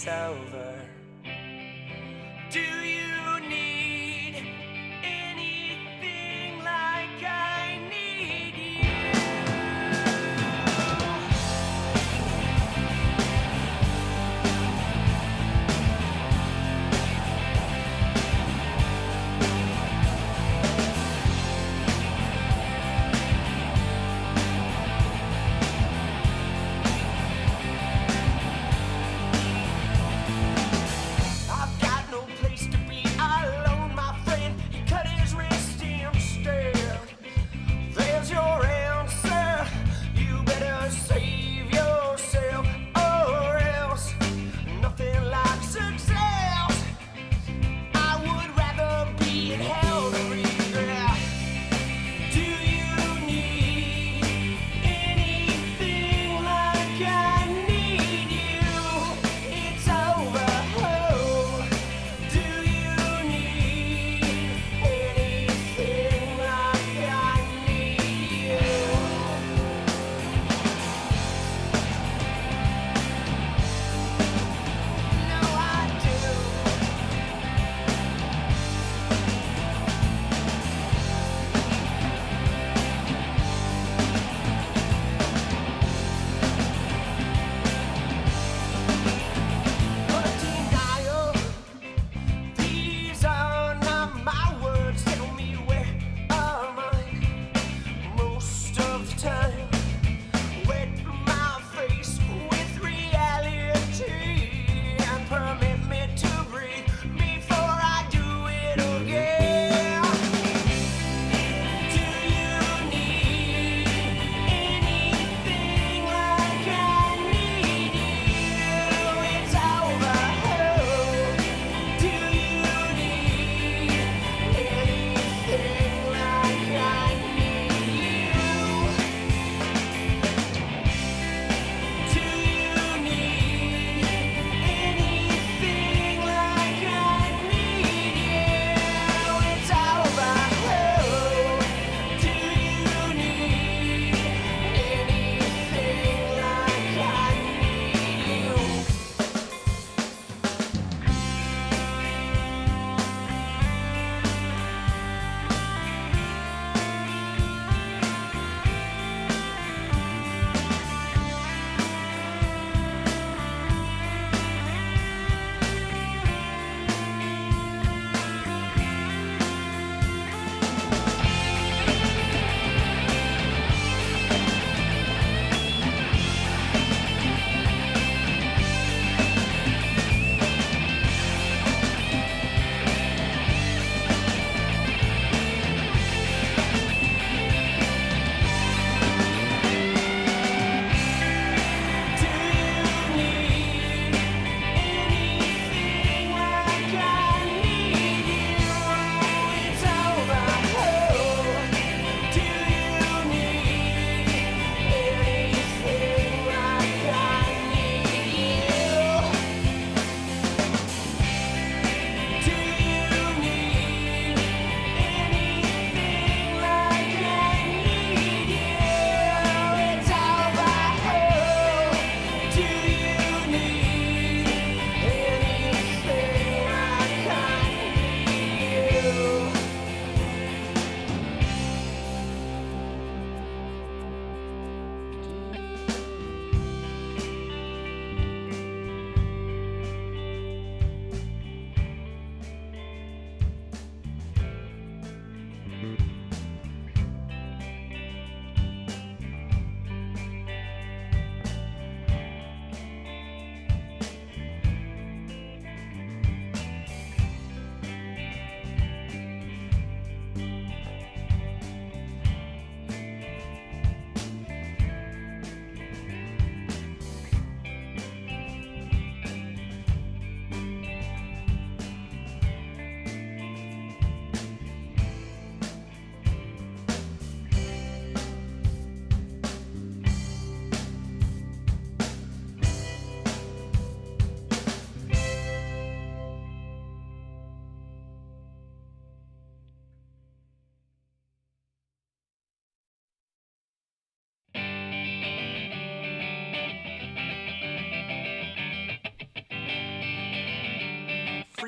it's over. Do you need anything like I need you?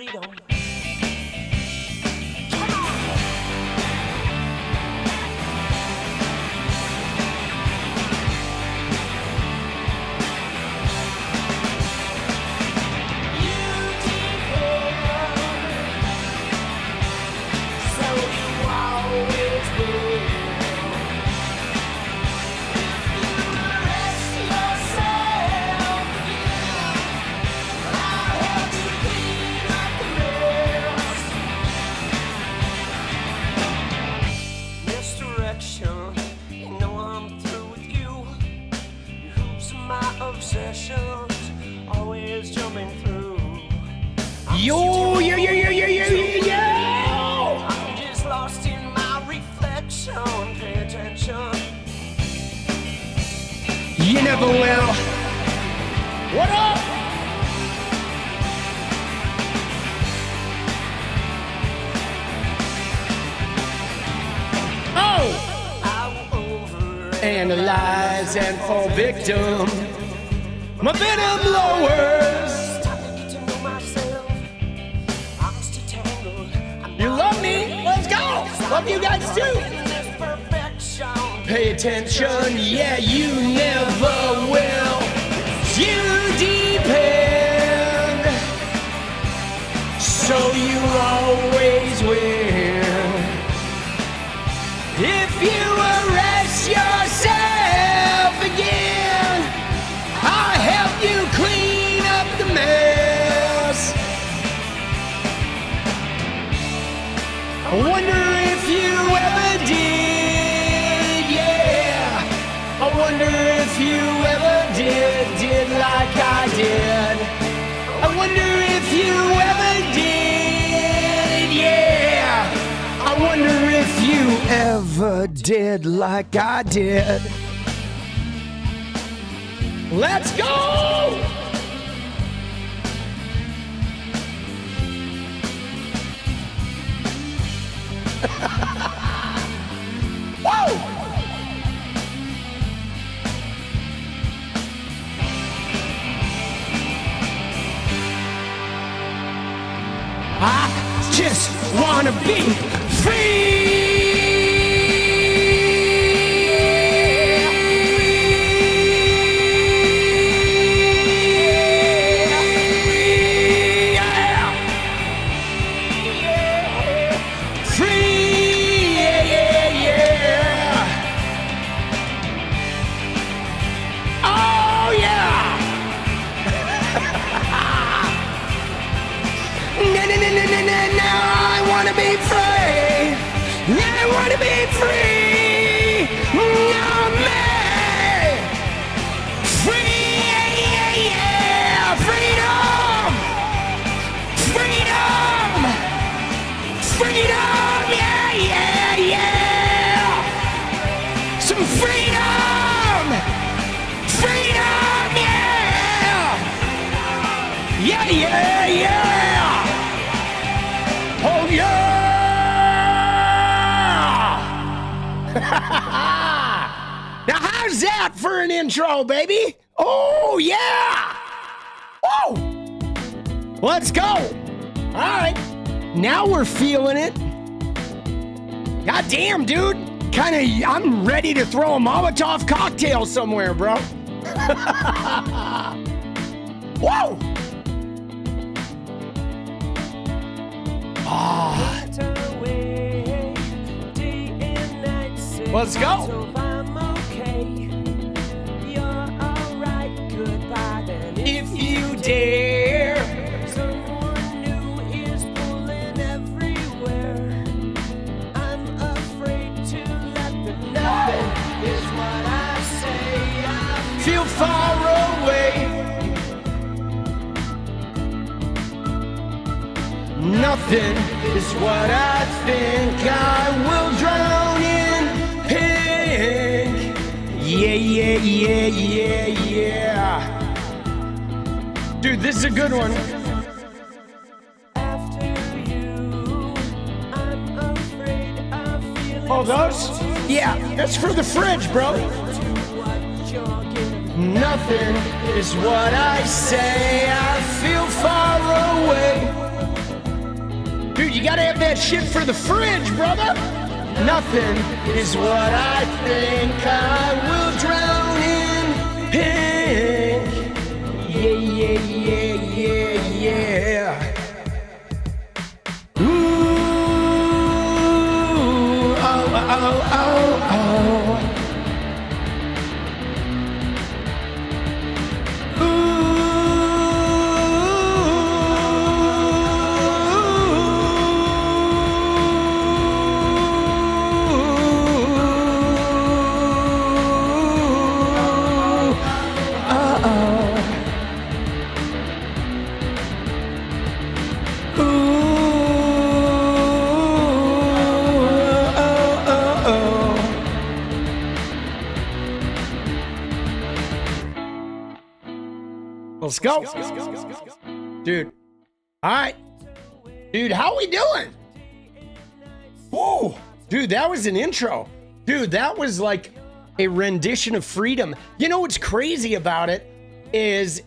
freedom. Always jumping through. Yo, yo, yo, yo, yo, yo, yo, yo! I'm just lost in my reflection. Pay attention. You never will. What up? Oh! I will Analyze and fall victim. My venom lowers. You love me? Let's go. Love you guys too. Pay attention. Yeah, you never will. You depend. So you always win. If you arrest yourself again, I'll help you clean up the mess. I wonder if you ever did, yeah. I wonder if you ever did like I did. I wonder if you ever did, yeah. I wonder if you ever did like I did. Let's go! Whoa! I just wanna be free. Now how's that for an intro, baby? Oh yeah! Whoa! Let's go! All right, now we're feeling it. God damn, dude! I'm ready to throw a Molotov cocktail somewhere, bro. Whoa! Ah. Let's go. If you dare. Someone new is pulling everywhere. I'm afraid to let them know. Is what I say. I Feel far away. Nothing is what I think. I will drown in pink. Yeah, yeah, yeah, yeah, yeah. Dude, this is a good one. after you. I'm afraid of feeling Oh, those? Yeah, that's for the fridge, bro. what you're giving. Nothing is what I say. I feel far away. that shit for the fridge, brother. Nothing is what I think. I will drown in pink. Yeah, yeah, yeah, yeah, yeah. Ooh, oh, oh, oh, oh. Let's go. Dude. All right. Dude, how we doing? Whoa. Dude, that was an intro. Dude, that was like a rendition of Freedom. You know what's crazy about it is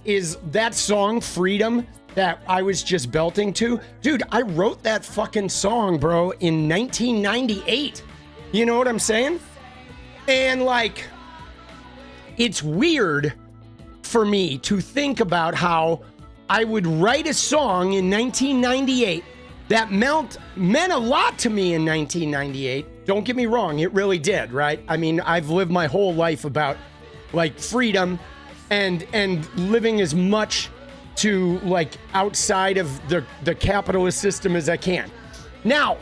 that song Freedom that I was just belting to? Dude, I wrote that fucking song, bro, in 1998. You know what I'm saying? And like, it's weird for me to think about how I would write a song in 1998 that meant a lot to me in 1998. Don't get me wrong, it really did, right? I mean, I've lived my whole life about like freedom and living as much to like outside of the capitalist system as I can. Now,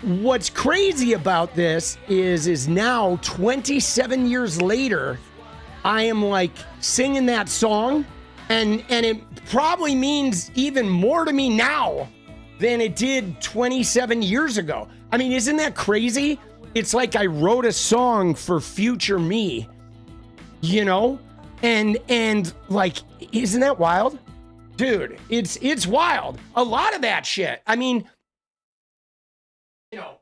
what's crazy about this is now 27 years later, I am like singing that song and it probably means even more to me now than it did 27 years ago. I mean, isn't that crazy? It's like I wrote a song for future me, you know? And like, isn't that wild? Dude, it's wild. A lot of that shit. I mean,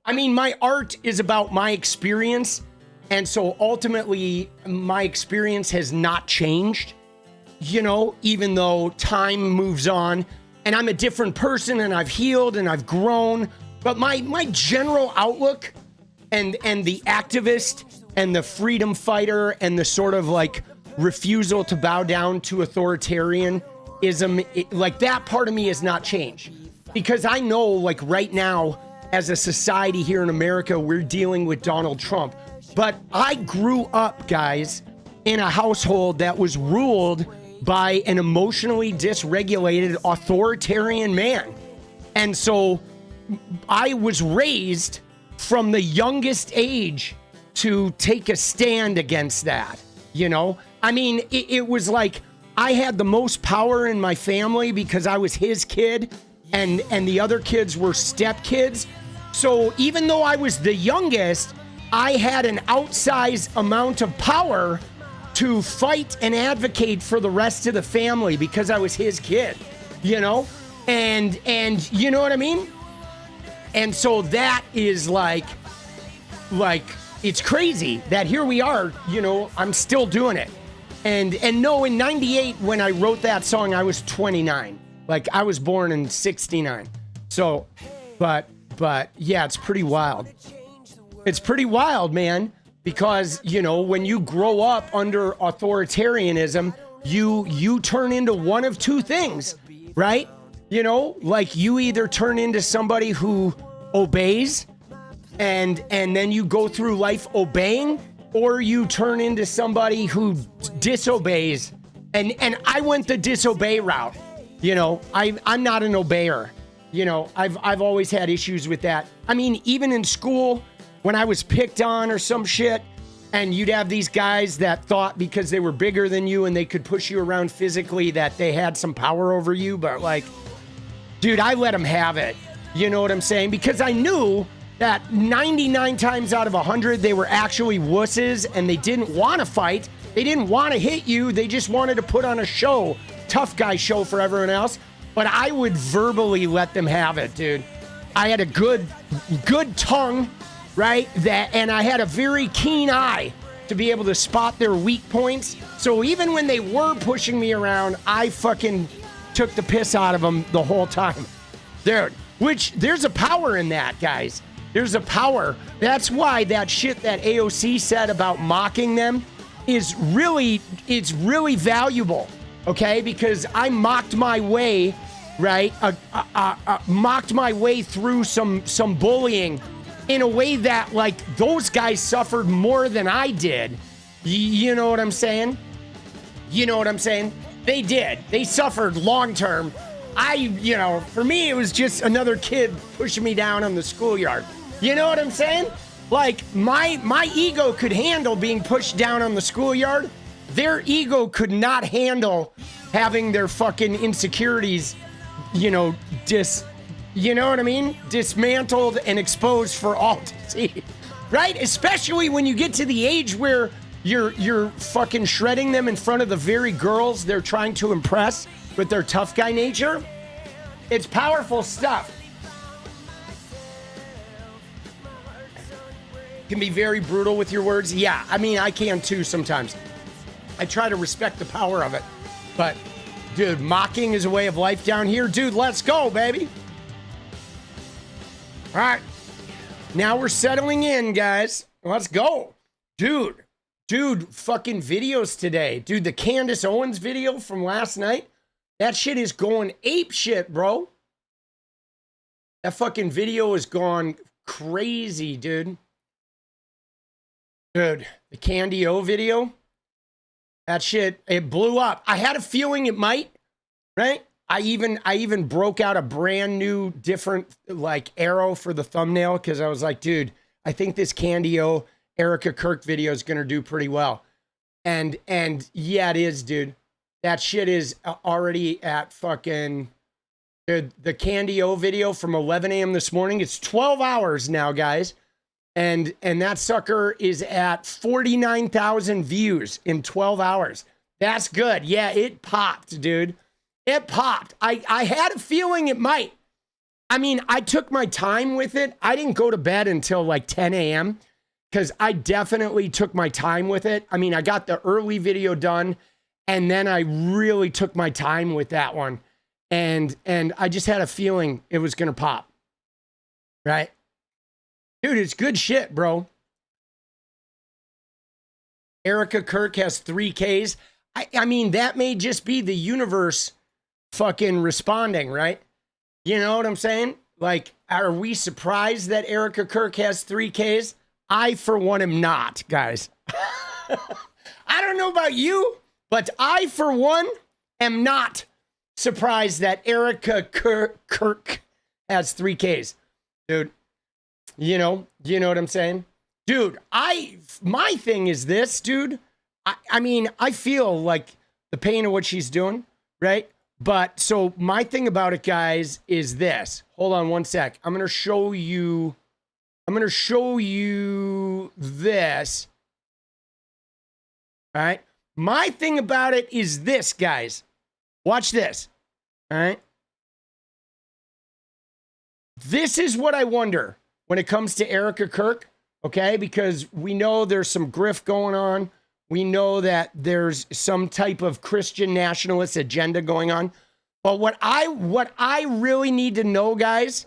my art is about my experience. And so ultimately, my experience has not changed, you know, even though time moves on and I'm a different person and I've healed and I've grown. But my general outlook and the activist and the freedom fighter and the sort of like refusal to bow down to authoritarianism, like that part of me has not changed. Because I know like right now, as a society here in America, we're dealing with Donald Trump. But I grew up, guys, in a household that was ruled by an emotionally dysregulated authoritarian man. And so I was raised from the youngest age to take a stand against that, you know? I mean, it was like I had the most power in my family because I was his kid and the other kids were stepkids. So even though I was the youngest, I had an outsized amount of power to fight and advocate for the rest of the family because I was his kid, you know? And you know what I mean? And so that is like it's crazy that here we are, you know, I'm still doing it. And no, in 98, when I wrote that song, I was 29. Like I was born in 69. So, but yeah, it's pretty wild. It's pretty wild, man, because, you know, when you grow up under authoritarianism, you turn into one of two things, right? You know, like you either turn into somebody who obeys and then you go through life obeying, or you turn into somebody who disobeys. And I went the disobey route. You know, I'm not an obeyer. You know, I've always had issues with that. I mean, even in school, when I was picked on or some shit, and you'd have these guys that thought because they were bigger than you and they could push you around physically that they had some power over you. But like, dude, I let them have it. You know what I'm saying? Because I knew that 99 times out of 100, they were actually wusses and they didn't want to fight. They didn't want to hit you. They just wanted to put on a show, tough guy show for everyone else. But I would verbally let them have it, dude. I had a good tongue, right? And I had a very keen eye to be able to spot their weak points. So even when they were pushing me around, I fucking took the piss out of them the whole time. Dude, Which there's a power in that, guys. There's a power. That's why that shit that AOC said about mocking them is really, it's really valuable, okay? Because I mocked my way, right? Mocked my way through some bullying in a way that, like, those guys suffered more than I did. You know what I'm saying? You know what I'm saying? They did. They suffered long term. For me, it was just another kid pushing me down on the schoolyard. You know what I'm saying? Like, my ego could handle being pushed down on the schoolyard. Their ego could not handle having their fucking insecurities, you know what I mean? Dismantled and exposed for all to see. Right? Especially when you get to the age where you're fucking shredding them in front of the very girls they're trying to impress with their tough guy nature. It's powerful stuff. Can be very brutal with your words. Yeah, I mean, I can too sometimes. I try to respect the power of it. But, dude, mocking is a way of life down here. Dude, let's go, baby. All right. Now we're settling in, guys. Let's go. Dude, fucking videos today. Dude, the Candace Owens video from last night, that shit is going ape shit, bro. That fucking video is gone crazy, dude. Dude, the Candy O video, that shit, it blew up. I had a feeling it might, right? I even broke out a brand new, different, like, arrow for the thumbnail because I was like, dude, I think this Candy O Erica Kirk video is going to do pretty well. And yeah, it is, dude. That shit is already at fucking, dude, the Candy O video from 11 a.m. this morning. It's 12 hours now, guys. And that sucker is at 49,000 views in 12 hours. That's good. Yeah, it popped, dude. It popped. I had a feeling it might. I mean, I took my time with it. I didn't go to bed until like 10 a.m. because I definitely took my time with it. I mean, I got the early video done, and then I really took my time with that one. And I just had a feeling it was going to pop. Right? Dude, it's good shit, bro. Erica Kirk has 3Ks. I mean, that may just be the universe fucking responding, right? You know what I'm saying? Like, are we surprised that Erica Kirk has 3Ks? I, for one, am not, guys. I don't know about you, but I, for one, am not surprised that Erica Kirk has 3Ks. Dude, you know what I'm saying? Dude, my thing is this, dude. I mean, I feel like the pain of what she's doing, right? But so my thing about it, guys, is this. Hold on one sec. I'm going to show you this. All right. My thing about it is this, guys. Watch this. All right. This is what I wonder when it comes to Erica Kirk, okay? Because we know there's some grift going on. We know that there's some type of Christian nationalist agenda going on. But what I really need to know, guys,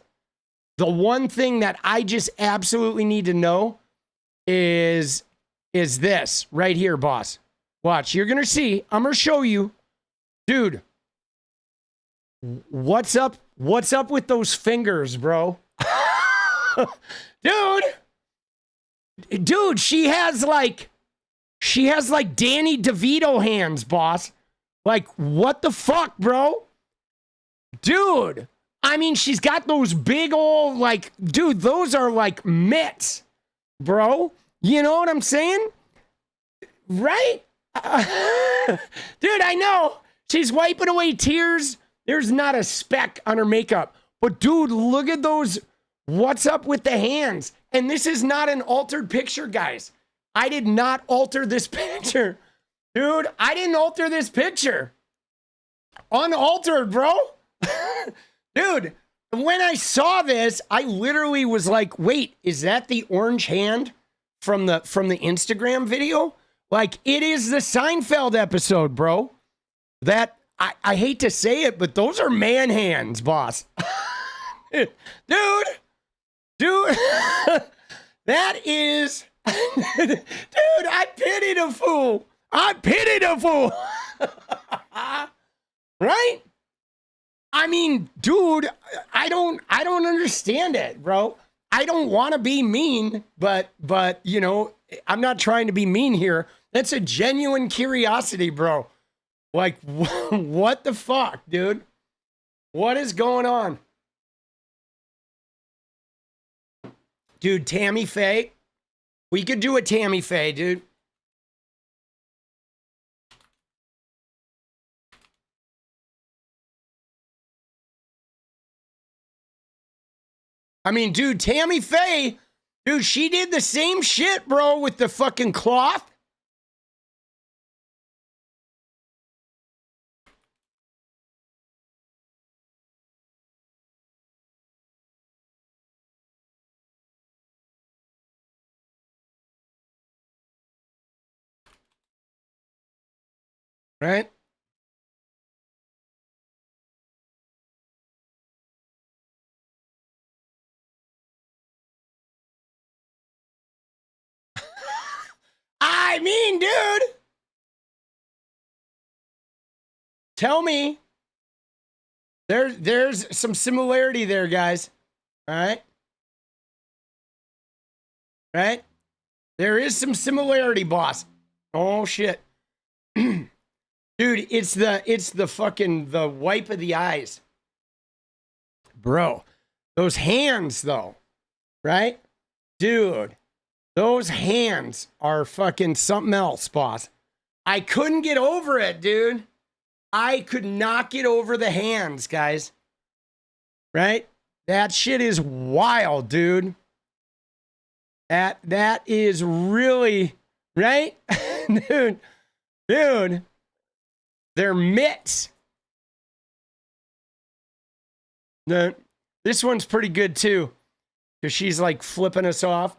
the one thing that I just absolutely need to know is this right here, boss. Watch, you're going to see. I'm going to show you. Dude, what's up with those fingers, bro? Dude, she has like Danny DeVito hands, boss. Like, what the fuck, bro? Dude, I mean, she's got those big old, like, dude, those are like mitts, bro. You know what I'm saying? Right? Dude, I know. She's wiping away tears. There's not a speck on her makeup. But, dude, look at those. What's up with the hands? And this is not an altered picture, guys. I did not alter this picture. Dude, I didn't alter this picture. Unaltered, bro. Dude, when I saw this, I literally was like, wait, is that the orange hand from the Instagram video? Like, it is the Seinfeld episode, bro. That, I hate to say it, but those are man hands, boss. dude, that is, dude, I pity the fool. I pity the fool. Right? I mean, dude, I don't understand it, bro. I don't want to be mean, but, you know, I'm not trying to be mean here. That's a genuine curiosity, bro. Like, what the fuck, dude? What is going on? Dude, 𝗙𝗵𝗡. We could do a 𝗙𝗵𝗡, dude. I mean, dude, 𝗙𝗵𝗡, dude, she did the same shit, bro, with the fucking cloth. Right? I mean, dude. Tell me. There's some similarity there, guys. All right? Right? There is some similarity, boss. Oh, shit. Dude, it's the fucking the wipe of the eyes. Bro, those hands though, right? Dude, those hands are fucking something else, boss. I couldn't get over it, dude. I could not get over the hands, guys. Right? That shit is wild, dude. That is really, right? Dude. They're mitts. This one's pretty good too, because she's like flipping us off.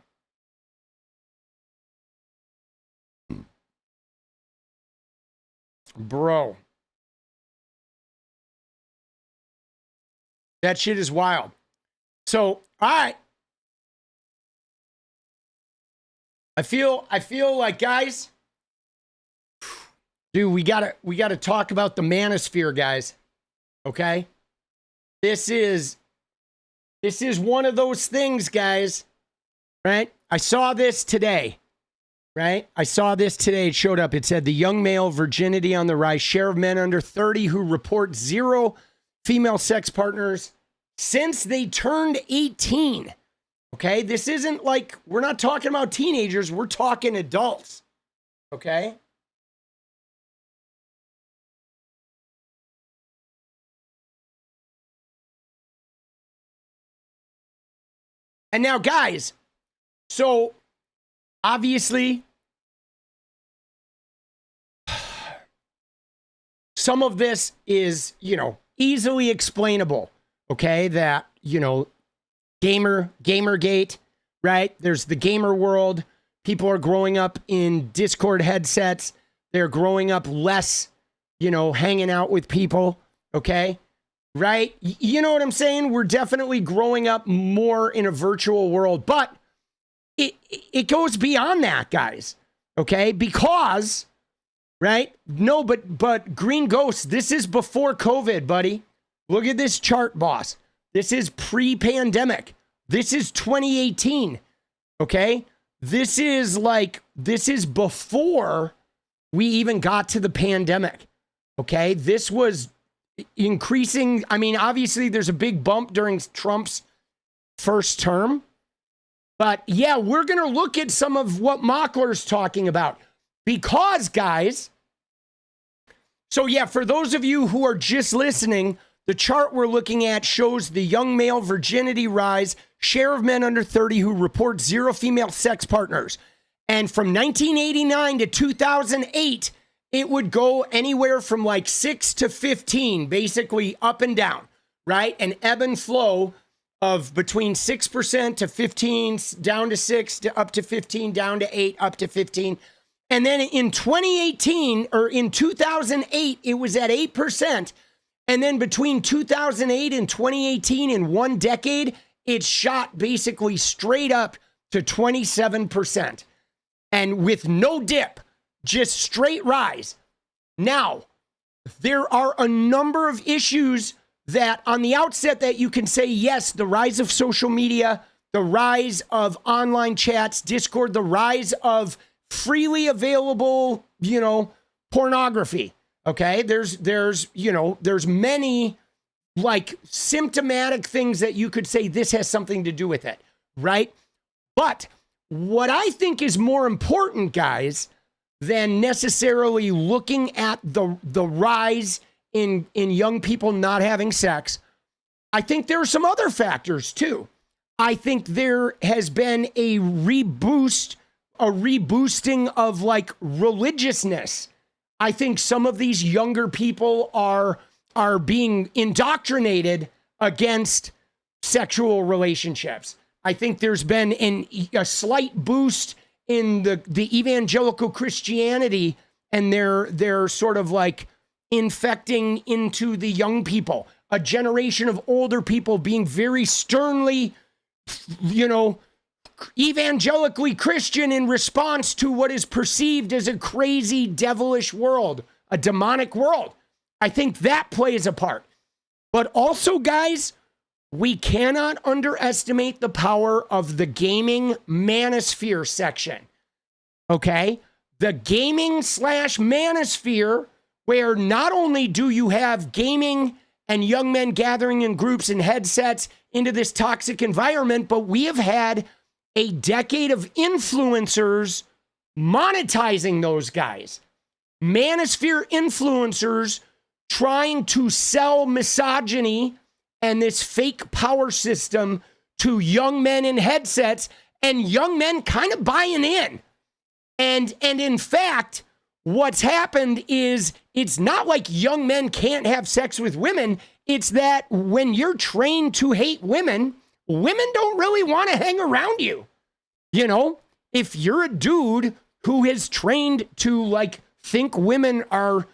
Bro. That shit is wild. So, all right. I feel like, guys, dude, we gotta talk about the Manosphere, guys. Okay? This is one of those things, guys. Right? I saw this today. Right? I saw this today. It showed up. It said the young male virginity on the rise. Share of men under 30 who report 0 female sex partners since they turned 18. Okay? This isn't like, we're not talking about teenagers. We're talking adults. Okay? And now, guys, so obviously, some of this is, you know, easily explainable. Okay, that, you know, Gamergate, right? There's the gamer world. People are growing up in Discord headsets. They're growing up less, you know, hanging out with people. Okay. Right? You know what I'm saying? We're definitely growing up more in a virtual world, but it goes beyond that, guys. Okay? Because, right? No, but Green Ghost, this is before COVID, buddy. Look at this chart, boss. This is pre-pandemic. This is 2018. Okay? This is before we even got to the pandemic. Okay? This was increasing. I mean, obviously there's a big bump during Trump's first term, but yeah, we're going to look at some of what Mockler's talking about because, guys, so yeah, for those of you who are just listening, the chart we're looking at shows the young male virginity rise, share of men under 30 who report 0 female sex partners. And from 1989 to 2008, it would go anywhere from like 6 to 15, basically up and down, right? An ebb and flow of between 6% to 15, down to 6, to up to 15, down to 8, up to 15. And then in 2018, or in 2008, it was at 8%. And then between 2008 and 2018, in one decade, it shot basically straight up to 27%. And with no dip, just straight rise. Now, there are a number of issues that on the outset that you can say, yes, the rise of social media, the rise of online chats, Discord, the rise of freely available, pornography. Okay. There's many like symptomatic things that you could say this has something to do with it. Right. But what I think is more important, guys, than necessarily looking at the rise in young people not having sex, I think there are some other factors too. I think there has been a reboosting of like religiousness. I think some of these younger people are being indoctrinated against sexual relationships. I think there's been a slight boost in the evangelical Christianity, and they're sort of like infecting into the young people, a generation of older people being very sternly, evangelically Christian in response to what is perceived as a crazy, devilish world, a demonic world. I think that plays a part. But also, guys, we cannot underestimate the power of the gaming Manosphere section. Okay? The gaming / Manosphere, where not only do you have gaming and young men gathering in groups and headsets into this toxic environment, but we have had a decade of influencers monetizing those guys. Manosphere influencers trying to sell misogyny and this fake power system to young men in headsets, and young men kind of buying in. And in fact, what's happened is it's not like young men can't have sex with women. It's that when you're trained to hate women, women don't really want to hang around you. If you're a dude who is trained to like think women are,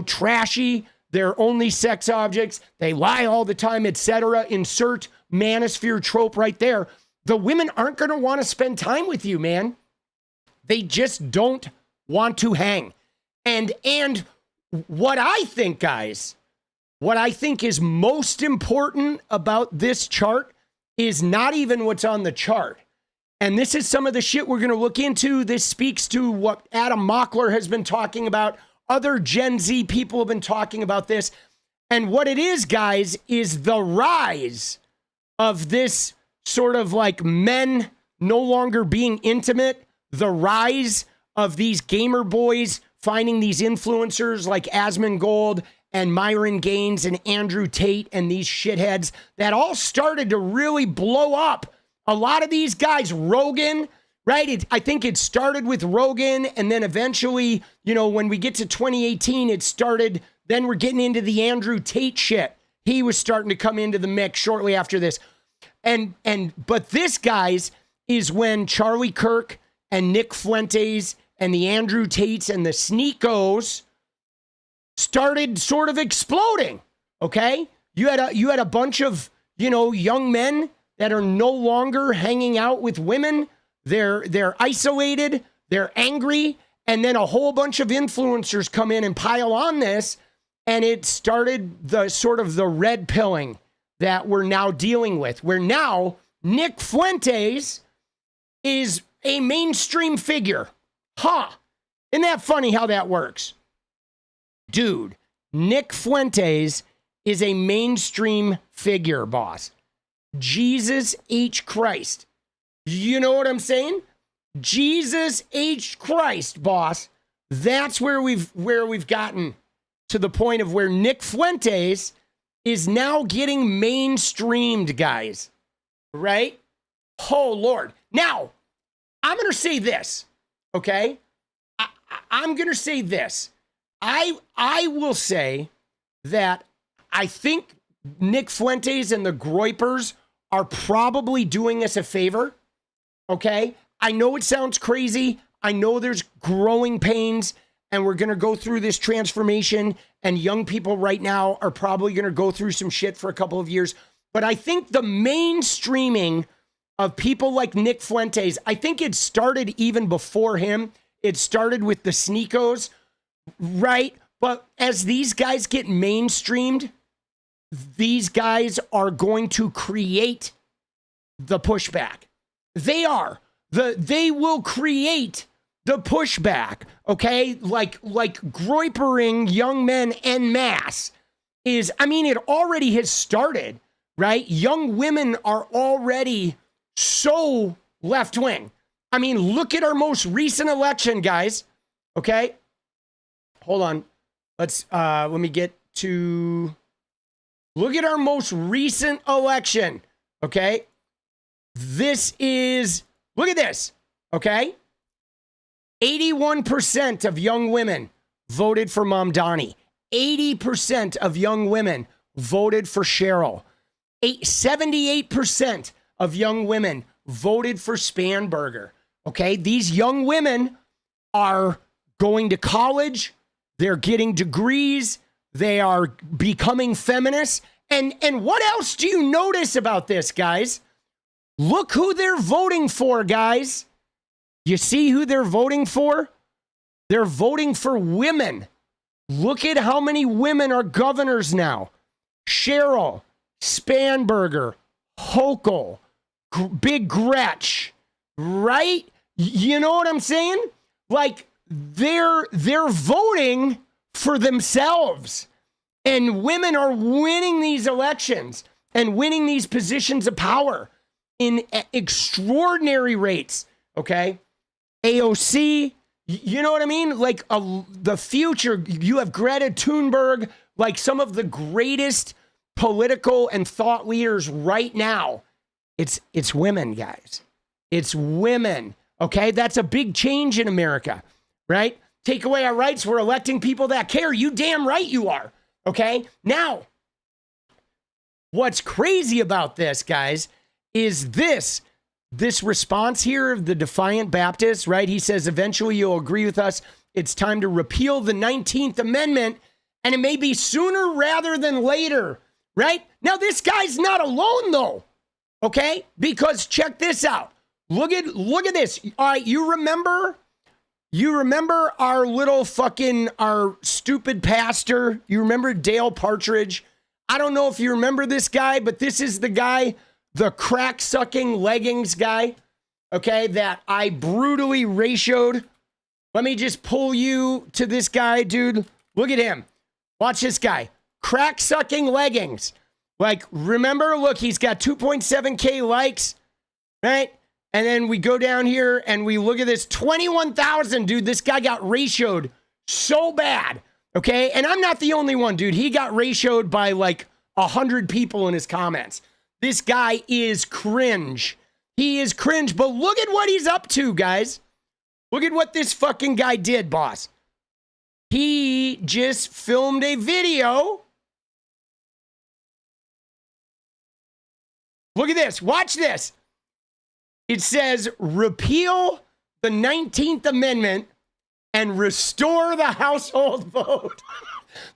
trashy, they're only sex objects, they lie all the time, etc., insert Manosphere trope right there, the women aren't going to want to spend time with you, man. They just don't want to hang. And what I think, guys, what I think is most important about this chart is not even what's on the chart. And this is some of the shit we're going to look into. This speaks to what Adam Mockler has been talking about. Other Gen Z people have been talking about this. And what it is, guys, is the rise of this sort of like men no longer being intimate, the rise of these gamer boys finding these influencers like Asmongold and Myron Gaines and Andrew Tate and these shitheads that all started to really blow up. A lot of these guys, Rogan, right? I think it started with Rogan, and then eventually, when we get to 2018, it started, then we're getting into the Andrew Tate shit. He was starting to come into the mix shortly after this. But this, guys, is when Charlie Kirk and Nick Fuentes and the Andrew Tates and the Sneakos started sort of exploding, okay? You had a bunch of, young men that are no longer hanging out with women. They're isolated, they're angry, and then a whole bunch of influencers come in and pile on this, and it started the sort of the red pilling that we're now dealing with, where now Nick Fuentes is a mainstream figure. Isn't that funny how that works? Dude, Nick Fuentes is a mainstream figure, boss. Jesus H. Christ. You know what I'm saying? Jesus H. Christ, boss. That's where we've gotten to the point of where Nick Fuentes is now getting mainstreamed, guys. Right? Oh, Lord. Now, I'm going to say this, okay? I'm going to say this. I will say that I think Nick Fuentes and the Groypers are probably doing us a favor, okay? I know it sounds crazy. I know there's growing pains, and we're going to go through this transformation, and young people right now are probably going to go through some shit for a couple of years. But I think the mainstreaming of people like Nick Fuentes, I think it started even before him. It started with the Sneakos, right? But as these guys get mainstreamed, these guys are going to create the pushback. They are. They will create the pushback, okay? Like groipering young men en masse is, I mean, it already has started, right? Young women are already so left-wing. I mean, look at our most recent election, guys, okay? Hold on. Let me get to, look at our most recent election, okay? This is, look at this, okay? 81% of young women voted for Mamdani. 80% of young women voted for Cheryl. 78% of young women voted for Spanberger. Okay, these young women are going to college. They're getting degrees. They are becoming feminists. And what else do you notice about this, guys? Look who they're voting for, guys. You see who they're voting for? They're voting for women. Look at how many women are governors now. Cheryl, Spanberger, Hochul, Big Gretsch, right? You know what I'm saying? Like, they're voting for themselves. And women are winning these elections and winning these positions of power in extraordinary rates, okay? AOC, you know what I mean? Like the future, you have Greta Thunberg, like some of the greatest political and thought leaders right now. It's women, guys. It's women, okay? That's a big change in America, right? Take away our rights, we're electing people that care. You damn right you are, okay? Now, what's crazy about this, guys, is this response here of the Defiant Baptist, right? He says, eventually you'll agree with us. It's time to repeal the 19th Amendment, and it may be sooner rather than later, right? Now, this guy's not alone, though, okay? Because check this out. Look at this. All right, you remember our little fucking, our stupid pastor? You remember Dale Partridge? I don't know if you remember this guy, but this is the guy, the crack-sucking leggings guy, okay, that I brutally ratioed. Let me just pull you to this guy, dude. Look at him. Watch this guy. Crack-sucking leggings. Like, remember, look, he's got 2.7K likes, right? And then we go down here and we look at this, 21,000, dude. This guy got ratioed so bad, okay? And I'm not the only one, dude. He got ratioed by like 100 people in his comments. This guy is cringe. He is cringe, but look at what he's up to, guys. Look at what this fucking guy did, boss. He just filmed a video. Look at this. Watch this. It says, repeal the 19th Amendment and restore the household vote.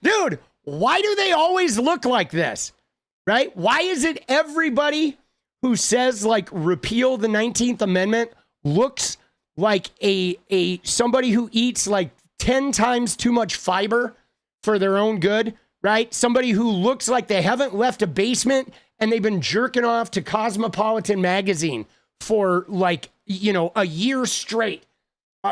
Dude, why do they always look like this? Right? Why is it everybody who says like repeal the 19th Amendment looks like a somebody who eats like 10 times too much fiber for their own good, right? Somebody who looks like they haven't left a basement and they've been jerking off to Cosmopolitan magazine for like, you know, a year straight,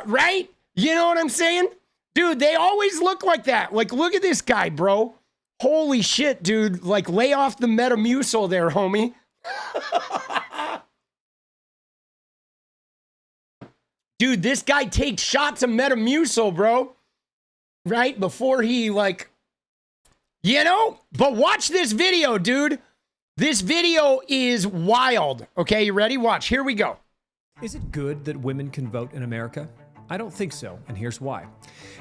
right? You know what I'm saying? Dude, they always look like that. Like, look at this guy, bro. Holy shit, dude. Like, lay off the Metamucil there, homie. Dude, this guy takes shots of Metamucil, bro. Right? Before he, like, you know? But watch this video, dude. This video is wild. Okay, you ready? Watch. Here we go. Is it good that women can vote in America? I don't think so, and here's why.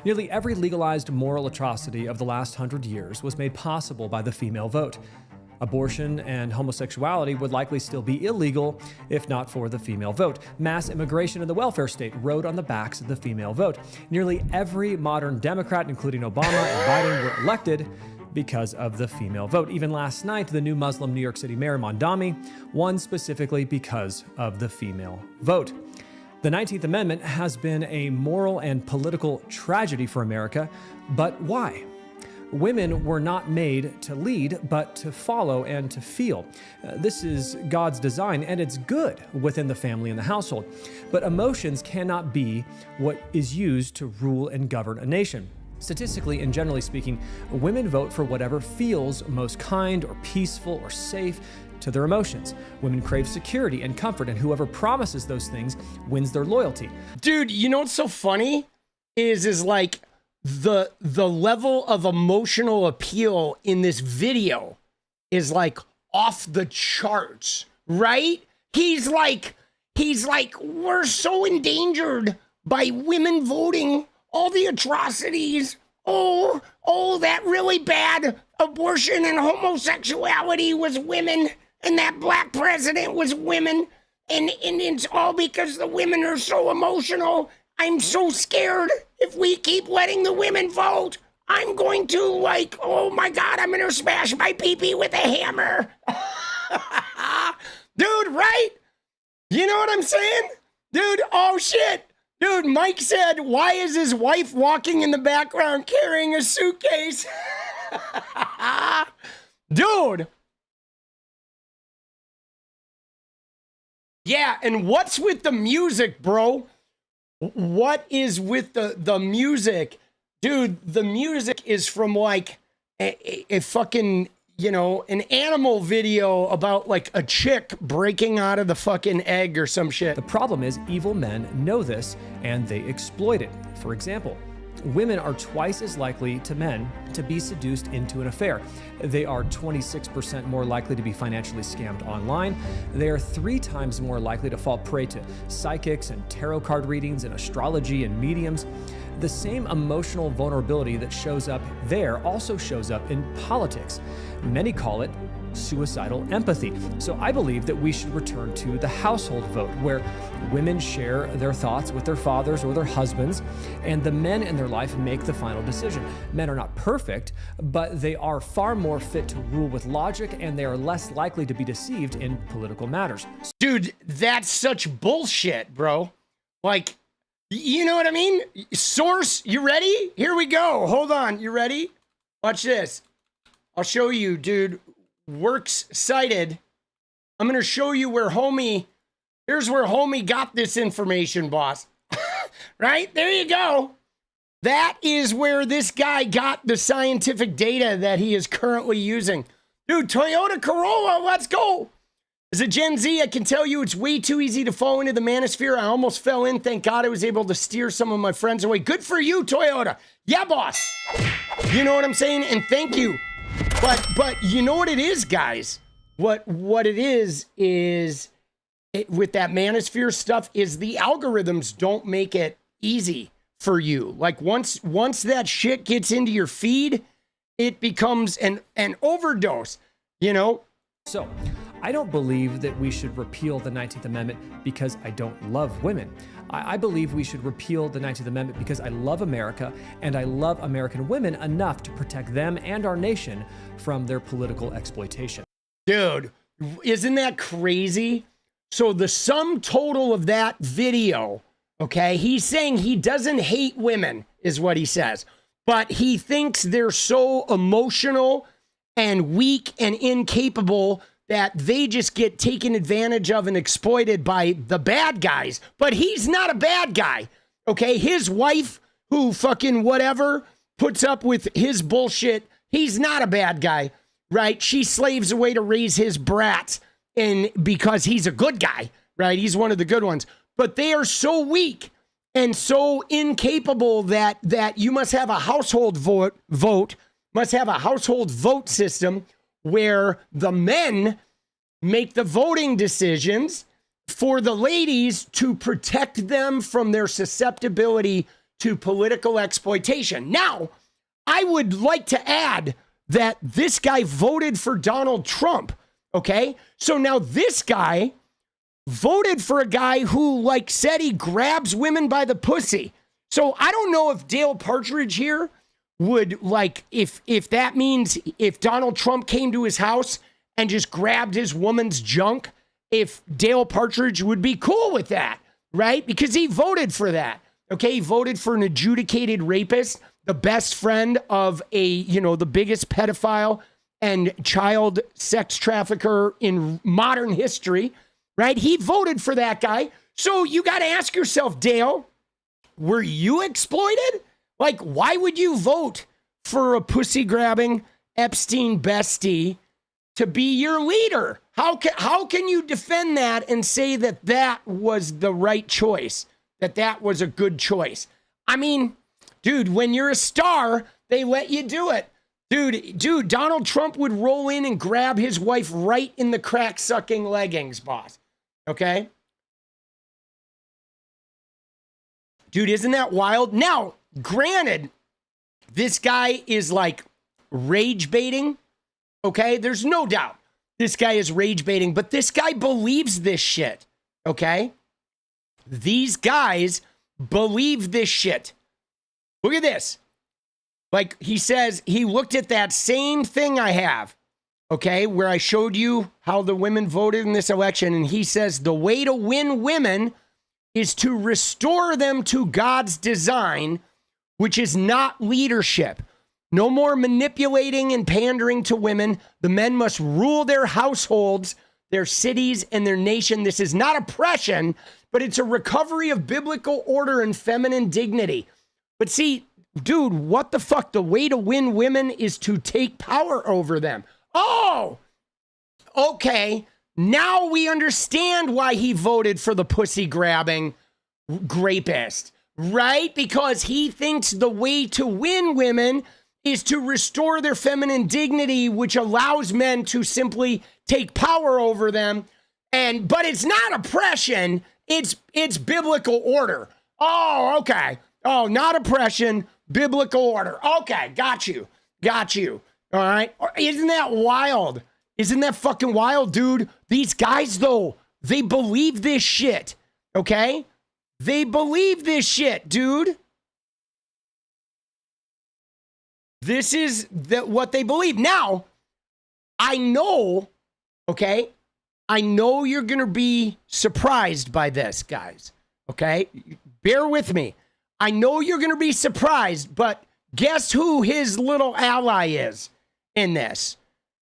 Nearly every legalized moral atrocity of the last 100 years was made possible by the female vote. Abortion and homosexuality would likely still be illegal if not for the female vote. Mass immigration in the welfare state rode on the backs of the female vote. Nearly every modern Democrat, including Obama and Biden, were elected because of the female vote. Even last night, the new Muslim New York City mayor Mamdani won specifically because of the female vote. The 19th Amendment has been a moral and political tragedy for America, but why? Women were not made to lead, but to follow and to feel. This is God's design, and it's good within the family and the household. But emotions cannot be what is used to rule and govern a nation. Statistically and generally speaking, women vote for whatever feels most kind or peaceful or safe to their emotions. Women crave security and comfort, and whoever promises those things wins their loyalty. Dude, you know what's so funny is like the level of emotional appeal in this video is like off the charts, right? He's like, we're so endangered by women voting, all the atrocities. Oh, that really bad abortion and homosexuality was women, and that black president was women, and it's all because the women are so emotional. I'm so scared if we keep letting the women vote. I'm going to oh my God, I'm going to smash my pee-pee with a hammer. Dude, right? You know what I'm saying? Dude, oh shit. Dude, Mike said, why is his wife walking in the background carrying a suitcase? Dude. Yeah, and what's with the music, bro? What is with the music? Dude, the music is from like a fucking, an animal video about like a chick breaking out of the fucking egg or some shit. The problem is evil men know this and they exploit it. For example, women are twice as likely to men to be seduced into an affair. They are 26% more likely to be financially scammed online. They are 3 times more likely to fall prey to psychics and tarot card readings and astrology and mediums. The same emotional vulnerability that shows up there also shows up in politics. Many call it suicidal empathy. So I believe that we should return to the household vote, where women share their thoughts with their fathers or their husbands, and the men in their life make the final decision. Men are not perfect, but they are far more fit to rule with logic, and they are less likely to be deceived in political matters. Dude, that's such bullshit, bro. Like, you know what I mean? Source, you ready? Here we go. Hold on. You ready? Watch this. I'll show you, dude. Works cited. I'm going to show you where here's where homie got this information, boss. Right? There you go. That is where this guy got the scientific data that he is currently using. Dude, Toyota Corolla, let's go. As a Gen Z, I can tell you it's way too easy to fall into the manosphere. I almost fell in. Thank God I was able to steer some of my friends away. Good for you, Toyota. Yeah, boss. You know what I'm saying? And thank you. But you know what it is, guys? What it is with that manosphere stuff is the algorithms don't make it easy for you. Like once that shit gets into your feed, it becomes an overdose, So, I don't believe that we should repeal the 19th Amendment because I don't love women. I believe we should repeal the 19th Amendment because I love America and I love American women enough to protect them and our nation from their political exploitation. Dude, isn't that crazy? So the sum total of that video, okay, he's saying he doesn't hate women, is what he says, but he thinks they're so emotional and weak and incapable that they just get taken advantage of and exploited by the bad guys. But he's not a bad guy, okay? His wife, who fucking whatever, puts up with his bullshit, he's not a bad guy, right? She slaves away to raise his brats because he's a good guy, right? He's one of the good ones. But they are so weak and so incapable that you must have a household vote, must have a household vote system where the men make the voting decisions for the ladies to protect them from their susceptibility to political exploitation. Now, I would like to add that this guy voted for Donald Trump. Okay. So now this guy voted for a guy who like said he grabs women by the pussy. So I don't know if 𝗙𝗪𝗏 here would like, if that means if Donald Trump came to his house and just grabbed his woman's junk, if 𝗙𝗪𝗏 would be cool with that, right? Because he voted for that. Okay. He voted for an adjudicated rapist, the best friend of the biggest pedophile and child sex trafficker in modern history, right? He voted for that guy. So you got to ask yourself, Dale, were you exploited? Like, why would you vote for a pussy-grabbing Epstein bestie to be your leader? How can you defend that and say that that was the right choice, that was a good choice? I mean, dude, when you're a star, they let you do it. Dude, Donald Trump would roll in and grab his wife right in the crack-sucking leggings, boss. Okay? Dude, isn't that wild? Now, granted, this guy is like rage baiting. Okay? There's no doubt this guy is rage baiting, but this guy believes this shit. Okay? These guys believe this shit. Look at this. Like he says, he looked at that same thing I have, okay, where I showed you how the women voted in this election. And he says the way to win women is to restore them to God's design, which is not leadership. No more manipulating and pandering to women. The men must rule their households, their cities, and their nation. This is not oppression, but it's a recovery of biblical order and feminine dignity. But see, dude, what the fuck? The way to win women is to take power over them. Oh, okay. Now we understand why he voted for the pussy grabbing rapist, right? Because he thinks the way to win women is to restore their feminine dignity, which allows men to simply take power over them. But it's not oppression. It's biblical order. Oh, okay. Oh, not oppression. Biblical order. Okay, got you. All right. Isn't that wild? Isn't that fucking wild, dude? These guys, though, they believe this shit. Okay? They believe this shit, dude. This is what they believe. Now, I know, okay? I know you're going to be surprised by this, guys. Okay? Bear with me. I know you're going to be surprised, but guess who his little ally is in this?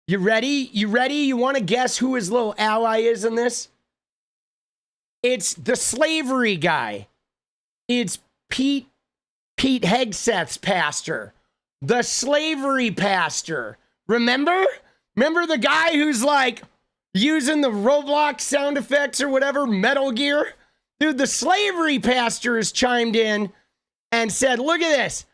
You ready? You want to guess who his little ally is in this? It's the slavery guy. It's Tate Hegseth's pastor. The slavery pastor. Remember the guy who's like using the Roblox sound effects or whatever, Metal Gear? Dude, the slavery pastor has chimed in and said, look at this.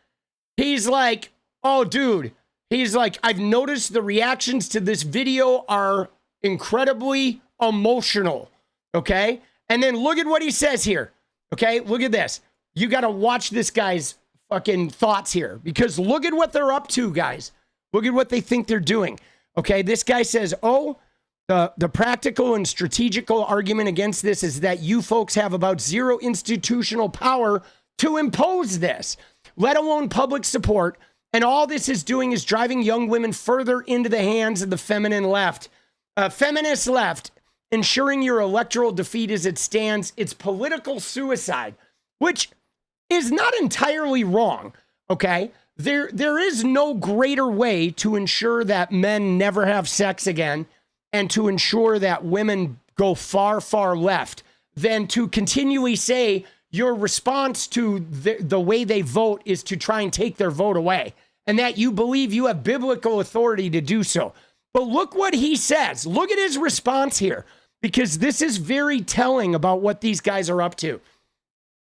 He's like, oh, dude. He's like, I've noticed the reactions to this video are incredibly emotional. Okay? And then look at what he says here. Okay? Look at this. You got to watch this guy's fucking thoughts here. Because look at what they're up to, guys. Look at what they think they're doing. Okay? This guy says, the practical and strategical argument against this is that you folks have about zero institutional power to impose this, let alone public support. And all this is doing is driving young women further into the hands of the feminist left, ensuring your electoral defeat as it stands. It's political suicide, which is not entirely wrong, okay? There is no greater way to ensure that men never have sex again and to ensure that women go far, far left than to continually say, your response to the way they vote is to try and take their vote away, and that you believe you have biblical authority to do so. But look what he says. Look at his response here, because this is very telling about what these guys are up to.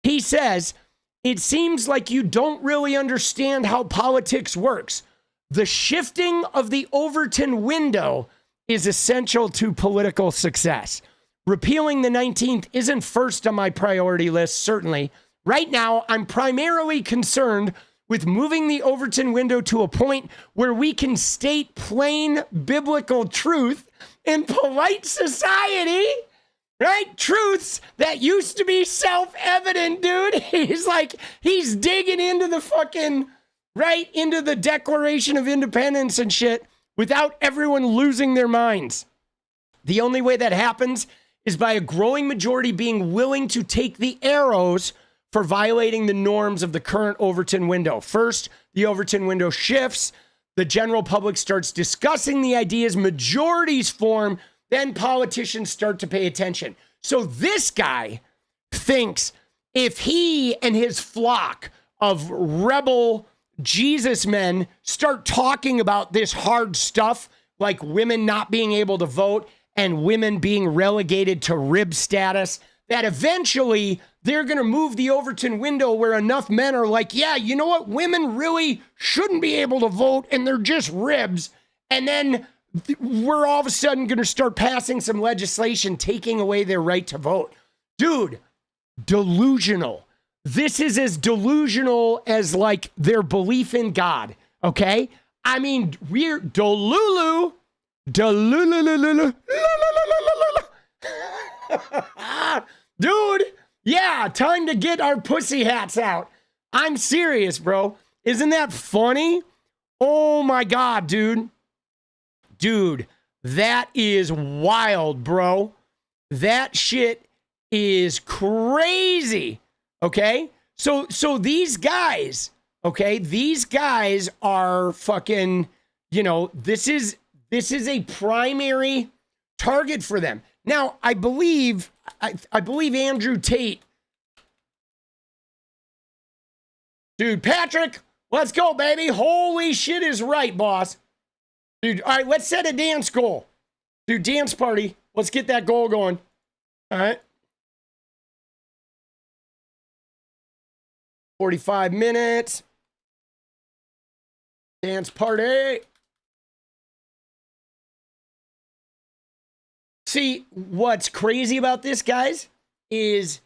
He says, it seems like you don't really understand how politics works. The shifting of the Overton window is essential to political success. Repealing the 19th isn't first on my priority list, certainly. Right now, I'm primarily concerned with moving the Overton window to a point where we can state plain biblical truth in polite society, right? Truths that used to be self-evident, dude. He's digging into the fucking, right, into the Declaration of Independence and shit without everyone losing their minds. The only way that happens is by a growing majority being willing to take the arrows for violating the norms of the current Overton window. First, the Overton window shifts. The general public starts discussing the ideas majorities form. Then politicians start to pay attention. So this guy thinks if he and his flock of rebel Jesus men start talking about this hard stuff, like women not being able to vote and women being relegated to rib status, that eventually they're going to move the Overton window where enough men are like, yeah, you know what? Women really shouldn't be able to vote and they're just ribs. And then we're all of a sudden going to start passing some legislation taking away their right to vote. Dude, delusional. This is as delusional as like their belief in God. Okay? I mean, we're delulu. Dude, yeah, time to get our pussy hats out. I'm serious, bro. Isn't that funny? Oh my God, dude. Dude, that is wild, bro. That shit is crazy. Okay? So these guys, okay, these guys are fucking, you know, this is a primary target for them. Now, I believe Andrew Tate. Dude, Patrick, let's go, baby. Holy shit is right, boss. Dude, all right, let's set a dance goal. Dude, dance party. Let's get that goal going. All right. 45 minutes. Dance party. See, what's crazy about this, guys, is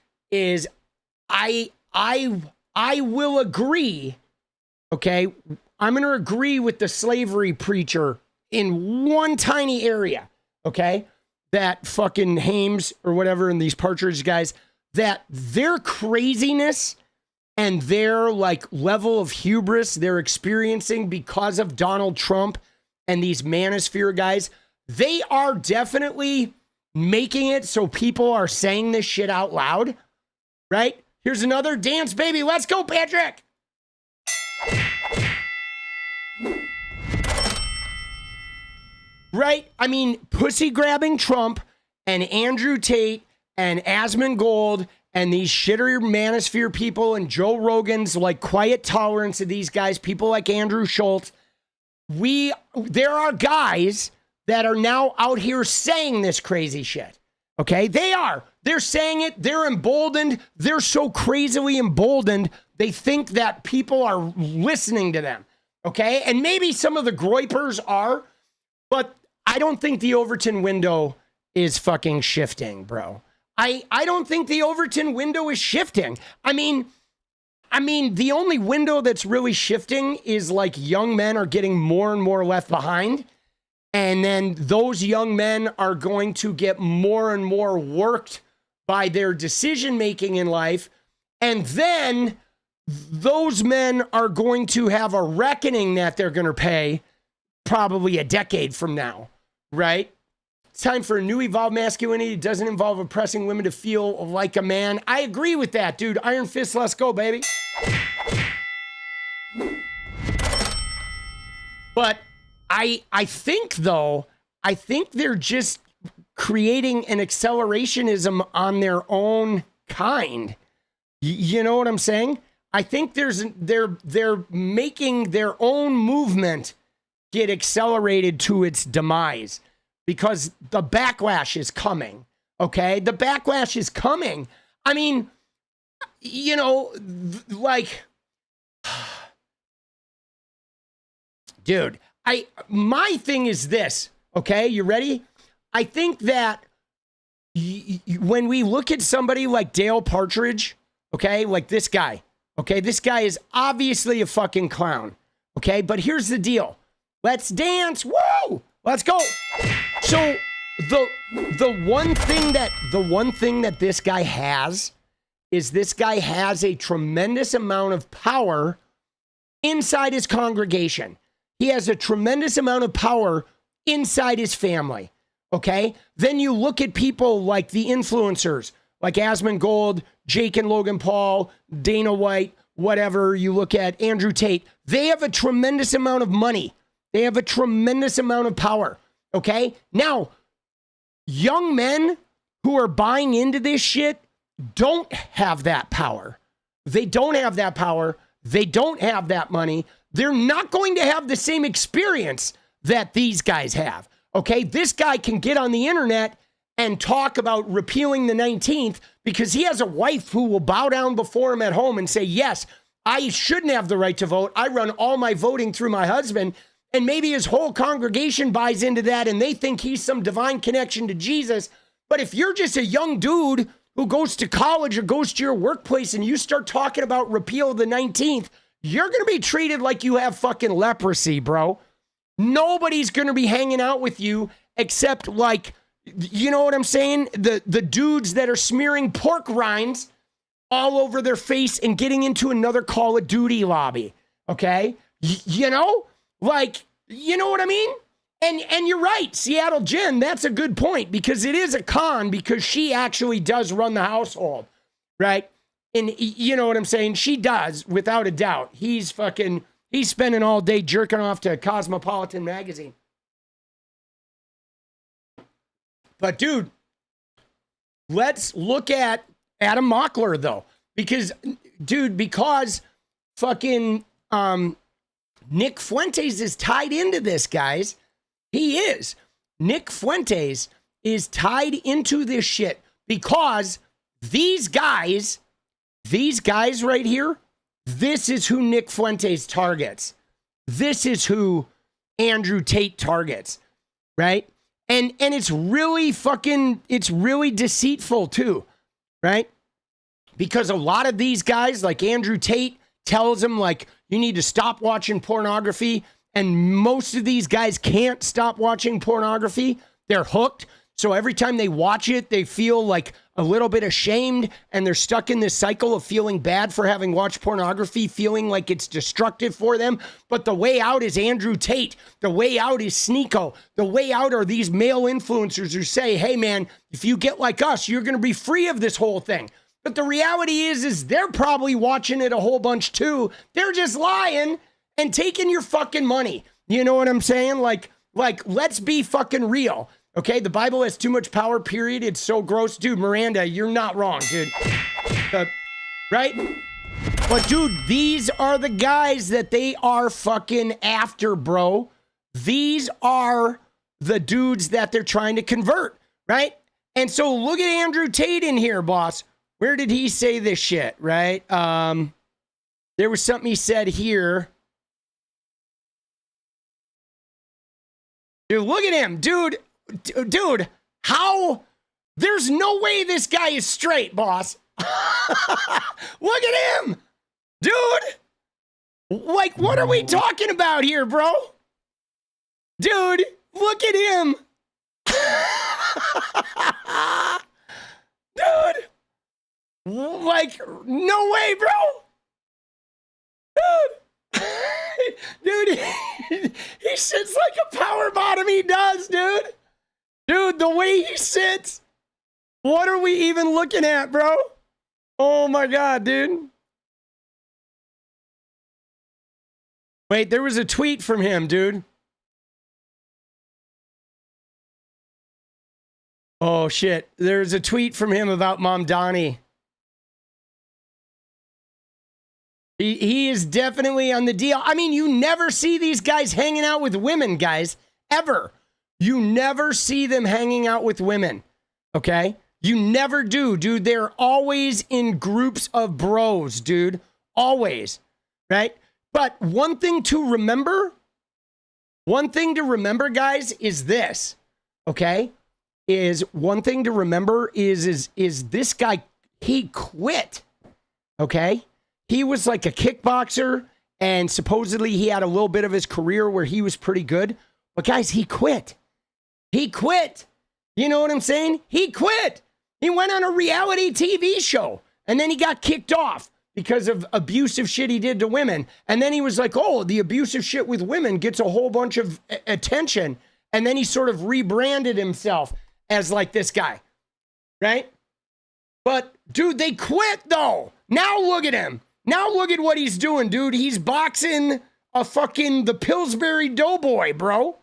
I will agree, okay? I'm going to agree with the slavery preacher in one tiny area, okay? That fucking Hames or whatever and these Partridge guys, that their craziness and their like level of hubris they're experiencing because of Donald Trump and these Manosphere guys, they are definitely making it so people are saying this shit out loud, right? Here's another dance, baby. Let's go, Patrick. Right? I mean, pussy grabbing Trump and Andrew Tate and Asmongold and these shitter Manosphere people and Joe Rogan's like quiet tolerance of these guys, people like Andrew Schultz. There are guys that are now out here saying this crazy shit. Okay? They are. They're saying it. They're emboldened. They're so crazily emboldened. They think that people are listening to them. Okay? And maybe some of the groypers are, but I don't think the Overton window is fucking shifting, bro. I don't think the Overton window is shifting. I mean, the only window that's really shifting is like young men are getting more and more left behind. And then those young men are going to get more and more worked by their decision making in life. And then those men are going to have a reckoning that they're going to pay probably a decade from now, right? It's time for a new evolved masculinity. It doesn't involve oppressing women to feel like a man. I agree with that, dude. Iron Fist, let's go, baby. But I think, though, I think they're just creating an accelerationism on their own kind. You know what I'm saying? I think they're making their own movement get accelerated to its demise because the backlash is coming. Okay? The backlash is coming. I mean, you know, like, dude, my thing is this, okay? You ready? I think that when we look at somebody like Dale Partridge, okay, like this guy, Okay, this guy is obviously a fucking clown. Okay, but here's the deal. Let's dance. Whoa! Let's go. So the one thing that this guy has is this guy has a tremendous amount of power inside his congregation. He has a tremendous amount of power inside his family. Okay? Then you look at people like the influencers, like Asmongold, Jake and Logan Paul, Dana White, whatever. You look at Andrew Tate. They have a tremendous amount of money. They have a tremendous amount of power. Okay? Now, young men who are buying into this shit don't have that power. They don't have that power. They don't have that money. They're not going to have the same experience that these guys have. Okay? This guy can get on the internet and talk about repealing the 19th because he has a wife who will bow down before him at home and say, yes, I shouldn't have the right to vote. I run all my voting through my husband. And maybe his whole congregation buys into that and they think he's some divine connection to Jesus. But if you're just a young dude who goes to college or goes to your workplace and you start talking about repeal of the 19th, you're going to be treated like you have fucking leprosy, bro. Nobody's going to be hanging out with you except like, you know what I'm saying? The dudes that are smearing pork rinds all over their face and getting into another Call of Duty lobby. Okay? You know? Like, you know what I mean? And you're right, Seattle Jen, that's a good point because it is a con because she actually does run the household, right? And you know what I'm saying? She does, without a doubt. He's spending all day jerking off to Cosmopolitan magazine. But dude, let's look at Adam Mockler though. Because fucking Nick Fuentes is tied into this, guys. He is. Nick Fuentes is tied into this shit because these guys right here, this is who Nick Fuentes targets. This is who Andrew Tate targets, right? And it's really deceitful too, right? Because a lot of these guys, like Andrew Tate, tells them like, you need to stop watching pornography. And most of these guys can't stop watching pornography. They're hooked. So every time they watch it, they feel like a little bit ashamed and they're stuck in this cycle of feeling bad for having watched pornography, feeling like it's destructive for them. But the way out is Andrew Tate. The way out is 𝗙ecie🗶🗆. The way out are these male influencers who say, hey man, if you get like us, you're going to be free of this whole thing. But the reality is they're probably watching it a whole bunch too. They're just lying and taking your fucking money. You know what I'm saying? Like, let's be fucking real. Okay, the Bible has too much power, period. It's so gross. Dude, Miranda, you're not wrong, dude. Right? But dude, these are the guys that they are fucking after, bro. These are the dudes that they're trying to convert, right? And so look at Andrew Tate in here, boss. Where did he say this shit, right? There was something he said here. Dude, look at him, dude, how, there's no way this guy is straight, boss. Look at him, dude. Like, what are we talking about here, bro? Dude, look at him. Dude, like, no way, bro. Dude. Dude, he sits like a power bottom. He does, dude. Dude, the way he sits. What are we even looking at, bro? Oh my God, dude. Wait, there was a tweet from him, dude. Oh shit. There's a tweet from him about Mamdani. He is definitely on the deal. I mean, you never see these guys hanging out with women, guys, ever. You never see them hanging out with women, okay? You never do, dude. They're always in groups of bros, dude. Always, right? But one thing to remember, guys, is this, okay? Is this guy, he quit, okay? he was like a kickboxer, and supposedly he had a little bit of his career where he was pretty good. But guys, he quit. He quit. You know what I'm saying? He quit. He went on a reality TV show, and then he got kicked off because of abusive shit he did to women. And then he was like, oh, the abusive shit with women gets a whole bunch of attention. And then he sort of rebranded himself as like this guy, right? But dude, they quit though. Now look at him. Now look at what he's doing, dude. He's boxing a fucking the Pillsbury Doughboy, bro.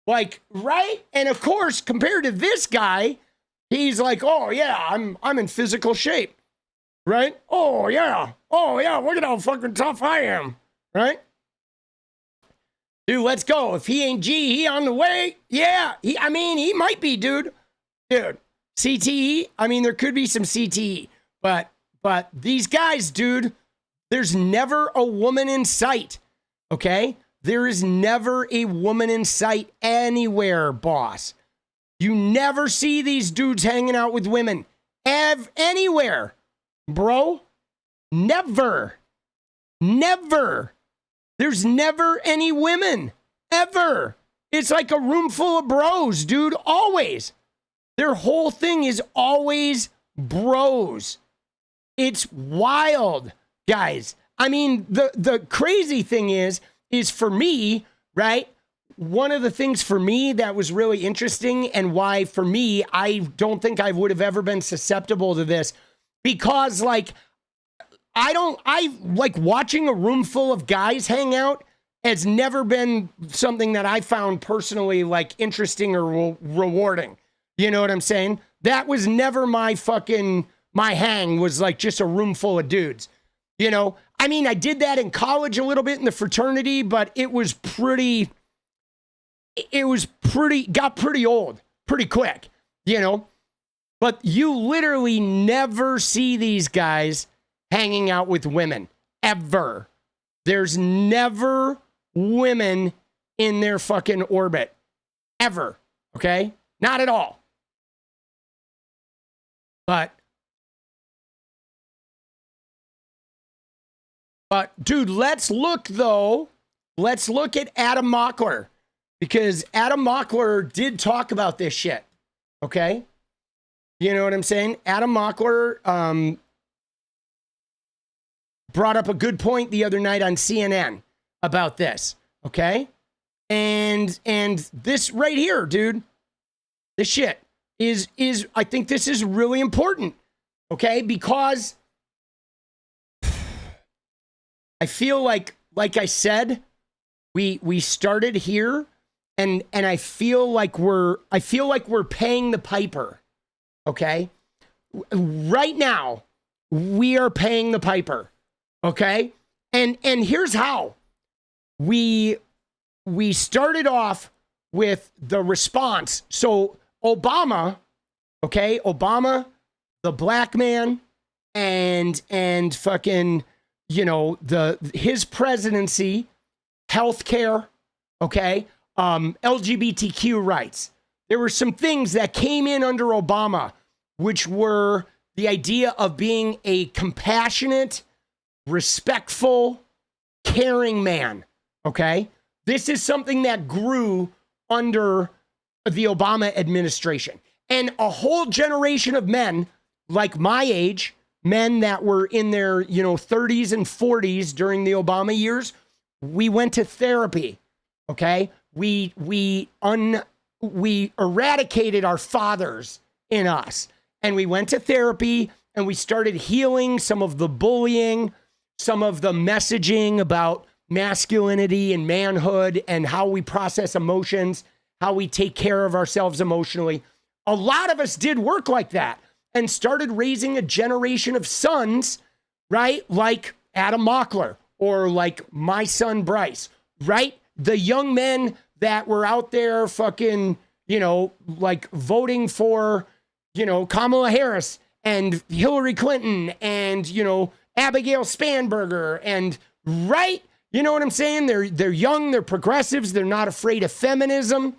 Like, right? And of course, compared to this guy, he's like, oh yeah, I'm in physical shape. Right? Oh yeah, look at how fucking tough I am. Right? Dude, let's go. If he ain't G, he on the way. Yeah, he might be, dude. Dude, CTE, there could be some CTE. But these guys, dude, there's never a woman in sight. Okay? There is never a woman in sight anywhere, boss. You never see these dudes hanging out with women. Anywhere. Bro, never. There's never any women, ever. It's like a room full of bros, dude, always. Their whole thing is always bros. It's wild, guys. The crazy thing is for me, right? One of the things for me that was really interesting and why for me, I don't think I would have ever been susceptible to this. Because I like watching a room full of guys hang out has never been something that I found personally like interesting or rewarding. You know what I'm saying? That was never my hang was like just a room full of dudes. You know, I did that in college a little bit in the fraternity, but got pretty old pretty quick, you know? But you literally never see these guys hanging out with women, ever. There's never women in their fucking orbit, ever, okay? Not at all. But dude, let's look at 𝗏𝗏𝗡𝗏, because 𝗏𝗏𝗡𝗏 did talk about this shit, okay? You know what I'm saying? 𝗏𝗏𝗏𝗏 brought up a good point the other night on CNN about this, okay? And this right here, dude, this shit is I think this is really important, okay? Because I feel like I said, we started here, and I feel like we're paying the piper. Okay? Right now, we are paying the piper. Okay? And here's how. We started off with the response. So Obama, okay? Obama, the black man, and fucking, you know, his presidency, healthcare, okay? LGBTQ rights. There were some things that came in under Obama, which were the idea of being a compassionate, respectful, caring man, okay? This is something that grew under the Obama administration. And a whole generation of men, like my age, men that were in their, 30s and 40s during the Obama years, we went to therapy, okay? We eradicated our fathers in us, and we went to therapy, and we started healing some of the bullying, some of the messaging about masculinity and manhood and how we process emotions, how we take care of ourselves emotionally. A lot of us did work like that and started raising a generation of sons, right? Like 𝗏𝗏𝗏𝗏 or like my son Bryce, right? The young men that were out there fucking, like voting for, Kamala Harris and Hillary Clinton and, Abigail Spanberger and, right? You know what I'm saying? They're young, they're progressives, they're not afraid of feminism.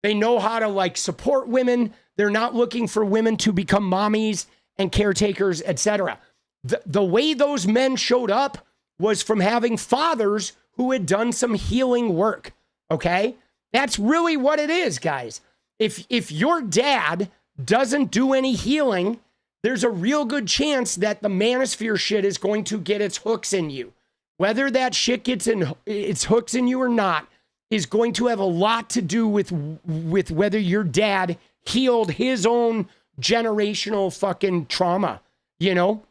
They know how to like support women. They're not looking for women to become mommies and caretakers, etc. The way those men showed up was from having fathers who had done some healing work. Okay? That's really what it is, guys. If your dad doesn't do any healing, there's a real good chance that the manosphere shit is going to get its hooks in you. Whether that shit gets its hooks in you or not is going to have a lot to do with whether your dad healed his own generational fucking trauma. You know,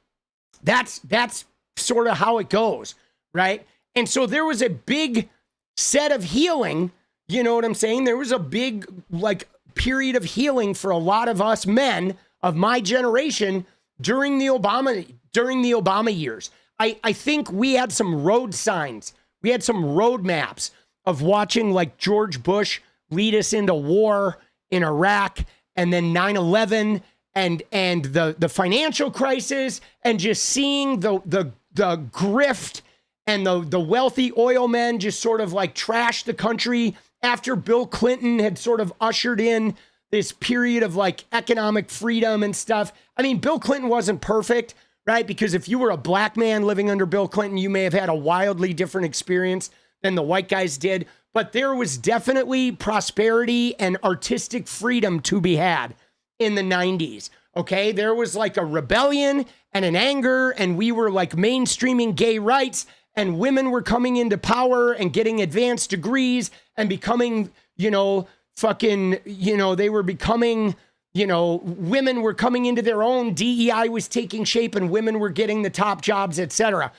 that's sort of how it goes, right? And so there was a big set of healing. You know what I'm saying? There was a big like period of healing for a lot of us men of my generation during the Obama years. I think we had some road signs. We had some road maps of watching like George Bush lead us into war in Iraq, and then 9/11 and the financial crisis, and just seeing the grift and the wealthy oil men just sort of like trash the country after Bill Clinton had sort of ushered in this period of like economic freedom and stuff. I mean, Bill Clinton wasn't perfect, right? Because if you were a black man living under Bill Clinton, you may have had a wildly different experience than the white guys did. But there was definitely prosperity and artistic freedom to be had in the 90s. Okay, there was like a rebellion and an anger, and we were like mainstreaming gay rights, and women were coming into power and getting advanced degrees and becoming, you know, fucking, you know, they were becoming, you know, women were coming into their own, DEI was taking shape, and women were getting the top jobs, etc.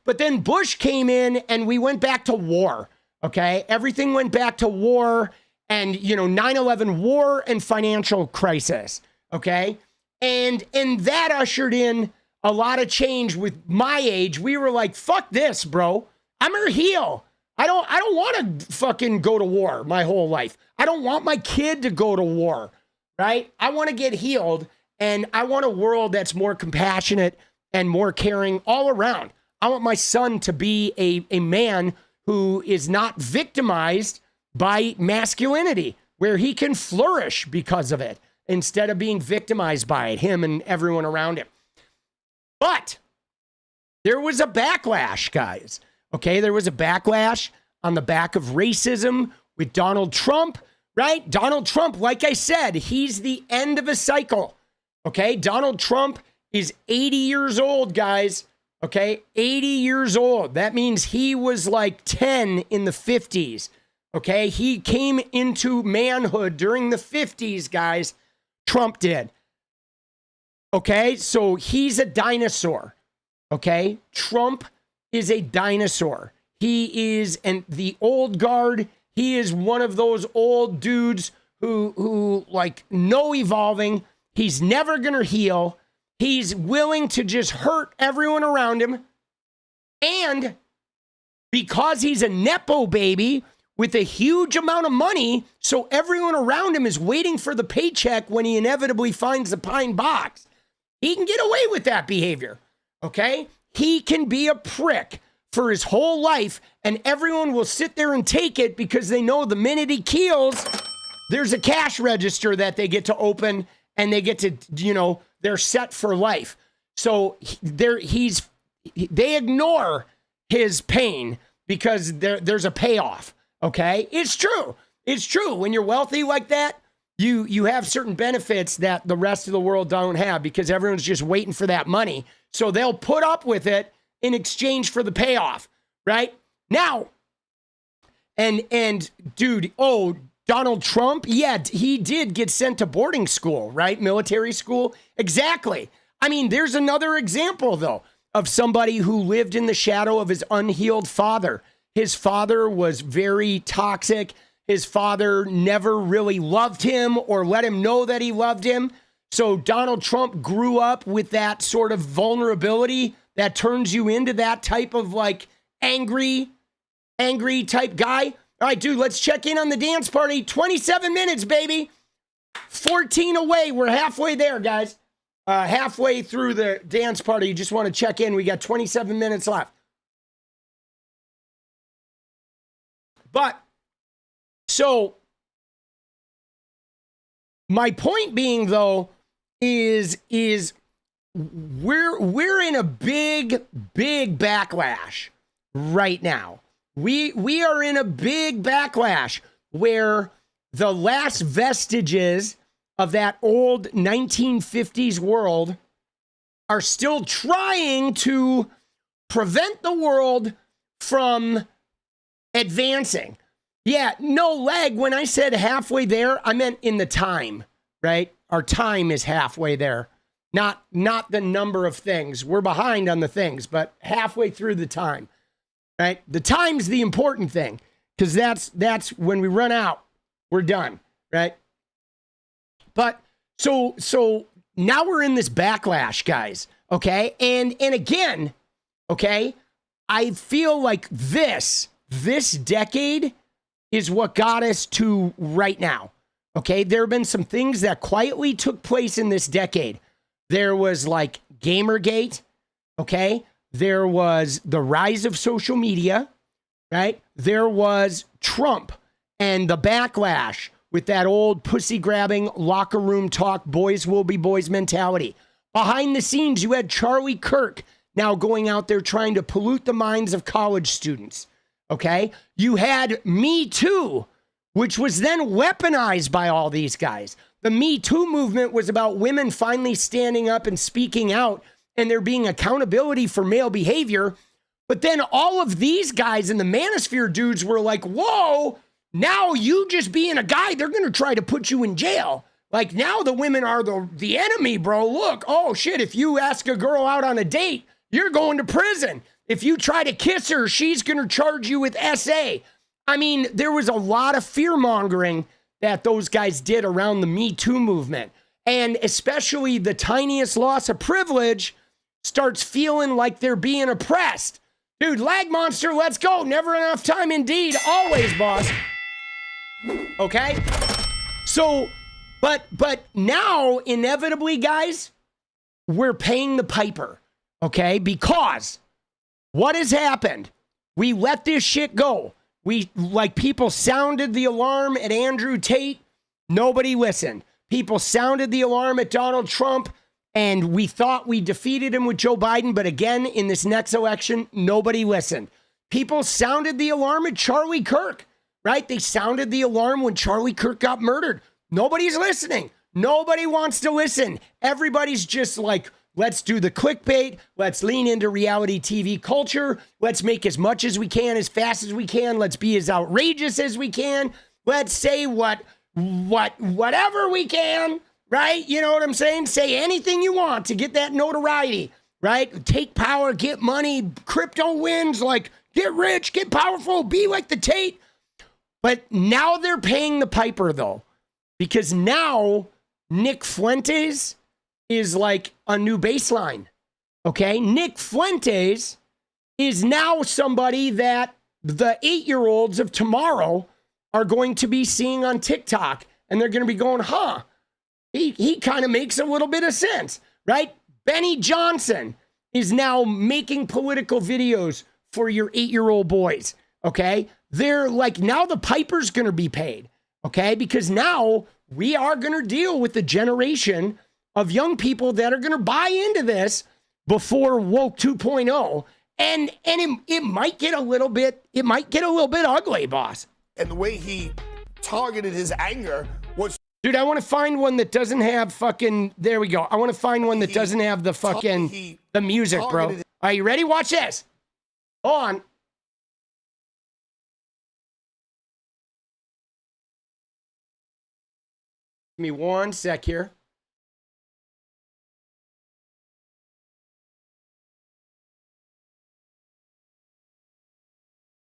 But then Bush came in and we went back to war. Okay, everything went back to war, and, you know, 9/11 war and financial crisis. Okay, and that ushered in a lot of change with my age. We were like, fuck this, bro. I'm gonna heal. I don't want to fucking go to war my whole life. I don't want my kid to go to war, right? I want to get healed, and I want a world that's more compassionate and more caring all around. I want my son to be a man who is not victimized by masculinity, where he can flourish because of it instead of being victimized by it, him and everyone around him. But there was a backlash, guys. Okay, there was a backlash on the back of racism with Donald Trump, right? Donald Trump, like I said, he's the end of a cycle. Okay, Donald Trump is 80 years old, guys. Okay, 80 years old. That means he was like 10 in the 50s. Okay, he came into manhood during the 50s, guys. Trump did. Okay, so he's a dinosaur. Okay, Trump is a dinosaur. He is the old guard. He is one of those old dudes who like no evolving. He's never gonna heal. He's willing to just hurt everyone around him. And because he's a Nepo baby with a huge amount of money, so everyone around him is waiting for the paycheck when he inevitably finds the pine box, he can get away with that behavior. Okay? He can be a prick for his whole life, and everyone will sit there and take it because they know the minute he keels, there's a cash register that they get to open, and they get to, you know, they're set for life. So they ignore his pain because there's a payoff. Okay, it's true. It's true. When you're wealthy like that, you have certain benefits that the rest of the world don't have because everyone's just waiting for that money. So they'll put up with it in exchange for the payoff, right? Now, and dude, Donald Trump, yeah, he did get sent to boarding school, right? Military school. Exactly. I mean, there's another example, though, of somebody who lived in the shadow of his unhealed father. His father was very toxic. His father never really loved him or let him know that he loved him. So Donald Trump grew up with that sort of vulnerability that turns you into that type of like angry type guy. All right, dude, let's check in on the dance party. 27 minutes, baby. 14 away. We're halfway there, guys. Halfway through the dance party. You just want to check in. We got 27 minutes left. But, so, my point being, though, is we're in a big backlash right now. We are in a big backlash where the last vestiges of that old 1950s world are still trying to prevent the world from advancing. Yeah, no lag. When I said halfway there, I meant in the time, right? Our time is halfway there. Not the number of things. We're behind on the things, but halfway through the time, right? The time's the important thing, because that's when we run out, we're done, right? But so now we're in this backlash, guys, okay? And again, okay, I feel like this decade is what got us to right now, okay? There have been some things that quietly took place in this decade. There was like Gamergate, okay? There was the rise of social media, right? There was Trump and the backlash with that old pussy-grabbing, locker room talk, boys will be boys mentality. Behind the scenes, you had Charlie Kirk now going out there trying to pollute the minds of college students, okay? You had Me Too, which was then weaponized by all these guys. The Me Too movement was about women finally standing up and speaking out and there being accountability for male behavior. But then all of these guys and the Manosphere dudes were like, whoa, now you just being a guy, they're going to try to put you in jail. Like now the women are the enemy, bro. Look, oh shit, if you ask a girl out on a date, you're going to prison. If you try to kiss her, she's going to charge you with SA. I mean, there was a lot of fear mongering that those guys did around the Me Too movement. And especially the tiniest loss of privilege starts feeling like they're being oppressed. Dude, Lag Monster, let's go. Never enough time indeed. Always, boss. Okay? So, but now, inevitably, guys, we're paying the piper. Okay? Because what has happened? We let this shit go. People sounded the alarm at Andrew Tate. Nobody listened. People sounded the alarm at Donald Trump, and we thought we defeated him with Joe Biden. But again, in this next election, nobody listened. People sounded the alarm at Charlie Kirk, right? They sounded the alarm when Charlie Kirk got murdered. Nobody's listening. Nobody wants to listen. Everybody's just like, let's do the clickbait. Let's lean into reality TV culture. Let's make as much as we can, as fast as we can. Let's be as outrageous as we can. Let's say whatever we can, right? You know what I'm saying? Say anything you want to get that notoriety, right? Take power, get money, crypto wins, like get rich, get powerful, be like the Tate. But now they're paying the piper though, because now Nick Fuentes is like a new baseline, okay? Nick Fuentes is now somebody that the 8-year-olds of tomorrow are going to be seeing on TikTok, and they're going to be going, huh, he kind of makes a little bit of sense, right? Benny Johnson is now making political videos for your 8-year-old boys, okay? They're like, now the piper's going to be paid, okay? Because now we are going to deal with the generation of young people that are going to buy into this before woke 2.0, and it might get a little bit ugly, boss. And the way he targeted his anger was, dude, I want to find one that doesn't have fucking, there we go. I want to find one that doesn't have the fucking the music, bro. Are you ready? Watch this. Hold on. Give me one sec here.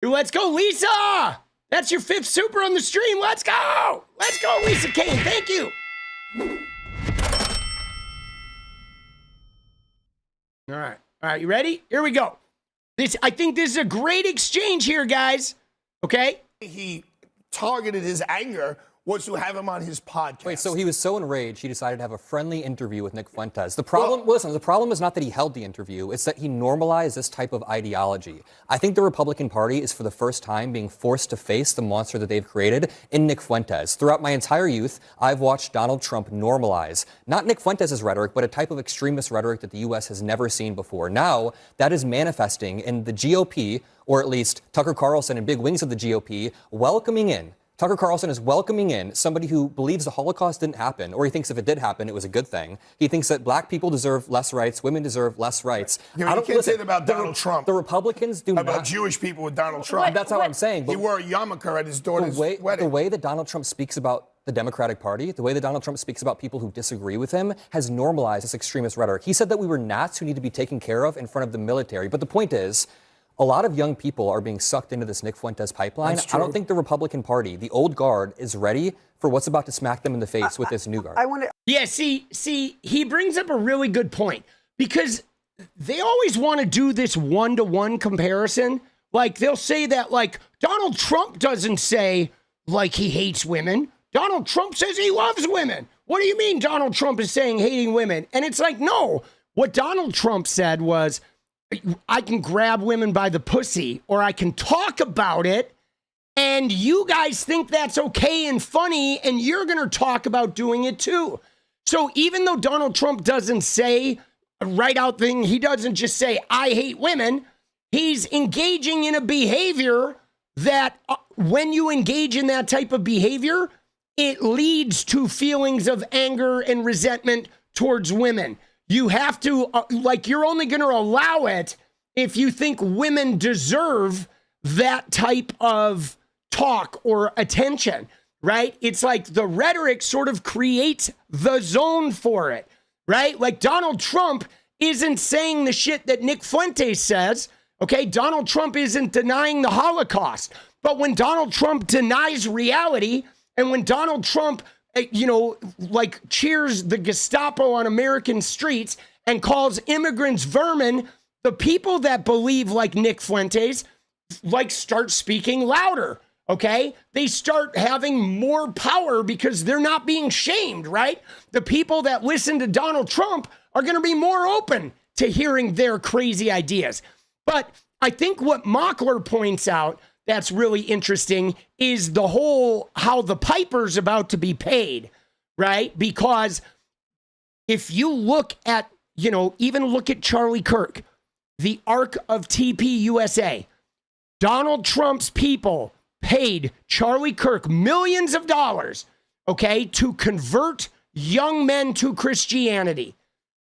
Let's go, Lisa! That's your 5th super on the stream. Let's go! Let's go, Lisa Kane. Thank you. All right, you ready? Here we go. I think this is a great exchange here, guys. Okay? he targeted his anger was to have him on his podcast. Wait, so he was so enraged, he decided to have a friendly interview with Nick Fuentes. The problem, listen, the problem is not that he held the interview, it's that he normalized this type of ideology. I think the Republican Party is for the first time being forced to face the monster that they've created in Nick Fuentes. Throughout my entire youth, I've watched Donald Trump normalize, not Nick Fuentes' rhetoric, but a type of extremist rhetoric that the U.S. has never seen before. Now, that is manifesting in the GOP, or at least Tucker Carlson and big wings of the GOP, welcoming in. Tucker Carlson is welcoming in somebody who believes the Holocaust didn't happen, or he thinks if it did happen, it was a good thing. He thinks that black people deserve less rights, women deserve less rights. You can't say that about Donald Trump. The Republicans do about not. Jewish people with Donald Trump. That's how I'm saying. He wore a yarmulke at his daughter's wedding. The way that Donald Trump speaks about the Democratic Party, the way that Donald Trump speaks about people who disagree with him, has normalized this extremist rhetoric. He said that we were gnats who need to be taken care of in front of the military. But the point is, a lot of young people are being sucked into this Nick Fuentes pipeline. I don't think the Republican Party, the old guard, is ready for what's about to smack them in the face with this new guard. Yeah, see, he brings up a really good point, because they always want to do this one-to-one comparison. Like, they'll say that, like, Donald Trump doesn't say, like, he hates women. Donald Trump says he loves women. What do you mean Donald Trump is saying hating women? And it's like, no. What Donald Trump said was, I can grab women by the pussy, or I can talk about it, and you guys think that's okay and funny, and you're going to talk about doing it too. So even though Donald Trump doesn't say a right out thing, he doesn't just say, I hate women, he's engaging in a behavior that when you engage in that type of behavior, it leads to feelings of anger and resentment towards women. You have to, you're only going to allow it if you think women deserve that type of talk or attention, right? It's like the rhetoric sort of creates the zone for it, right? Like Donald Trump isn't saying the shit that Nick Fuentes says, okay? Donald Trump isn't denying the Holocaust. But when Donald Trump denies reality, and when Donald Trump cheers the Gestapo on American streets and calls immigrants vermin, the people that believe like Nick Fuentes, start speaking louder, okay? They start having more power because they're not being shamed, right? The people that listen to Donald Trump are going to be more open to hearing their crazy ideas. But I think what Mockler points out that's really interesting is the whole how the piper's about to be paid, right? Because if you look at, even look at Charlie Kirk, the arc of TPUSA, Donald Trump's people paid Charlie Kirk millions of dollars, okay, to convert young men to Christianity,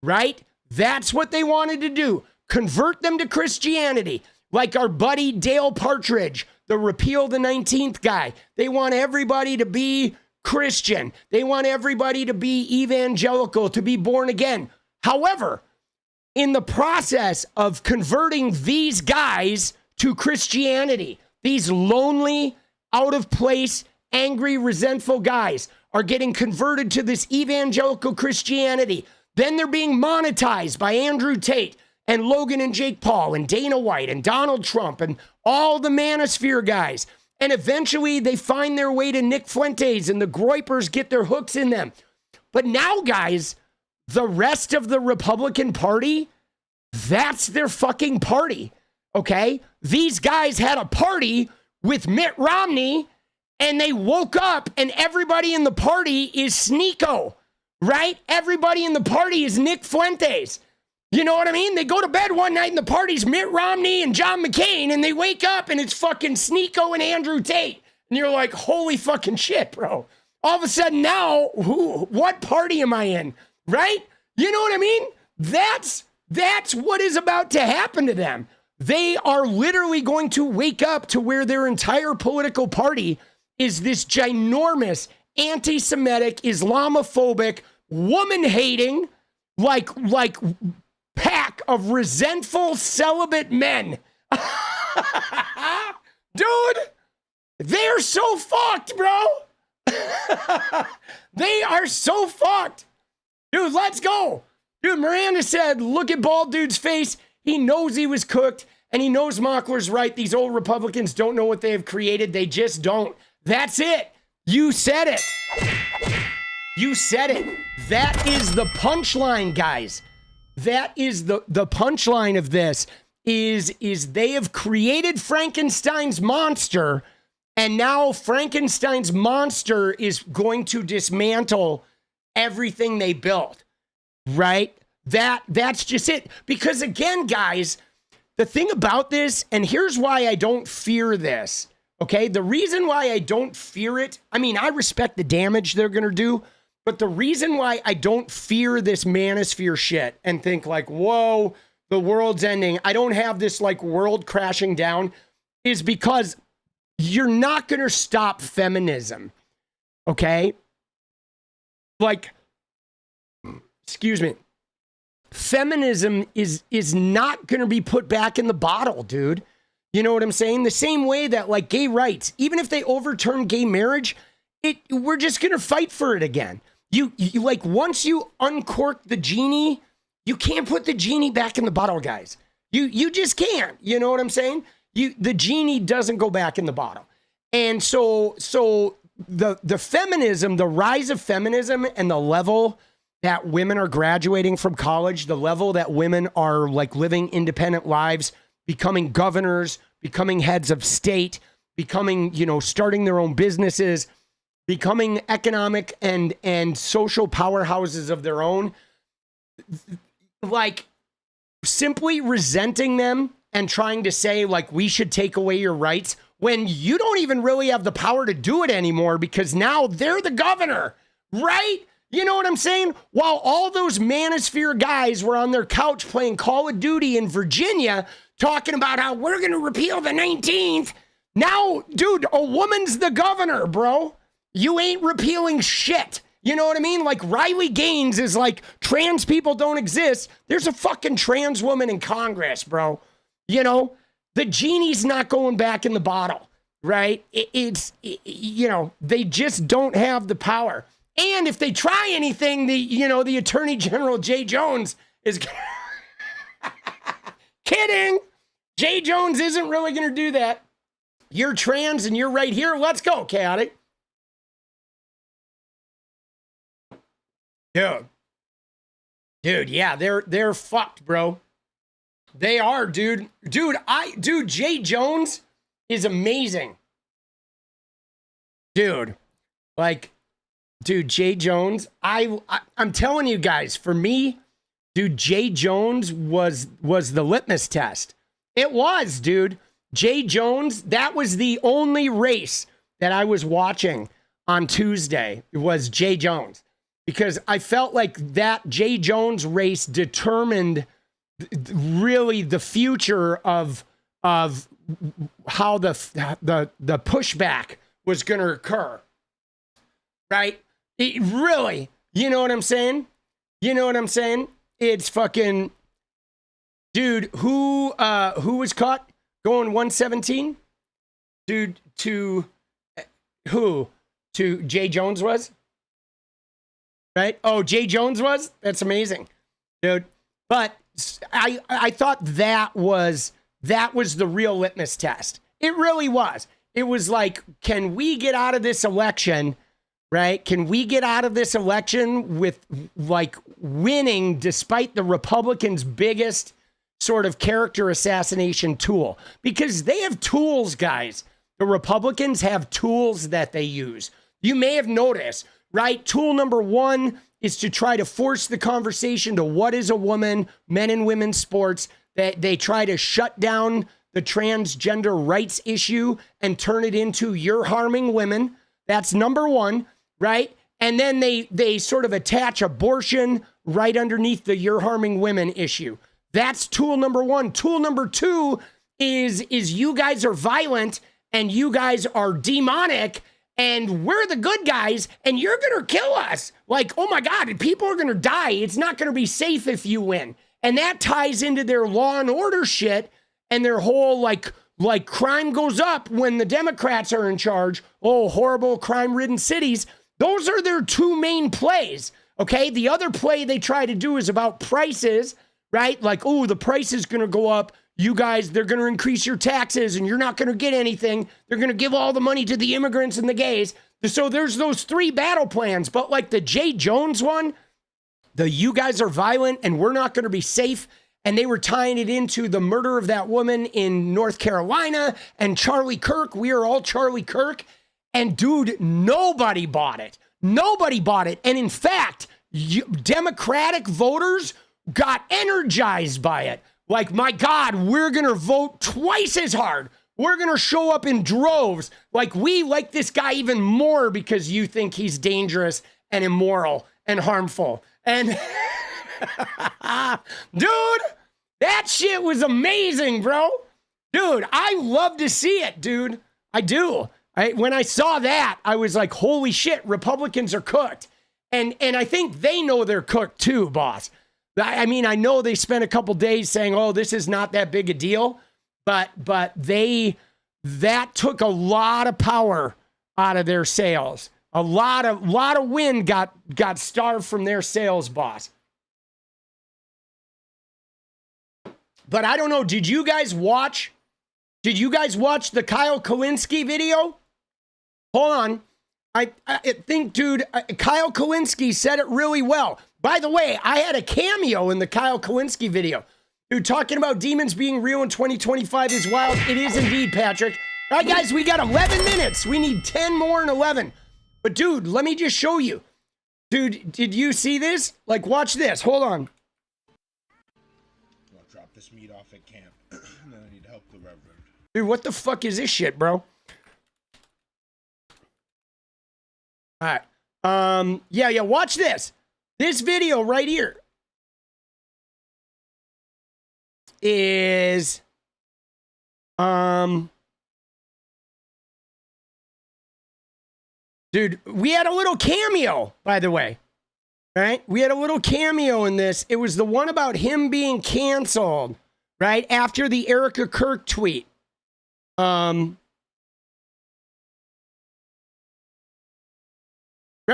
right? That's what they wanted to do, convert them to Christianity. Like our buddy Dale Partridge, the Repeal the 19th guy. They want everybody to be Christian. They want everybody to be evangelical, to be born again. However, in the process of converting these guys to Christianity, these lonely, out of place, angry, resentful guys are getting converted to this evangelical Christianity. Then they're being monetized by Andrew Tate and Logan and Jake Paul and Dana White and Donald Trump and all the Manosphere guys. And eventually they find their way to Nick Fuentes and the Groypers get their hooks in them. But now, guys, the rest of the Republican Party, that's their fucking party, okay? These guys had a party with Mitt Romney and they woke up and everybody in the party is Sneeko, right? Everybody in the party is Nick Fuentes. You know what I mean? They go to bed one night and the party's Mitt Romney and John McCain, and they wake up and it's fucking Sneeko and Andrew Tate. And you're like, holy fucking shit, bro. All of a sudden now, what party am I in? Right? You know what I mean? That's what is about to happen to them. They are literally going to wake up to where their entire political party is this ginormous, anti-Semitic, Islamophobic, woman-hating, like pack of resentful celibate men. Dude, they're so fucked, bro. They are so fucked. Dude, let's go. Dude, Miranda said, look at bald dude's face. He knows he was cooked, and he knows Mockler's right. These old Republicans don't know what they have created. They just don't. That's it. You said it. You said it. That is the punchline, guys. That is the punchline of this is they have created Frankenstein's monster, and now Frankenstein's monster is going to dismantle everything they built, right? That's just it. Because again, guys, the thing about this, and here's why I don't fear this, okay? The reason why I don't fear it, I mean, I respect the damage they're going to do, but the reason why I don't fear this Manosphere shit and think like, whoa, the world's ending, I don't have this like world crashing down, is because you're not going to stop feminism, okay? Like, excuse me. Feminism is not going to be put back in the bottle, dude. You know what I'm saying? The same way that like gay rights, even if they overturn gay marriage, we're just going to fight for it again. You like once you uncork the genie, you can't put the genie back in the bottle, guys. You just can't. You know what I'm saying? The genie doesn't go back in the bottle. And so the feminism, the rise of feminism and the level that women are graduating from college, the level that women are like living independent lives, becoming governors, becoming heads of state, becoming, you know, starting their own businesses, becoming economic and social powerhouses of their own, like simply resenting them and trying to say like, we should take away your rights when you don't even really have the power to do it anymore because now they're the governor, right? You know what I'm saying? While all those Manosphere guys were on their couch playing Call of Duty in Virginia, talking about how we're going to repeal the 19th. Now, dude, a woman's the governor, bro. You ain't repealing shit. You know what I mean? Like Riley Gaines is like, trans people don't exist. There's a fucking trans woman in Congress, bro. You know, the genie's not going back in the bottle, right? You know, they just don't have the power. And if they try anything, the Attorney General Jay Jones is kidding. Jay Jones isn't really going to do that. You're trans and you're right here. Let's go, Chaotic. Dude, yeah, they're fucked, bro. They are, dude. Dude, Jay Jones is amazing. Dude, Jay Jones, I'm telling you guys, for me, dude, Jay Jones was the litmus test. It was, dude. Jay Jones, that was the only race that I was watching on Tuesday. It was Jay Jones. Because I felt like that Jay Jones race determined really the future of how the pushback was going to occur. Right? It really, you know what I'm saying? You know what I'm saying? It's fucking, dude, who was caught going 117? Dude, to Jay Jones was? Right? Oh, Jay Jones was? That's amazing, dude. But I thought that was the real litmus test. It really was. It was like, can we get out of this election, right? Can we get out of this election with like winning despite the Republicans' biggest sort of character assassination tool? Because they have tools, guys. The Republicans have tools that they use. You may have noticed, right? Tool number one is to try to force the conversation to what is a woman, men and women's sports. That they try to shut down the transgender rights issue and turn it into you're harming women. That's number one, right? And then they sort of attach abortion right underneath the you're harming women issue. That's tool number one. Tool number two is you guys are violent and you guys are demonic and we're the good guys, and you're going to kill us. Like, oh my God, people are going to die. It's not going to be safe if you win. And that ties into their law and order shit and their whole, like crime goes up when the Democrats are in charge. Oh, horrible crime-ridden cities. Those are their two main plays, okay? The other play they try to do is about prices, right? Like, oh, the price is going to go up. You guys, they're going to increase your taxes and you're not going to get anything. They're going to give all the money to the immigrants and the gays. So there's those 3 battle plans, but like the Jay Jones one, the you guys are violent and we're not going to be safe. And they were tying it into the murder of that woman in North Carolina and Charlie Kirk. We are all Charlie Kirk. And dude, nobody bought it. Nobody bought it. And in fact, Democratic voters got energized by it. Like, my God, we're going to vote twice as hard. We're going to show up in droves. Like, we like this guy even more because you think he's dangerous and immoral and harmful. And dude, that shit was amazing, bro. Dude, I love to see it, dude. I do. When I saw that, I was like, holy shit, Republicans are cooked. And I think they know they're cooked too, boss. I mean, I know they spent a couple days saying, oh, this is not that big a deal, but that took a lot of power out of their sales. A lot of wind got starved from their sales, boss. But I don't know, did you guys watch the 𝗙𝗪𝗏𝗧𝗏 video? Hold on. I think, dude, 𝗙𝗪𝗏𝗧𝗏 said it really well. By the way, I had a cameo in the 𝗙𝗪𝗏𝗧𝗏 video. Dude, talking about demons being real in 2025 is wild. It is indeed, Patrick. All right, guys, we got 11 minutes. We need 10 more and 11. But, dude, let me just show you. Dude, did you see this? Like, watch this. Hold on. I'll drop this meat off at camp. And then I need to help the Reverend. Dude, what the fuck is this shit, bro? All right. Yeah, watch this. This video right here is, dude, we had a little cameo, by the way. Right? We had a little cameo in this. It was the one about him being canceled, right? After the Erica Kirk tweet. Right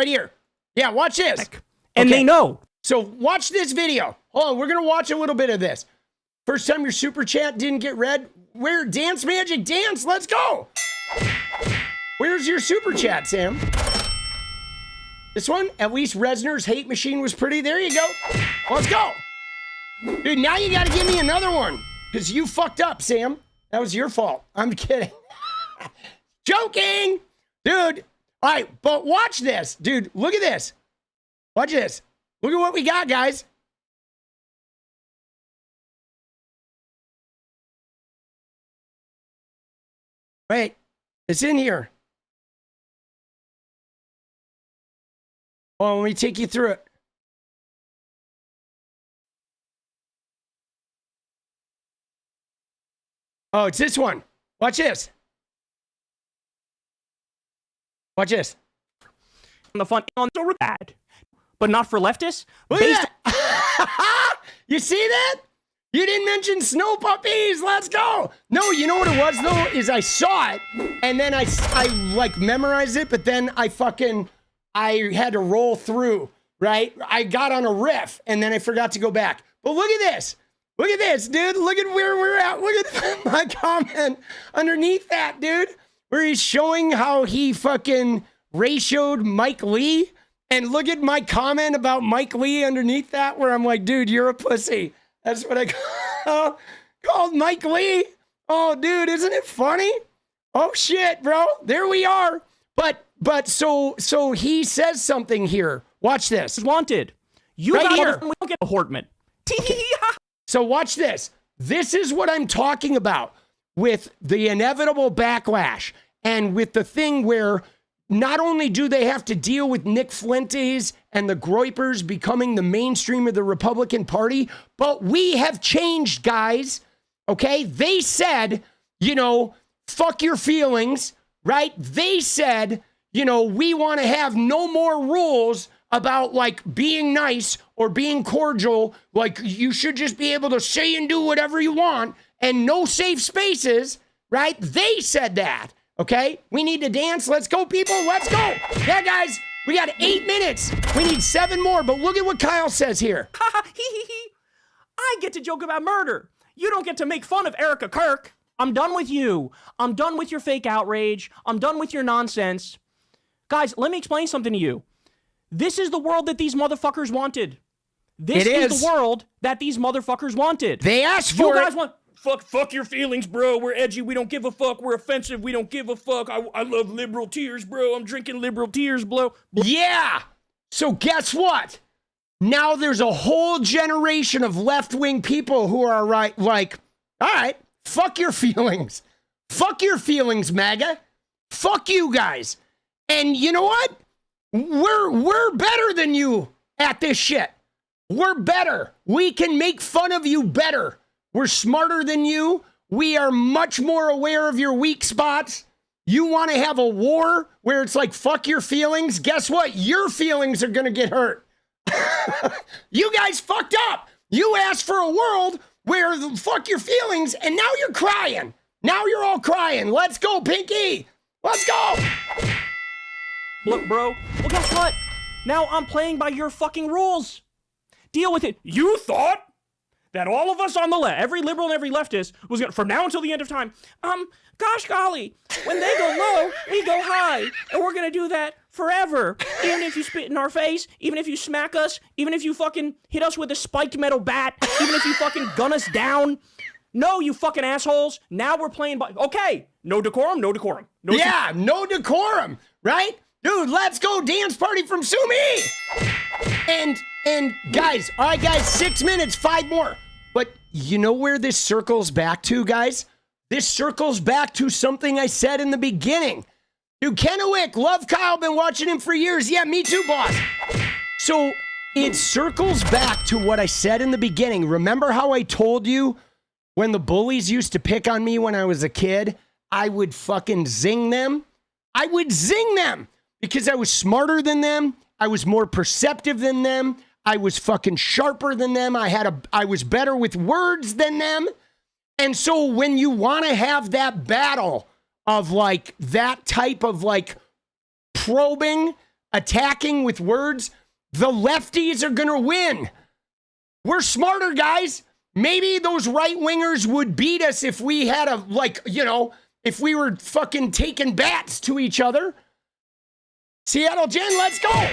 here. Yeah, watch this. And Okay. they know. So watch this video. Hold on, we're going to watch a little bit of this. First time your super chat didn't get read. Where? Dance Magic Dance, let's go. Where's your super chat, Sam? This one? At least Resner's hate machine was pretty. There you go. Let's go. Dude, now you got to give me another one. Because you fucked up, Sam. That was your fault. I'm kidding. Joking. Dude. All right, but watch this. Dude, look at this. Watch this. Look at what we got, guys. Wait, it's in here. Oh, let me take you through it. Oh, it's this one. Watch this. Watch this. The fun on so bad, but not for leftists. Look at that. You see that? You didn't mention snow puppies. Let's go. No, you know what it was though? Is I saw it and then I like memorized it, but then I had to roll through, right? I got on a riff and then I forgot to go back. But look at this. Look at this, dude. Look at where we're at. Look at my comment underneath that, dude, where he's showing how he fucking ratioed Mike Lee. And look at my comment about Mike Lee underneath that, where I'm like, dude, you're a pussy. That's what I called Mike Lee. Oh, dude, isn't it funny? Oh, shit, bro. There we are. But so he says something here. Watch this. Wanted. You Right got here. We don't get a Hortman. So watch this. This is what I'm talking about with the inevitable backlash and with the thing where not only do they have to deal with Nick Fuentes and the Groypers becoming the mainstream of the Republican Party, but we have changed, guys. Okay? They said, fuck your feelings, right? They said, we want to have no more rules about like being nice or being cordial. Like you should just be able to say and do whatever you want and no safe spaces, right? They said that. Okay, we need to dance. Let's go, people. Let's go. Yeah, guys, we got 8 minutes. We need 7 more, but look at what Kyle says here. I get to joke about murder. You don't get to make fun of Erica Kirk. I'm done with you. I'm done with your fake outrage. I'm done with your nonsense. Guys, let me explain something to you. This is the world that these motherfuckers wanted. This It is is. the world that these motherfuckers wanted. They asked You for guys it. want fuck your feelings, bro. We're edgy. We don't give a fuck. We're offensive. We don't give a fuck. I love liberal tears, bro. I'm drinking liberal tears, bro. Yeah. So guess what? Now there's a whole generation of left-wing people who are like, all right, fuck your feelings. Fuck your feelings, MAGA. Fuck you guys. And you know what? We're better than you at this shit. We're better. We can make fun of you better. We're smarter than you. We are much more aware of your weak spots. You want to have a war where it's like, fuck your feelings? Guess what? Your feelings are going to get hurt. You guys fucked up. You asked for a world where fuck your feelings, and now you're crying. Now you're all crying. Let's go, Pinky. Let's go. Look, bro. Well, guess what? Now I'm playing by your fucking rules. Deal with it. You thought that all of us on the left, every liberal and every leftist, was gonna, from now until the end of time, gosh golly, when they go low, we go high. And we're gonna do that forever. Even if you spit in our face, even if you smack us, even if you fucking hit us with a spiked metal bat, even if you fucking gun us down. No, you fucking assholes. Now we're playing by, okay, no decorum, no decorum. No Yeah, no decorum, right? Dude, let's go dance party from Sue Me. And guys, all right, guys, 6 minutes, 5 more. But you know where this circles back to, guys? This circles back to something I said in the beginning. Dude, Kennewick, love Kyle, been watching him for years. Yeah, me too, boss. So it circles back to what I said in the beginning. Remember how I told you when the bullies used to pick on me when I was a kid, I would fucking zing them? I would zing them because I was smarter than them. I was more perceptive than them. I was fucking sharper than them. I was better with words than them. And so when you want to have that battle of like that type of like probing, attacking with words, the lefties are going to win. We're smarter, guys. Maybe those right wingers would beat us if we had a, like, you know, if we were fucking taking bats to each other. Seattle Jen, let's go.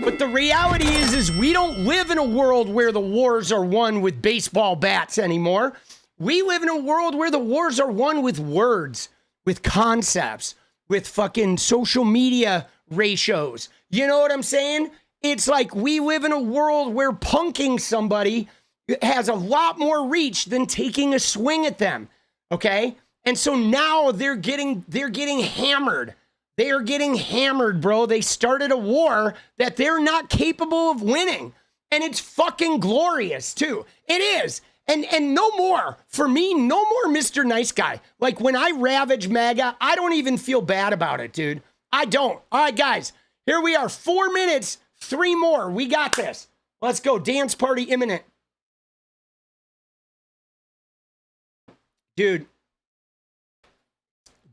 But the reality is we don't live in a world where the wars are won with baseball bats anymore. We live in a world where the wars are won with words, with concepts, with fucking social media ratios. You know what I'm saying? It's like we live in a world where punking somebody has a lot more reach than taking a swing at them. Okay? And so now they're getting hammered. They are getting hammered, bro. They started a war that they're not capable of winning. And it's fucking glorious, too. It is. And no more, for me, no more Mr. Nice Guy. Like, when I ravage MAGA, I don't even feel bad about it, dude. I don't. All right, guys. Here we are. 4 minutes. 3 more. We got this. Let's go. Dance party imminent. Dude.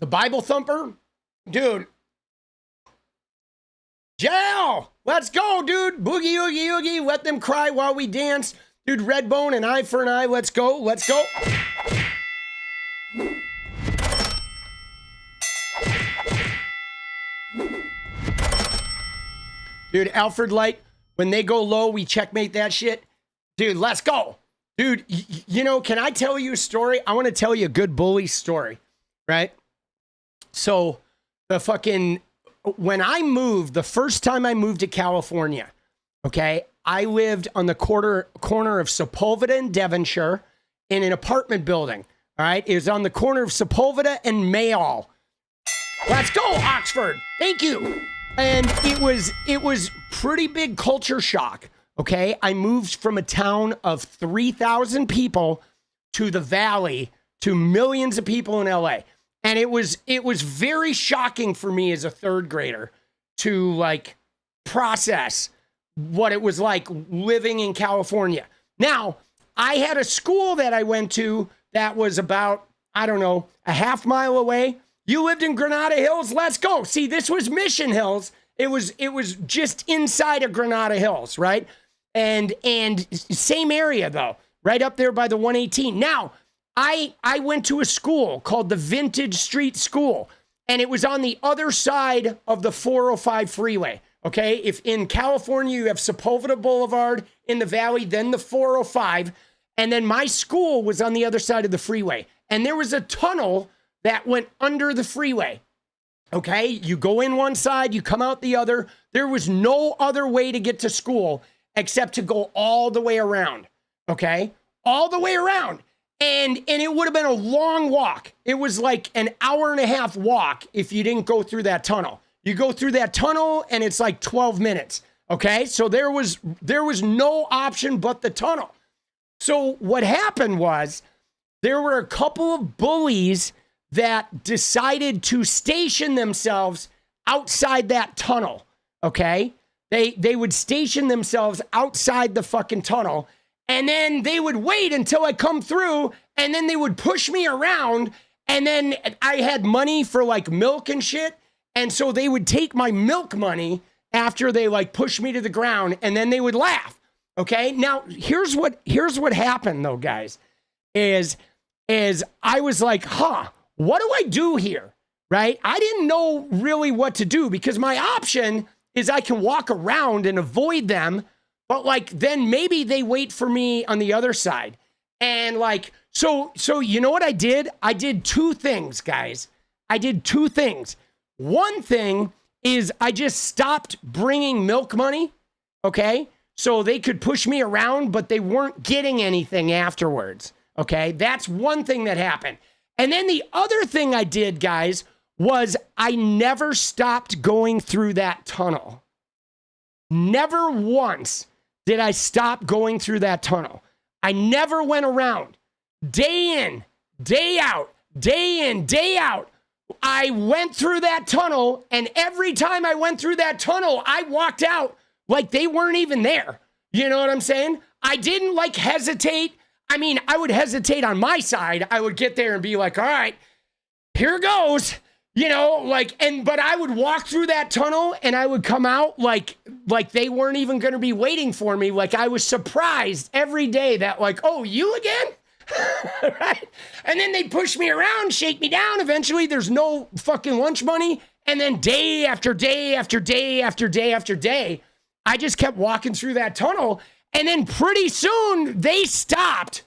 The Bible thumper? Dude. Jail! Let's go, dude. Boogie, oogie, oogie. Let them cry while we dance. Dude, Redbone, an eye for an eye. Let's go. Let's go. Dude, Alfred Light, when they go low, we checkmate that shit. Dude, let's go. Dude, you know, can I tell you a story? I want to tell you a good bully story, right? So, when I moved, the first time I moved to California, okay, I lived on the corner of Sepulveda and Devonshire in an apartment building, all right? It was on the corner of Sepulveda and Mayall. Let's go, Oxford. Thank you. And it was pretty big culture shock, okay? I moved from a town of 3,000 people to the Valley to millions of people in LA. And it was very shocking for me as a third grader to like process what it was like living in California. Now, I had a school that I went to that was about, I don't know, a half mile away. You lived in Granada Hills? Let's go. See, this was Mission Hills. It was just inside of Granada Hills, right? And same area though, right up there by the 118. Now, I went to a school called the Vintage Street School. and it was on the other side of the 405 freeway. Okay, if in California you have Sepulveda Boulevard in the valley, then the 405, and then my school was on the other side of the freeway. And there was a tunnel that went under the freeway. Okay, you go in one side, you come out the other. There was no other way to get to school except to go all the way around. Okay, all the way around. And it would have been a long walk. It was like an hour and a half walk if you didn't go through that tunnel. You go through that tunnel and it's like 12 minutes. Okay, so there was no option but the tunnel. So what happened was there were a couple of bullies that decided to station themselves outside that tunnel. Okay, they would station themselves outside the fucking tunnel, and then they would wait until I come through, and then they would push me around, and then I had money for like milk and shit. And so they would take my milk money after they like pushed me to the ground, and then they would laugh. Okay. Now here's what happened though, guys, is I was like, what do I do here? Right. I didn't know really what to do because my option is I can walk around and avoid them, but like, then maybe they wait for me on the other side. And like, so you know what I did? I did two things, guys. I did two things. One thing is I just stopped bringing milk money, okay? So they could push me around, but they weren't getting anything afterwards, okay? That's one thing that happened. And then the other thing I did, guys, was I never stopped going through that tunnel. Never once did I stop going through that tunnel. I never went around. Day in, day out, day in, day out. I went through that tunnel, and every time I went through that tunnel, I walked out like they weren't even there. You know what I'm saying? I didn't like hesitate. I mean, I would hesitate on my side. I would get there and be like, all right, here goes, you know, like, but I would walk through that tunnel and I would come out like they weren't even going to be waiting for me. Like I was surprised every day that like, oh, you again? Right? And then they push me around, shake me down. Eventually there's no fucking lunch money. And then day after day after day after day after day, I just kept walking through that tunnel. And then pretty soon they stopped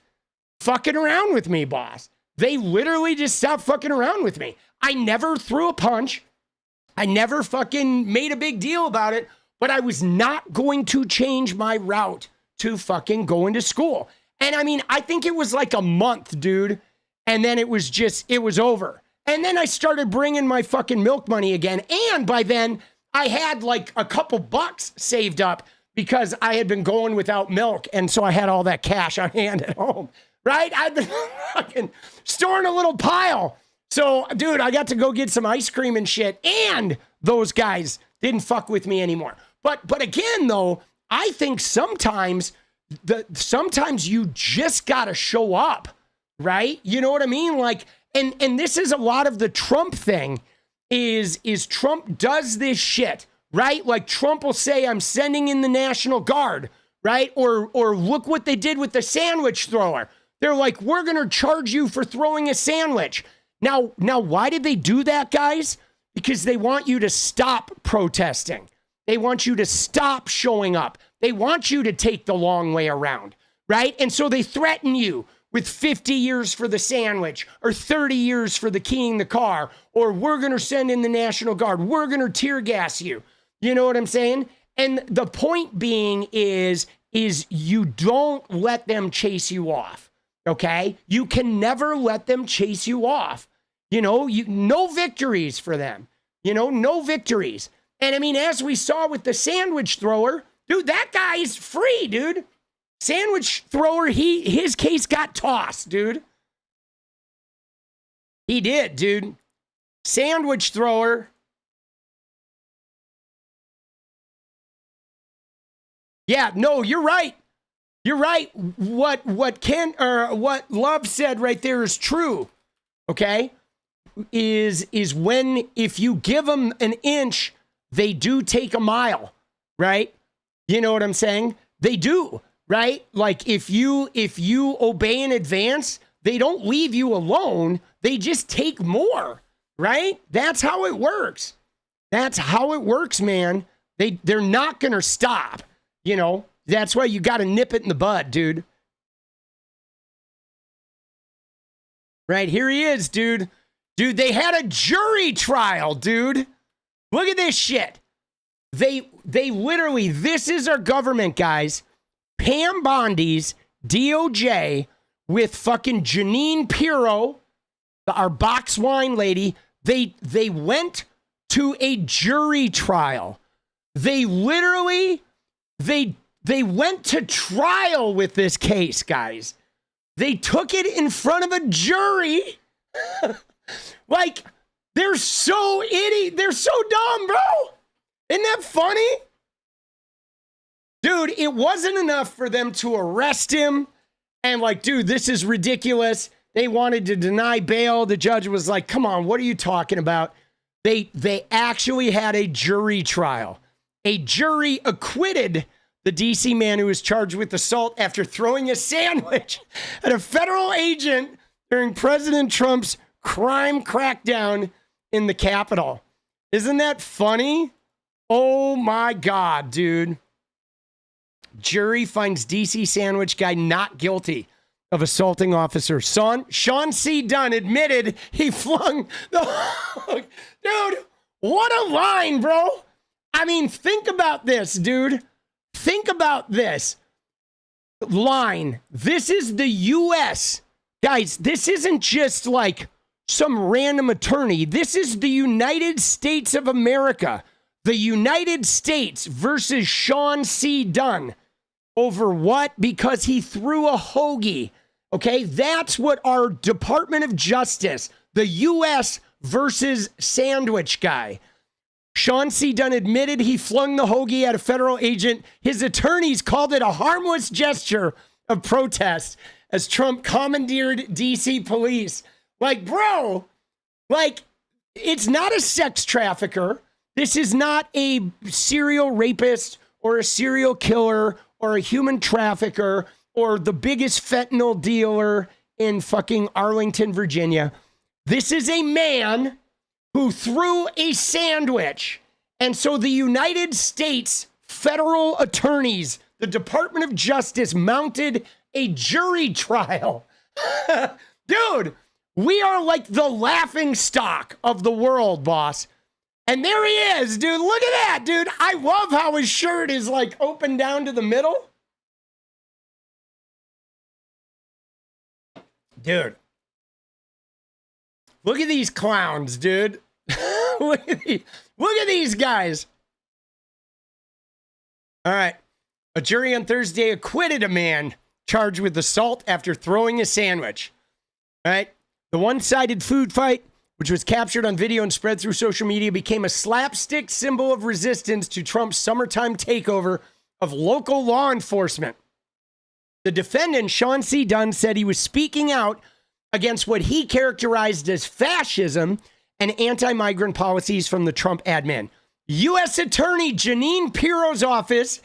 fucking around with me, boss. They literally just stopped fucking around with me. I never threw a punch. I never fucking made a big deal about it, but I was not going to change my route to fucking going to school. And I mean, I think it was like a month, dude. And then it was over. And then I started bringing my fucking milk money again. And by then I had like a couple bucks saved up because I had been going without milk. And so I had all that cash on hand at home, right? I'd been fucking storing a little pile. So dude, I got to go get some ice cream and shit. And those guys didn't fuck with me anymore. But again, though, I think sometimes you just gotta show up, right? You know what I mean? Like, and this is a lot of the Trump thing is Trump does this shit, right? Like Trump will say, I'm sending in the National Guard, right? Or look what they did with the sandwich thrower. They're like, we're gonna charge you for throwing a sandwich. Now, why did they do that, guys? Because they want you to stop protesting. They want you to stop showing up. They want you to take the long way around, right? And so they threaten you with 50 years for the sandwich or 30 years for the keying the car, or we're going to send in the National Guard. We're going to tear gas you. You know what I'm saying? And the point being is you don't let them chase you off, okay? You can never let them chase you off. You know, no victories for them. You know, no victories. And I mean, as we saw with the sandwich thrower, dude, that guy's free, dude. Sandwich thrower, his case got tossed, dude. He did, dude. Sandwich thrower. Yeah, no, you're right. You're right. What Love said right there is true. Okay? Is when if you give them an inch, they do take a mile, right? You know what I'm saying? They do, right? Like if you obey in advance, they don't leave you alone. They just take more. right? That's how it works. That's how it works, man. They're not going to stop, you know? That's why you got to nip it in the bud, dude. Right, here he is, dude. Dude, they had a jury trial, dude. Look at this shit. They literally, this is our government, guys. Pam Bondi's DOJ with fucking Jeanine Pirro, our box wine lady. They went to a jury trial. They literally, they went to trial with this case, guys. They took it in front of a jury. Like, they're so idiot. They're so dumb, bro. Isn't that funny? Dude, it wasn't enough for them to arrest him. And like, dude, this is ridiculous. They wanted to deny bail. The judge was like, come on, what are you talking about? They actually had a jury trial. A jury acquitted the DC man who was charged with assault after throwing a sandwich at a federal agent during President Trump's crime crackdown in the Capitol. Isn't that funny? Oh my God, dude. Jury finds DC sandwich guy not guilty of assaulting officer. Sean C. Dunn admitted he flung the... Dude, what a line, bro. I mean, think about this, dude. Think about this line. This is the U.S. Guys, this isn't just like some random attorney. This is the United States of America. The United States versus Sean C. Dunn. Over what? Because he threw a hoagie. Okay, that's what our Department of Justice, the U.S. versus sandwich guy. Sean C. Dunn admitted he flung the hoagie at a federal agent. His attorneys called it a harmless gesture of protest as Trump commandeered D.C. police. Like, bro, like, it's not a sex trafficker. This is not a serial rapist or a serial killer or a human trafficker or the biggest fentanyl dealer in fucking Arlington, Virginia. This is a man who threw a sandwich. And so the United States federal attorneys, the Department of Justice, mounted a jury trial. Dude, we are like the laughing stock of the world, boss. And there he is, dude. Look at that, dude. I love how his shirt is like open down to the middle. Dude. Look at these clowns, dude. Look at these guys. All right. A jury on Thursday acquitted a man charged with assault after throwing a sandwich. All right. The one-sided food fight, which was captured on video and spread through social media, became a slapstick symbol of resistance to Trump's summertime takeover of local law enforcement. The defendant, Sean C. Dunn, said he was speaking out against what he characterized as fascism and anti-migrant policies from the Trump admin. U.S. Attorney Jeanine Pirro's office.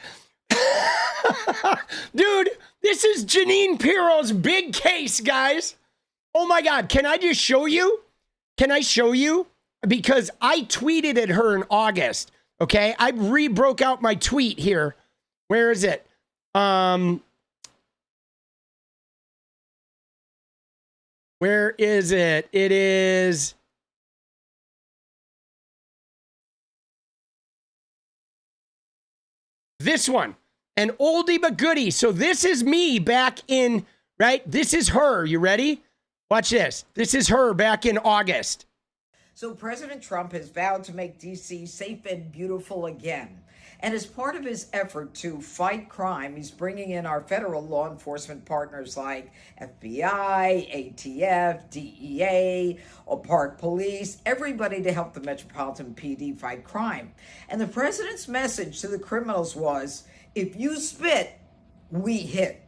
Dude, this is Jeanine Pirro's big case, guys. Oh my God, can I just show you? Can I show you? Because I tweeted at her in August, okay? I broke out my tweet here. Where is it? Where is it? It is... this one. An oldie but goodie. So this is me back in, right? This is her. You ready? Watch this. This is her back in August. So President Trump has vowed to make D.C. safe and beautiful again. And as part of his effort to fight crime, he's bringing in our federal law enforcement partners like FBI, ATF, DEA, or Park Police, everybody to help the Metropolitan PD fight crime. And the president's message to the criminals was, if you spit, we hit.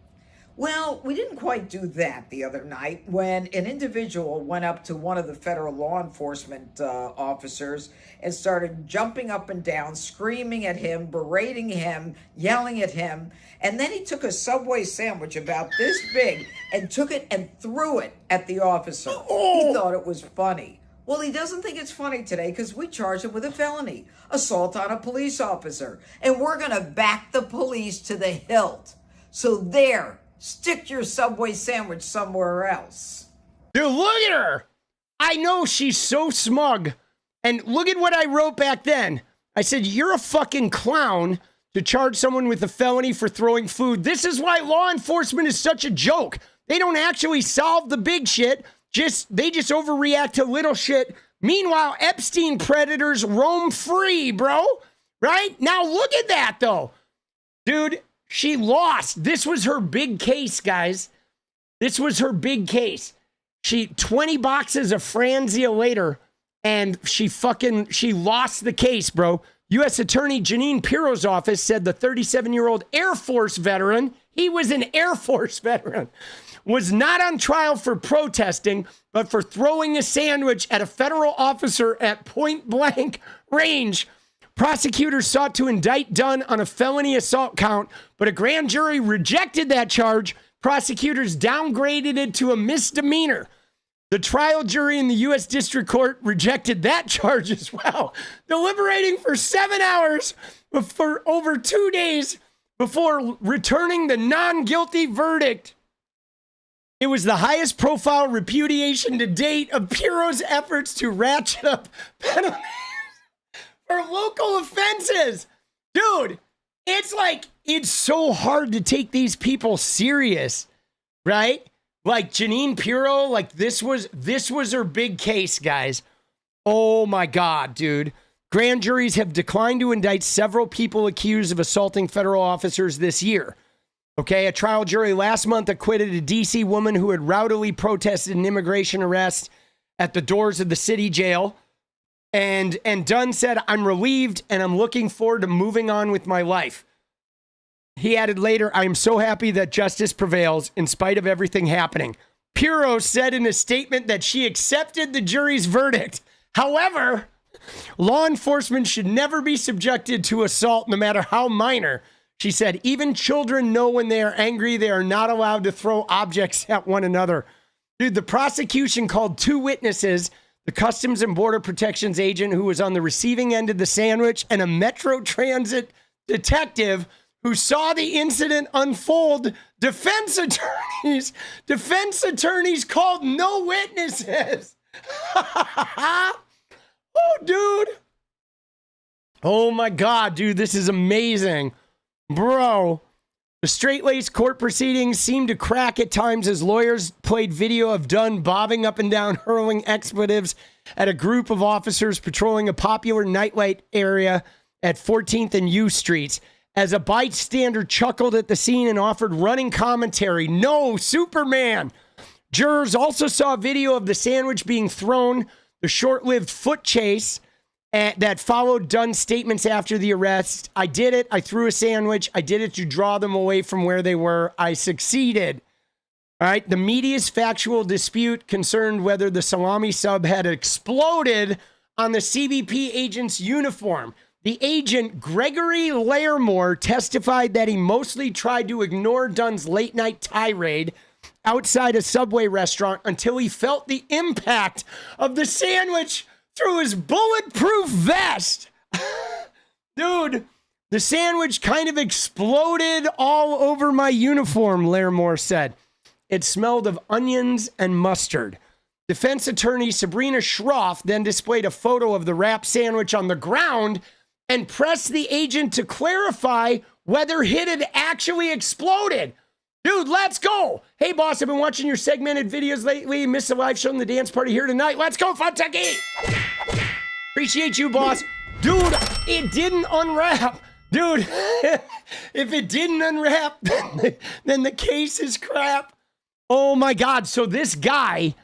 Well, we didn't quite do that the other night when an individual went up to one of the federal law enforcement officers and started jumping up and down, screaming at him, berating him, yelling at him. And then he took a Subway sandwich about this big and took it and threw it at the officer. He thought it was funny. Well, Well, he doesn't think it's funny today because we charged him with a felony, assault on a police officer. And we're going to back the police to the hilt. So there, stick your Subway sandwich somewhere else. Dude, look at her. I know she's so smug. And look at what I wrote back then. I said, you're a fucking clown to charge someone with a felony for throwing food. This is why law enforcement is such a joke. They don't actually solve the big shit. They just overreact to little shit. Meanwhile, Epstein predators roam free, bro. Right? Now look at that, though. Dude, she lost. This was her big case, guys. This was her big case. 20 boxes of Franzia later, and she lost the case, bro. U.S. Attorney 𝗙𝗎𝗄𝗆's office said the 37-year-old Air Force veteran, he was an Air Force veteran, was not on trial for protesting, but for throwing a sandwich at a federal officer at point blank range. Prosecutors sought to indict Dunn on a felony assault count, but a grand jury rejected that charge. Prosecutors downgraded it to a misdemeanor. The trial jury in the U.S. District Court rejected that charge as well, deliberating for 7 hours for over 2 days before returning the non-guilty verdict. It was the highest profile repudiation to date of 𝗙𝗄𝗄's efforts to ratchet up penalties for local offenses. Dude, it's so hard to take these people serious, right? Like Jeanine Pirro, like this was her big case, guys. Oh my God, dude. Grand juries have declined to indict several people accused of assaulting federal officers this year. Okay, a trial jury last month acquitted a D.C. woman who had rowdily protested an immigration arrest at the doors of the city jail. And Dunn said, I'm relieved and I'm looking forward to moving on with my life. He added later, I am so happy that justice prevails in spite of everything happening. Pirro said in a statement that she accepted the jury's verdict. However, law enforcement should never be subjected to assault, no matter how minor. She said, even children know when they are angry, they are not allowed to throw objects at one another. Dude, the prosecution called 2 witnesses, the Customs and Border Protection's agent who was on the receiving end of the sandwich and a Metro Transit detective who saw the incident unfold. Defense attorneys called no witnesses. Oh, dude. Oh my God, dude, this is amazing. Bro, the straight-laced court proceedings seemed to crack at times as lawyers played video of Dunn bobbing up and down, hurling expletives at a group of officers patrolling a popular nightlight area at 14th and U Streets. As a bystander chuckled at the scene and offered running commentary, no, Superman. Jurors also saw video of the sandwich being thrown, the short-lived foot chase that followed Dunn's statements after the arrest. I did it. I threw a sandwich. I did it to draw them away from where they were. I succeeded. All right. The media's factual dispute concerned whether the salami sub had exploded on the CBP agent's uniform. The agent, Gregory Lairmore, testified that he mostly tried to ignore Dunn's late-night tirade outside a Subway restaurant until he felt the impact of the sandwich through his bulletproof vest. Dude, the sandwich kind of exploded all over my uniform, Lairmore said. It smelled of onions and mustard. Defense attorney Sabrina Schroff then displayed a photo of the wrap sandwich on the ground and pressed the agent to clarify whether it had actually exploded. Dude, let's go. Hey, boss, I've been watching your segmented videos lately. Missed the live show in the dance party here tonight. Let's go, Funteki. Appreciate you, boss. Dude, it didn't unwrap. Dude, if it didn't unwrap, then the case is crap. Oh, my God. So this guy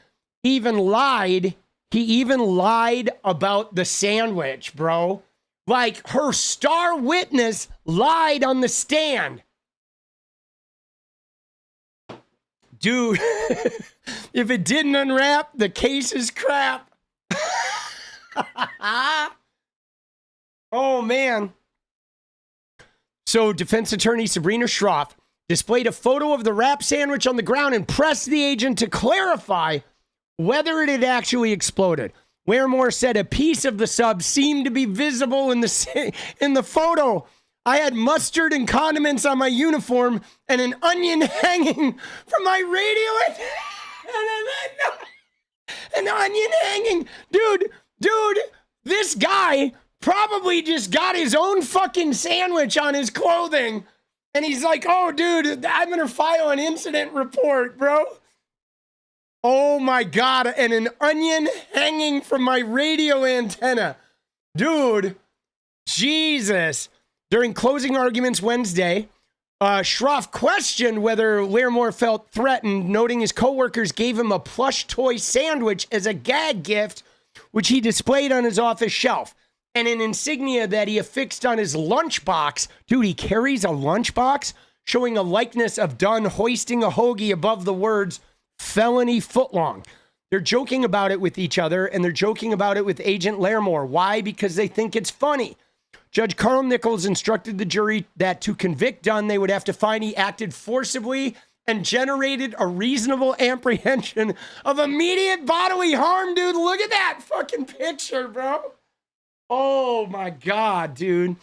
even lied. He even lied about the sandwich, bro. Like, her star witness lied on the stand. Dude, if it didn't unwrap, the case is crap. Oh, man. So defense attorney Sabrina Schroff displayed a photo of the wrap sandwich on the ground and pressed the agent to clarify whether it had actually exploded. Larimore said a piece of the sub seemed to be visible in the photo. I had mustard and condiments on my uniform and an onion hanging from my radio. An onion hanging. Dude, this guy probably just got his own fucking sandwich on his clothing. And he's like, oh, dude, I'm going to file an incident report, bro. Oh, my God. And an onion hanging from my radio antenna. Dude, Jesus. During closing arguments Wednesday, Schroff questioned whether Larimore felt threatened, noting his coworkers gave him a plush toy sandwich as a gag gift, which he displayed on his office shelf, and an insignia that he affixed on his lunchbox. Dude, he carries a lunchbox showing a likeness of Dunn hoisting a hoagie above the words felony footlong. They're joking about it with each other, and they're joking about it with Agent Larimore. Why? Because they think it's funny. Judge Carl Nichols instructed the jury that to convict Dunn, they would have to find he acted forcibly and generated a reasonable apprehension of immediate bodily harm. Dude, look at that fucking picture, bro. Oh, my God, dude.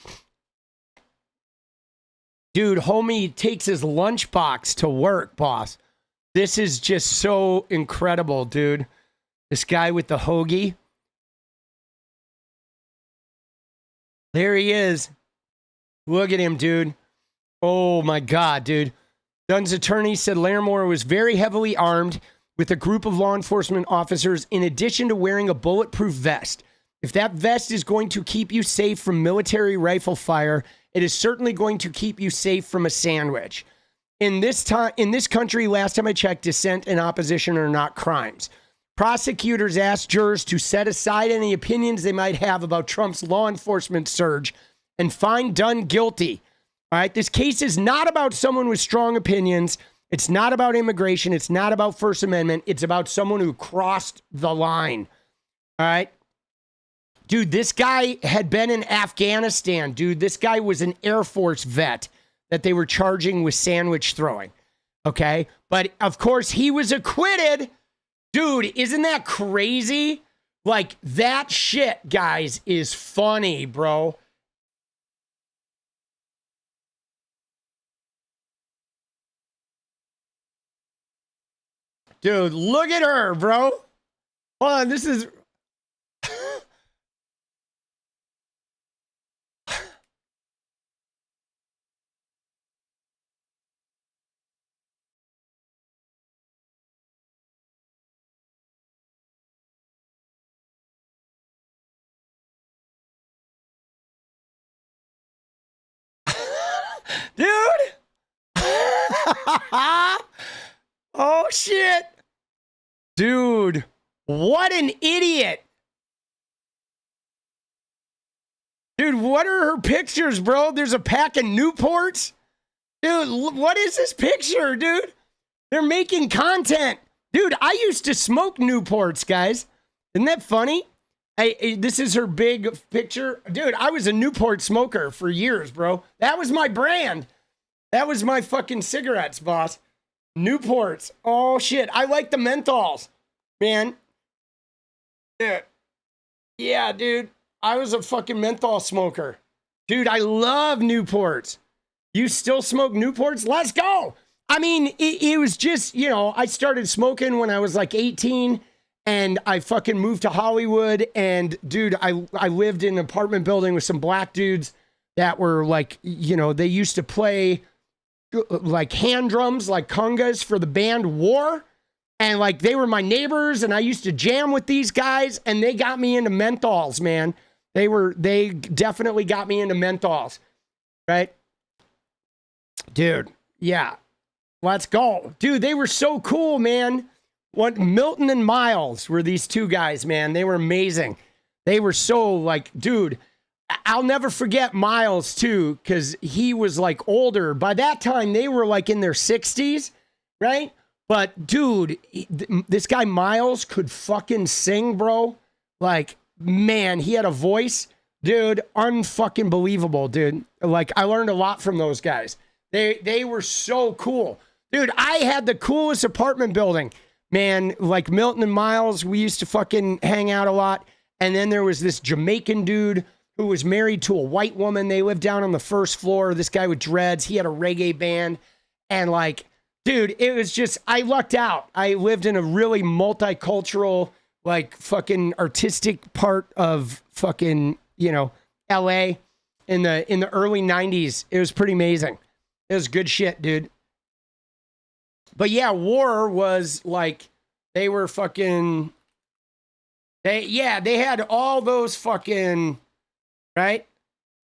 Dude, homie takes his lunchbox to work, boss. This is just so incredible, dude. This guy with the hoagie. There he is. Look at him, dude. Oh, my God, dude. Dunn's attorney said Larimore was very heavily armed with a group of law enforcement officers in addition to wearing a bulletproof vest. If that vest is going to keep you safe from military rifle fire, it is certainly going to keep you safe from a sandwich. In this country, last time I checked, dissent and opposition are not crimes. Prosecutors asked jurors to set aside any opinions they might have about Trump's law enforcement surge and find Dunn guilty. All right, this case is not about someone with strong opinions. It's not about immigration. It's not about First Amendment. It's about someone who crossed the line. All right. Dude, this guy had been in Afghanistan. Dude, this guy was an Air Force vet that they were charging with sandwich throwing. Okay. But of course, he was acquitted. Dude, isn't that crazy? Like, that shit, guys, is funny, bro. Dude, look at her, bro. Hold on, this is... Dude! Oh, shit. Dude, what an idiot. Dude, what are her pictures, bro? There's a pack of Newports. Dude, what is this picture, dude? They're making content. Dude, I used to smoke Newports, guys. Isn't that funny? This is her big picture. Dude, I was a Newport smoker for years, bro. That was my brand. That was my fucking cigarettes, boss. Newports. Oh, shit. I like the menthols, man. Yeah, dude. I was a fucking menthol smoker. Dude, I love Newports. You still smoke Newports? Let's go. I mean, it was just, you know, I started smoking when I was like 18. And I fucking moved to Hollywood. And, dude, I lived in an apartment building with some black dudes that were like, you know, they used to play like hand drums, like congas for the band War. And like they were my neighbors. And I used to jam with these guys. And they got me into menthols, man. They definitely got me into menthols. Right? Dude, yeah. Let's go. Dude, they were so cool, man. What Milton and Miles were these two guys, man. They were amazing. They were so like, dude, I'll never forget Miles too, because he was like older. By that time, they were like in their 60s, right? But dude, this guy Miles could fucking sing, bro. Like, man, he had a voice, dude, unfucking believable, dude. Like, I learned a lot from those guys. They were so cool. Dude, I had the coolest apartment building. Man, like Milton and Miles, we used to fucking hang out a lot. And then there was this Jamaican dude who was married to a white woman. They lived down on the first floor. This guy with dreads, he had a reggae band. And like, dude, it was just, I lucked out. I lived in a really multicultural, like fucking artistic part of fucking, you know, LA in the early 90s. It was pretty amazing. It was good shit, dude. But yeah, war was like, they were fucking, they had all those fucking, right?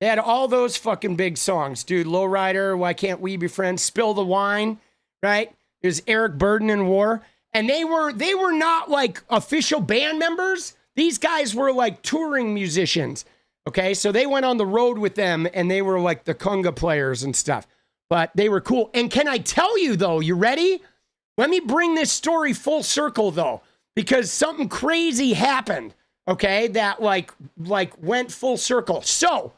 They had all those fucking big songs, dude. Lowrider, Why Can't We Be Friends? Spill the Wine, right? It was Eric Burdon in War. And they were not like official band members. These guys were like touring musicians. Okay, so they went on the road with them and they were like the conga players and stuff. But they were cool. And can I tell you though, you ready? Let me bring this story full circle though, because something crazy happened, okay, that like went full circle. So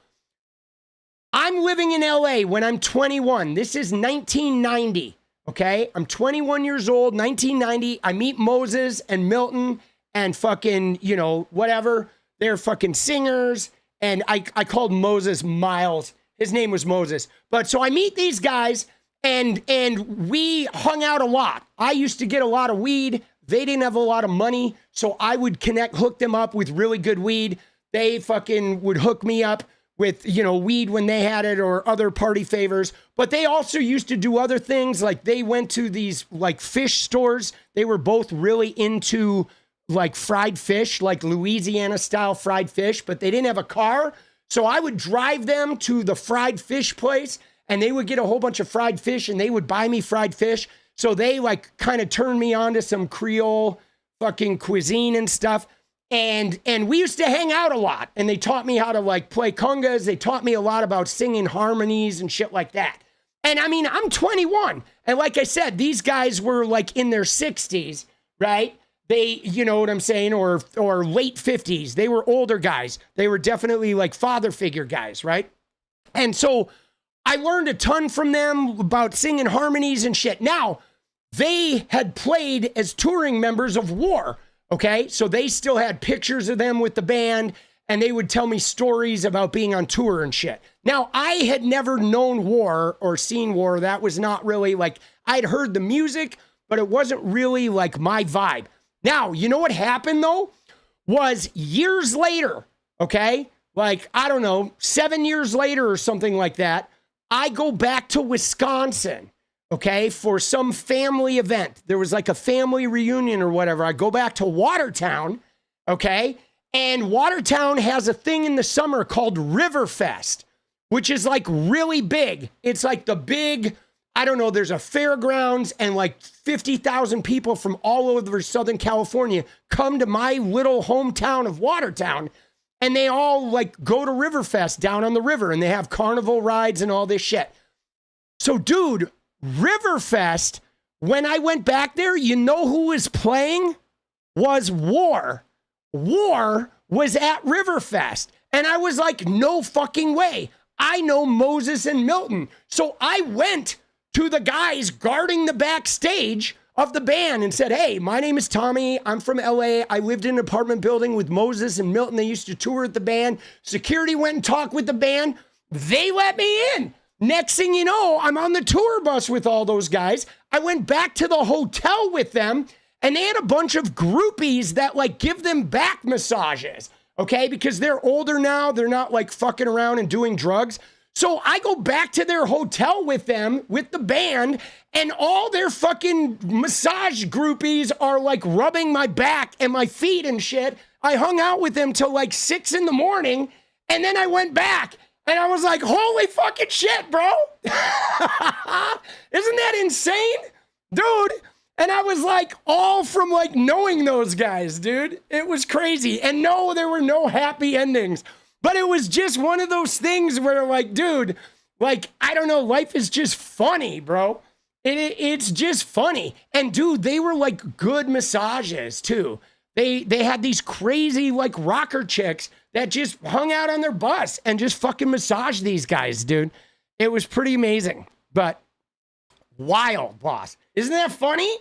I'm living in LA when I'm 21. This is 1990, okay? I'm 21 years old, 1990. I meet Moses and Milton and fucking, you know, whatever. They're fucking singers. And I called Moses Miles. His name was Moses. But so I meet these guys and we hung out a lot. I used to get a lot of weed. They didn't have a lot of money. So I would hook them up with really good weed. They fucking would hook me up with, you know, weed when they had it or other party favors. But they also used to do other things. Like they went to these like fish stores. They were both really into like fried fish, like Louisiana style fried fish, but they didn't have a car. So I would drive them to the fried fish place and they would get a whole bunch of fried fish and they would buy me fried fish. So they like kind of turned me on to some Creole fucking cuisine and stuff. And we used to hang out a lot and they taught me how to like play congas. They taught me a lot about singing harmonies and shit like that. And I mean, I'm 21. And like I said, these guys were like in their 60s, right? They, you know what I'm saying, or late 50s. They were older guys. They were definitely like father figure guys, right? And so I learned a ton from them about singing harmonies and shit. Now, they had played as touring members of War, okay? So they still had pictures of them with the band, and they would tell me stories about being on tour and shit. Now, I had never known War or seen War. That was not really like, I'd heard the music, but it wasn't really like my vibe. Now, you know what happened though? Was years later, okay? Like, I don't know, 7 years later or something like that, I go back to Wisconsin, okay, for some family event. There was like a family reunion or whatever. I go back to Watertown, okay? And Watertown has a thing in the summer called Riverfest, which is like really big. It's like the big, I don't know, there's a fairgrounds and like 50,000 people from all over Southern California come to my little hometown of Watertown, and they all like go to Riverfest down on the river, and they have carnival rides and all this shit. So dude, Riverfest, when I went back there, you know who was playing? Was War. War was at Riverfest. And I was like, no fucking way. I know Moses and Milton. So I went to the guys guarding the backstage of the band and said, hey, my name is Tommy. I'm from LA. I lived in an apartment building with Moses and Milton. They used to tour with the band. Security went and talked with the band. They let me in. Next thing you know, I'm on the tour bus with all those guys. I went back to the hotel with them, and they had a bunch of groupies that like give them back massages, okay? Because they're older now. They're not like fucking around and doing drugs. So I go back to their hotel with them, with the band, and all their fucking massage groupies are like rubbing my back and my feet and shit. I hung out with them till like 6 a.m, and then I went back, and I was like, holy fucking shit, bro. Isn't that insane? Dude. And I was like, all from like knowing those guys, dude. It was crazy. And no, there were no happy endings. But it was just one of those things where like, dude, like, I don't know, life is just funny, bro. It's just funny. And dude, they were like good massages too. They had these crazy like rocker chicks that just hung out on their bus and just fucking massaged these guys, dude. It was pretty amazing, but wild, boss. Isn't that funny?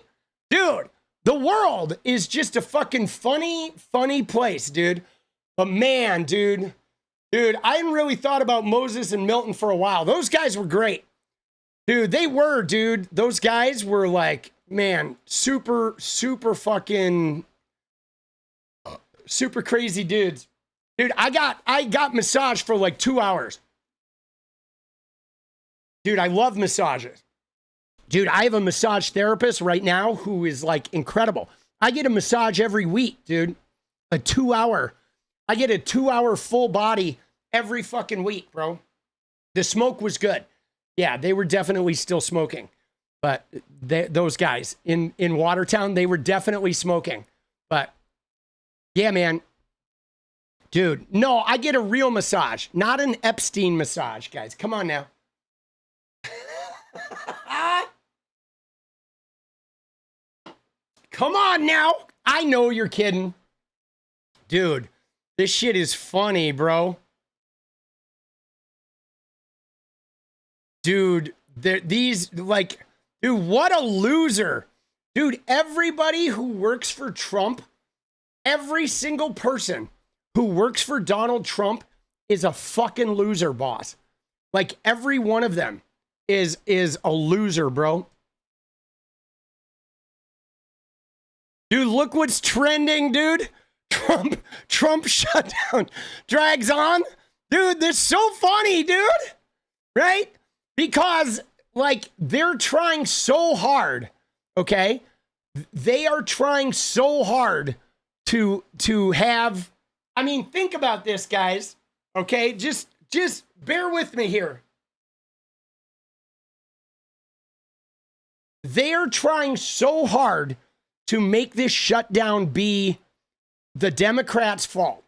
Dude, the world is just a fucking funny place, dude. But man, dude, I hadn't really thought about Moses and Milton for a while. Those guys were great. Dude, they were, dude. Those guys were like, man, super fucking, super crazy dudes. Dude, I got massage for like 2 hours. Dude, I love massages. Dude, I have a massage therapist right now who is like incredible. I get a massage every week, dude. I get a 2 hour full body every fucking week, bro. The smoke was good. Yeah, they were definitely still smoking. But those guys in Watertown, they were definitely smoking. But yeah, man. Dude, no, I get a real massage, not an Epstein massage, guys. Come on now. Come on now. I know you're kidding. Dude, this shit is funny, bro. Dude, these, like, dude, what a loser. Dude, everybody who works for Trump, every single person who works for Donald Trump is a fucking loser, boss. Like, every one of them is a loser, bro. Dude, look what's trending, dude. Trump shutdown drags on. Dude, this is so funny, dude. Right? Because, like, they're trying so hard, okay? They are trying so hard to have, I mean, think about this, guys, okay? Just bear with me here. They are trying so hard to make this shutdown be the Democrats' fault.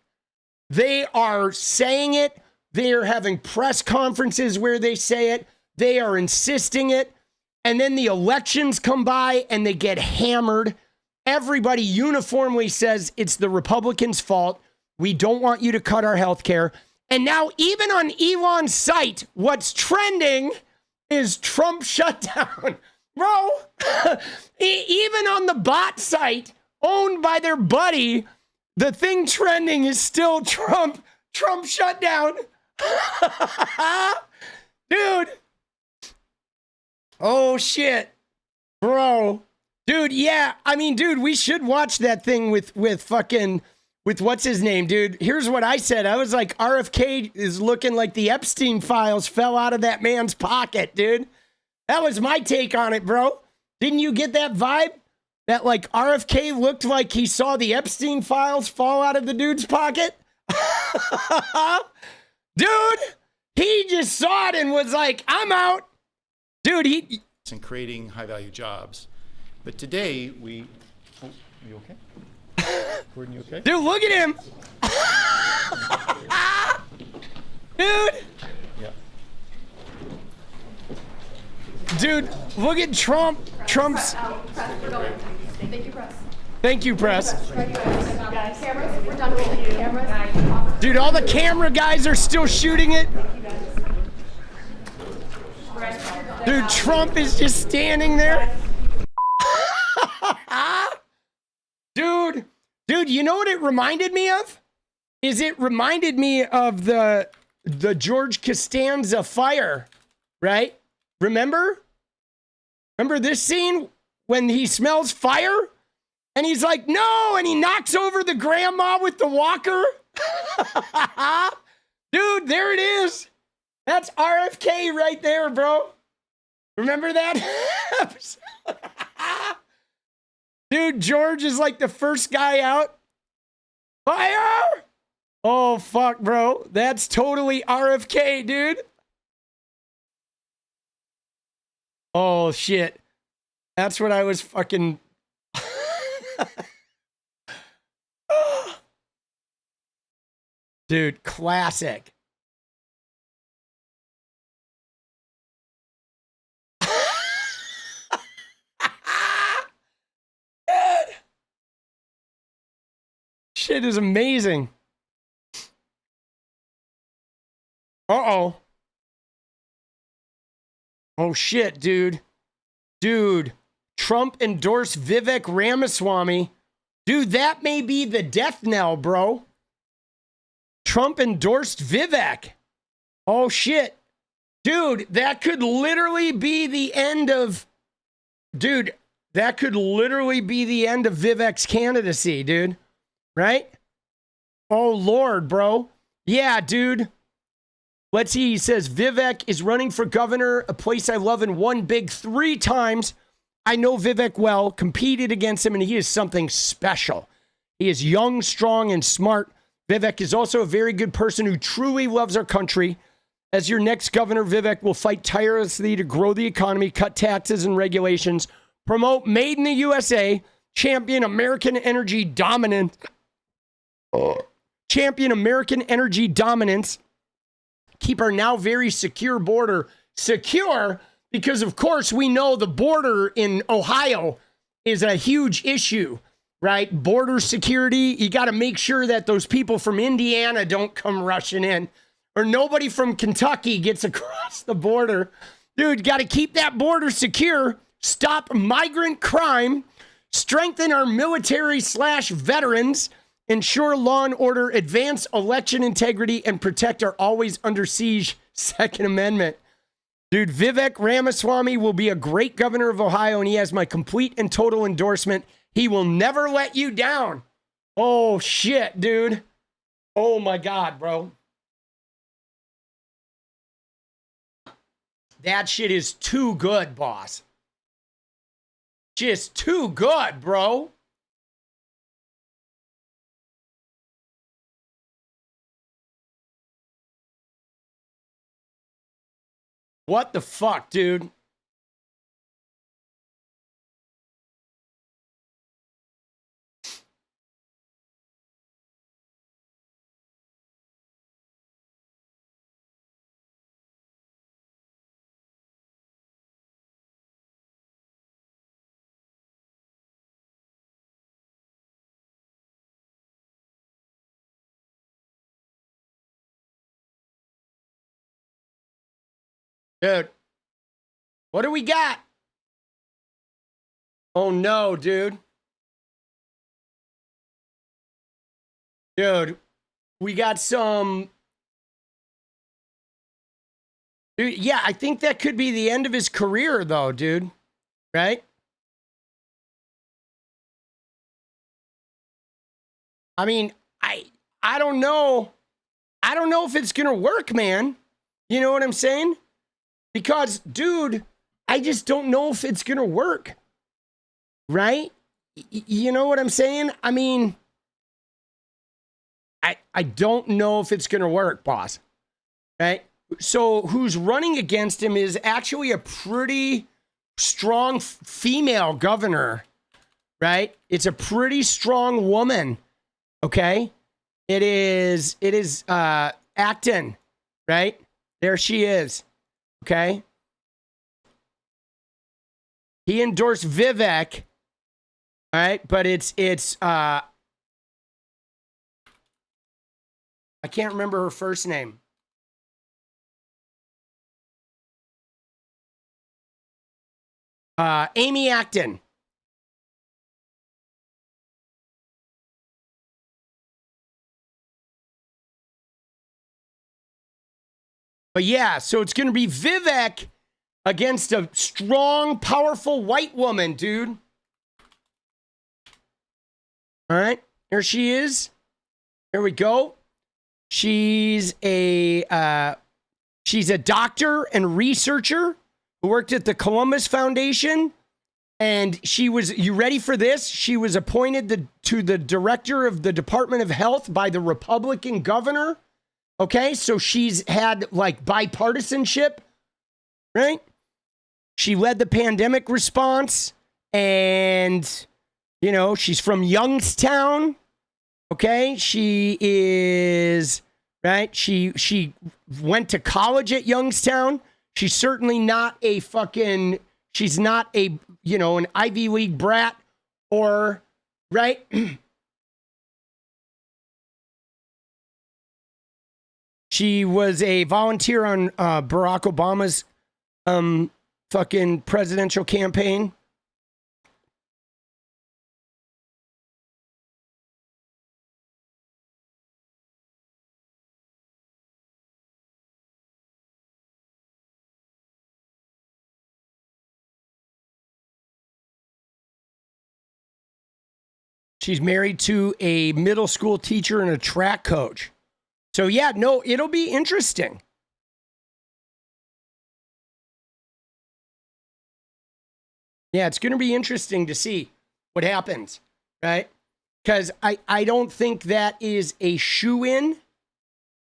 They are saying it. They are having press conferences where they say it. They are insisting it. And then the elections come by and they get hammered. Everybody uniformly says it's the Republicans' fault. We don't want you to cut our health care. And now even on Elon's site, what's trending is Trump shutdown. Bro, even on the bot site owned by their buddy, the thing trending is still Trump shutdown. Dude. Oh, shit. Bro. Dude, yeah. I mean, dude, we should watch that thing with what's his name, dude. Here's what I said. I was like, RFK is looking like the Epstein files fell out of that man's pocket, dude. That was my take on it, bro. Didn't you get that vibe? That, like, RFK looked like he saw the Epstein files fall out of the dude's pocket? Dude, he just saw it and was like, I'm out. Dude, and creating high-value jobs. But today, oh, you okay? Gordon, you okay? Dude, look at him. Dude. Yeah. Dude, look at Trump. Trump's. Thank you, press. Thank you, press. Cameras, we're done rolling. Cameras. Dude, all the camera guys are still shooting it. Dude, Trump is just standing there. Dude, you know what it reminded me of? It reminded me of the George Costanza fire, right? Remember this scene when he smells fire and he's like, no, and he knocks over the grandma with the walker. Dude, there it is. That's RFK right there, bro. Remember that? Dude, George is like the first guy out. Fire! Oh, fuck, bro. That's totally RFK, dude. Oh, shit. That's what I was fucking... Dude, classic. Dude. Shit is amazing. Uh-oh. Oh, shit, dude. Dude, Trump endorsed Vivek Ramaswamy. Dude, that may be the death knell, bro. Trump endorsed Vivek. Oh, shit. Dude, that could literally be the end of... Dude, that could literally be the end of Vivek's candidacy, dude. Right? Oh, Lord, bro. Yeah, dude. Let's see. He says, Vivek is running for governor, a place I love and won big 3 times. I know Vivek well, competed against him, and he is something special. He is young, strong, and smart. Vivek is also a very good person who truly loves our country. As your next governor, Vivek will fight tirelessly to grow the economy, cut taxes and regulations, promote Made in the USA, champion American energy dominance, keep our now very secure border secure, because of course we know the border in Ohio is a huge issue, right? Border security. You got to make sure that those people from Indiana don't come rushing in, or nobody from Kentucky gets across the border. Dude, got to keep that border secure, stop migrant crime, strengthen our military/veterans, ensure law and order, advance election integrity, and protect our always under siege Second Amendment. Dude, Vivek Ramaswamy will be a great governor of Ohio, and he has my complete and total endorsement. He will never let you down. Oh, shit, dude. Oh, my God, bro. That shit is too good, boss. Just too good, bro. What the fuck, dude? Dude, what do we got? Oh no, dude. Dude, we got some... Dude, yeah, I think that could be the end of his career, though, dude. Right? I mean, I don't know. I don't know if it's going to work, man. You know what I'm saying? Because, dude, I just don't know if it's going to work. Right? You know what I'm saying? I mean, I don't know if it's going to work, boss. Right? So who's running against him is actually a pretty strong female governor. Right? It's a pretty strong woman. Okay? It is Acton. Right? There she is. Okay? He endorsed Vivek. All right, but it's I can't remember her first name. Amy Acton. But yeah, so it's going to be Vivek against a strong, powerful white woman, dude. All right, here she is. Here we go. She's a doctor and researcher who worked at the Columbus Foundation, and she was, you ready for this? She was appointed to the director of the Department of Health by the Republican governor. Okay, so she's had like bipartisanship, right? She led the pandemic response, and you know, she's from Youngstown. Okay, she is, right? She went to college at Youngstown. She's certainly not a fucking, she's not a, you know, an Ivy League brat or, right? She was a volunteer on Barack Obama's fucking presidential campaign. She's married to a middle school teacher and a track coach. So yeah, no, it'll be interesting. Yeah, it's going to be interesting to see what happens, right? Because I don't think that is a shoe-in.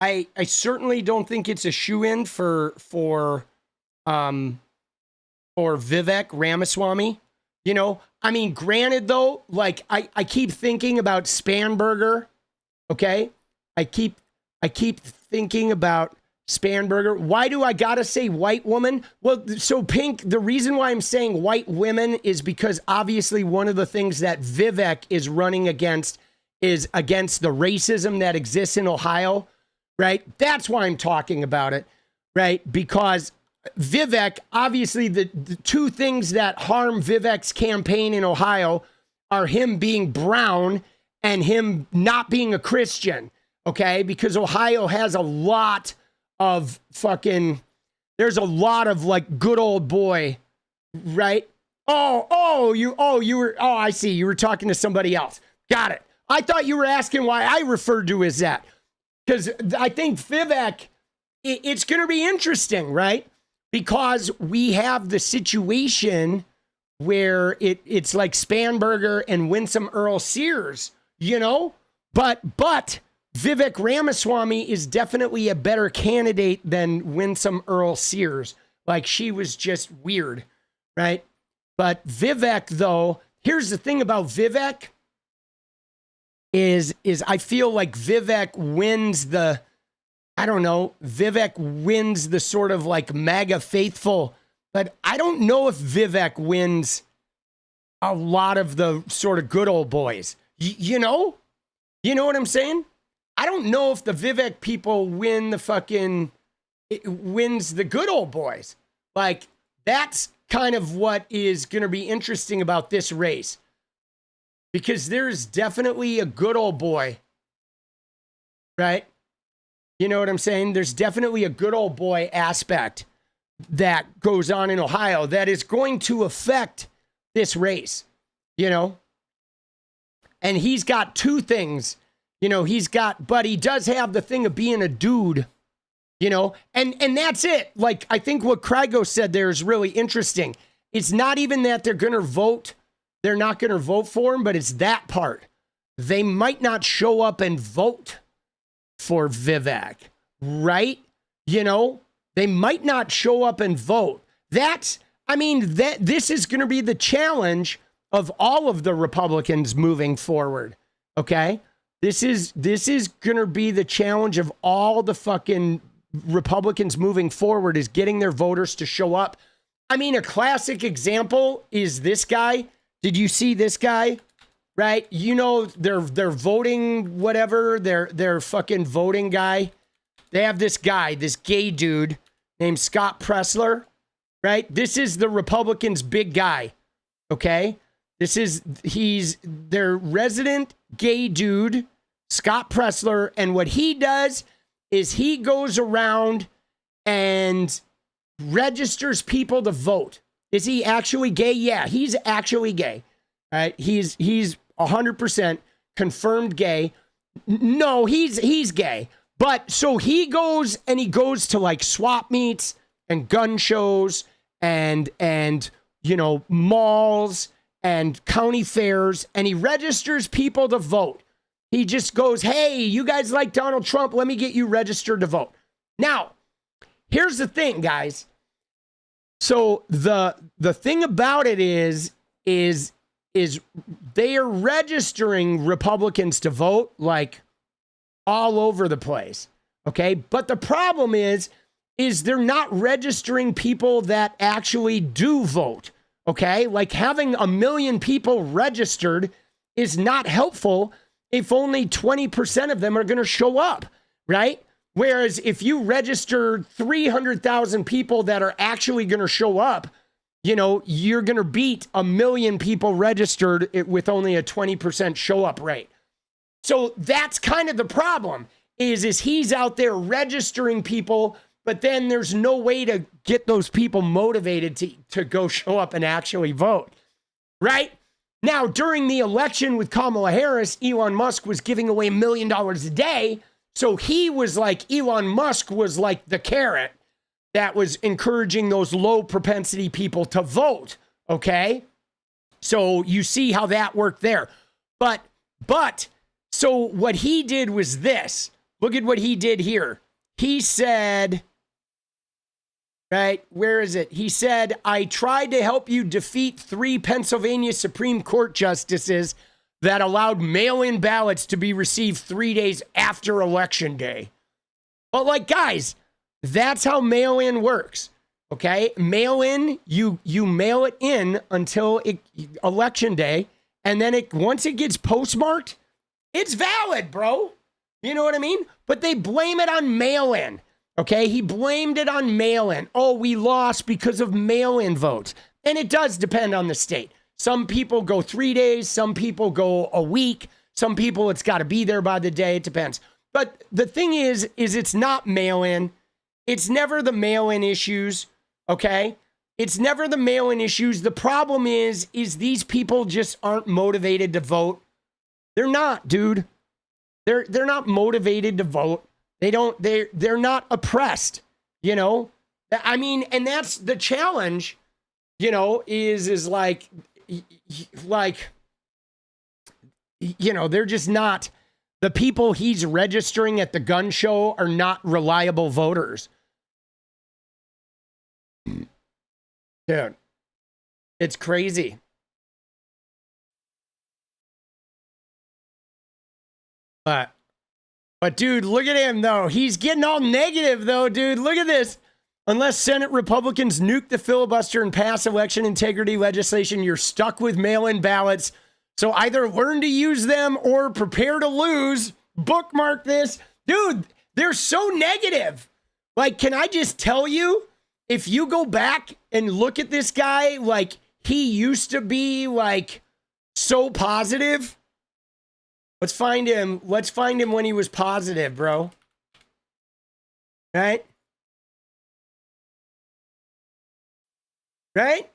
I certainly don't think it's a shoe-in for Vivek Ramaswamy. You know, I mean, granted though, like I keep thinking about 𝗏𝗏𝗏, okay? I keep thinking about 𝗏𝗏𝗏. Why do I gotta say white woman? Well, so Pink, the reason why I'm saying white women is because obviously one of the things that Vivek is running against is against the racism that exists in Ohio, right? That's why I'm talking about it, right? Because Vivek, obviously the two things that harm Vivek's campaign in Ohio are him being brown and him not being a Christian, okay? Because Ohio has a lot of there's a lot of like good old boy, right? I see. You were talking to somebody else. Got it. I thought you were asking why I referred to as that. Because I think Vivek, it's going to be interesting, right? Because we have the situation where it's like 𝗏𝗏𝗏 and Winsome Earl Sears, you know? But Vivek Ramaswamy is definitely a better candidate than Winsome Earl Sears. Like, she was just weird, right? But Vivek, though, here's the thing about Vivek is I feel like Vivek wins Vivek wins the sort of like MAGA faithful, but I don't know if Vivek wins a lot of the sort of good old boys. You know what I'm saying? I don't know if the Vivek people wins the good old boys. Like, that's kind of what is going to be interesting about this race. Because there's definitely a good old boy, right? You know what I'm saying? There's definitely a good old boy aspect that goes on in Ohio that is going to affect this race, you know? And he's got two things. You know, but he does have the thing of being a dude, you know, and that's it. Like, I think what Krygo said there is really interesting. It's not even that they're not going to vote for him, but it's that part. They might not show up and vote for Vivek, right? You know, they might not show up and vote. This is going to be the challenge of all of the Republicans moving forward, okay? This is going to be the challenge of all the fucking Republicans moving forward, is getting their voters to show up. I mean, a classic example is this guy. Did you see this guy? Right? You know, they're voting whatever, their fucking voting guy. They have this guy, this gay dude named 𝗏𝗏𝗏𝗏, right? This is the Republicans' big guy. Okay? He's their resident gay dude, 𝗏𝗏𝗏𝗏, and what he does is he goes around and registers people to vote. Is he actually gay? Yeah, he's actually gay. All right, he's 100% confirmed gay. No, he's gay. But so he goes to like swap meets and gun shows and you know, malls and county fairs, and he registers people to vote. He just goes, hey, you guys like Donald Trump? Let me get you registered to vote. Now, here's the thing, guys. So the thing about it is they are registering Republicans to vote like all over the place. Okay. But the problem is they're not registering people that actually do vote. Okay. Like, having 1 million people registered is not helpful if only 20% of them are going to show up. Right. Whereas if you register 300,000 people that are actually going to show up, you know, you're going to beat 1 million people registered with only a 20% show up rate. So that's kind of the problem is he's out there registering people, but then there's no way to get those people motivated to go show up and actually vote. Right? Now, during the election with Kamala Harris, Elon Musk was giving away $1 million a day. So he was like, Elon Musk was like the carrot that was encouraging those low propensity people to vote. Okay. So you see how that worked there. But so what he did was this. Look at what he did here. He said, right, where is it? He said, I tried to help you defeat 3 Pennsylvania Supreme Court justices that allowed mail-in ballots to be received 3 days after Election Day. But like, guys, that's how mail-in works, okay? Mail-in, you mail it in until Election Day, and then once it gets postmarked, it's valid, bro. You know what I mean? But they blame it on mail-in, okay? He blamed it on mail-in. Oh, we lost because of mail-in votes. And it does depend on the state. Some people go 3 days. Some people go a week. Some people, it's got to be there by the day. It depends. But the thing is it's not mail-in. It's never the mail-in issues, okay? It's never the mail-in issues. The problem is these people just aren't motivated to vote. They're not, dude. They're not motivated to vote. They're not oppressed, you know? I mean, and that's the challenge, you know, is like, you know, they're just not, the people he's registering at the gun show are not reliable voters. Dude, it's crazy. But dude, look at him though. He's getting all negative though, dude. Look at this. Unless Senate Republicans nuke the filibuster and pass election integrity legislation, you're stuck with mail-in ballots. So either learn to use them or prepare to lose. Bookmark this. Dude, they're so negative. Like, can I just tell you, if you go back and look at this guy, like, he used to be, like, so positive. Let's find him. Let's find him when he was positive, bro. Right? Right?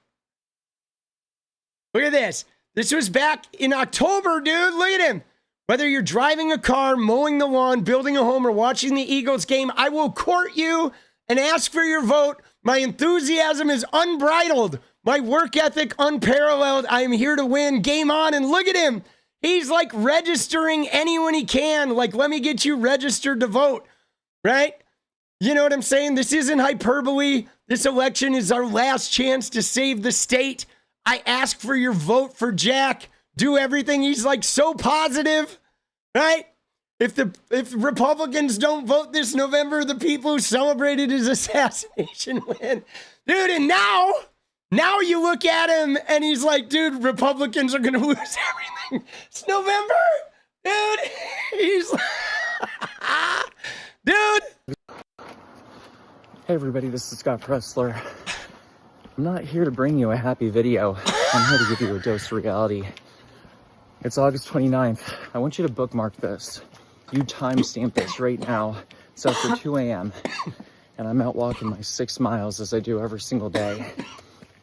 Look at this. This was back in October, dude. Look at him. Whether you're driving a car, mowing the lawn, building a home, or watching the Eagles game, I will court you and ask for your vote. My enthusiasm is unbridled. My work ethic unparalleled. I am here to win. Game on. And look at him. He's like registering anyone he can. Like, let me get you registered to vote. Right? You know what I'm saying? This isn't hyperbole. This election is our last chance to save the state. I ask for your vote for Jack. Do everything. He's like so positive, right? If Republicans don't vote this November, the people who celebrated his assassination win. Dude, and now you look at him and he's like, dude, Republicans are going to lose everything. It's November, dude. He's like, dude. Hey everybody, this is 𝗙𝗵𝗶𝗹𝗀. I'm not here to bring you a happy video. I'm here to give you a dose of reality. It's August 29th. I want you to bookmark this. You timestamp this right now. It's after 2 a.m. and I'm out walking my 6 miles as I do every single day.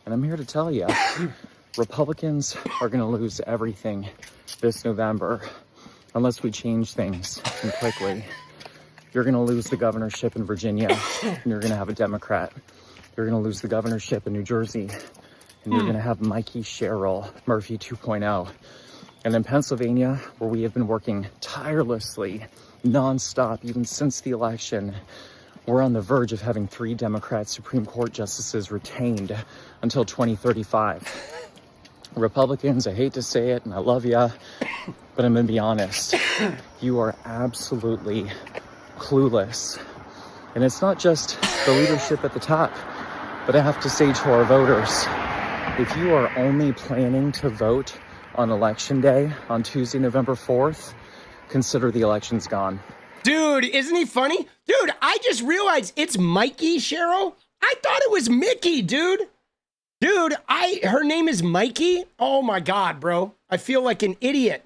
And I'm here to tell you, Republicans are going to lose everything this November unless we change things and quickly. You're going to lose the governorship in Virginia, and you're going to have a Democrat. You're going to lose the governorship in New Jersey, and you're going to have 𝗫𝗫 𝗫𝗫𝗀𝗏 2.0. And in Pennsylvania, where we have been working tirelessly, nonstop, even since the election, we're on the verge of having 3 Democrat Supreme Court justices retained until 2035. Republicans, I hate to say it, and I love ya, but I'm going to be honest. You are absolutely clueless. And it's not just the leadership at the top, but I have to say to our voters, if you are only planning to vote on Election Day on Tuesday, November 4th, consider the election's gone. Dude, isn't he funny? Dude, I just realized it's 𝗫𝗫𝗫𝗍. I thought it was Mickey, dude. Dude, her name is Mikey. Oh my God, bro. I feel like an idiot.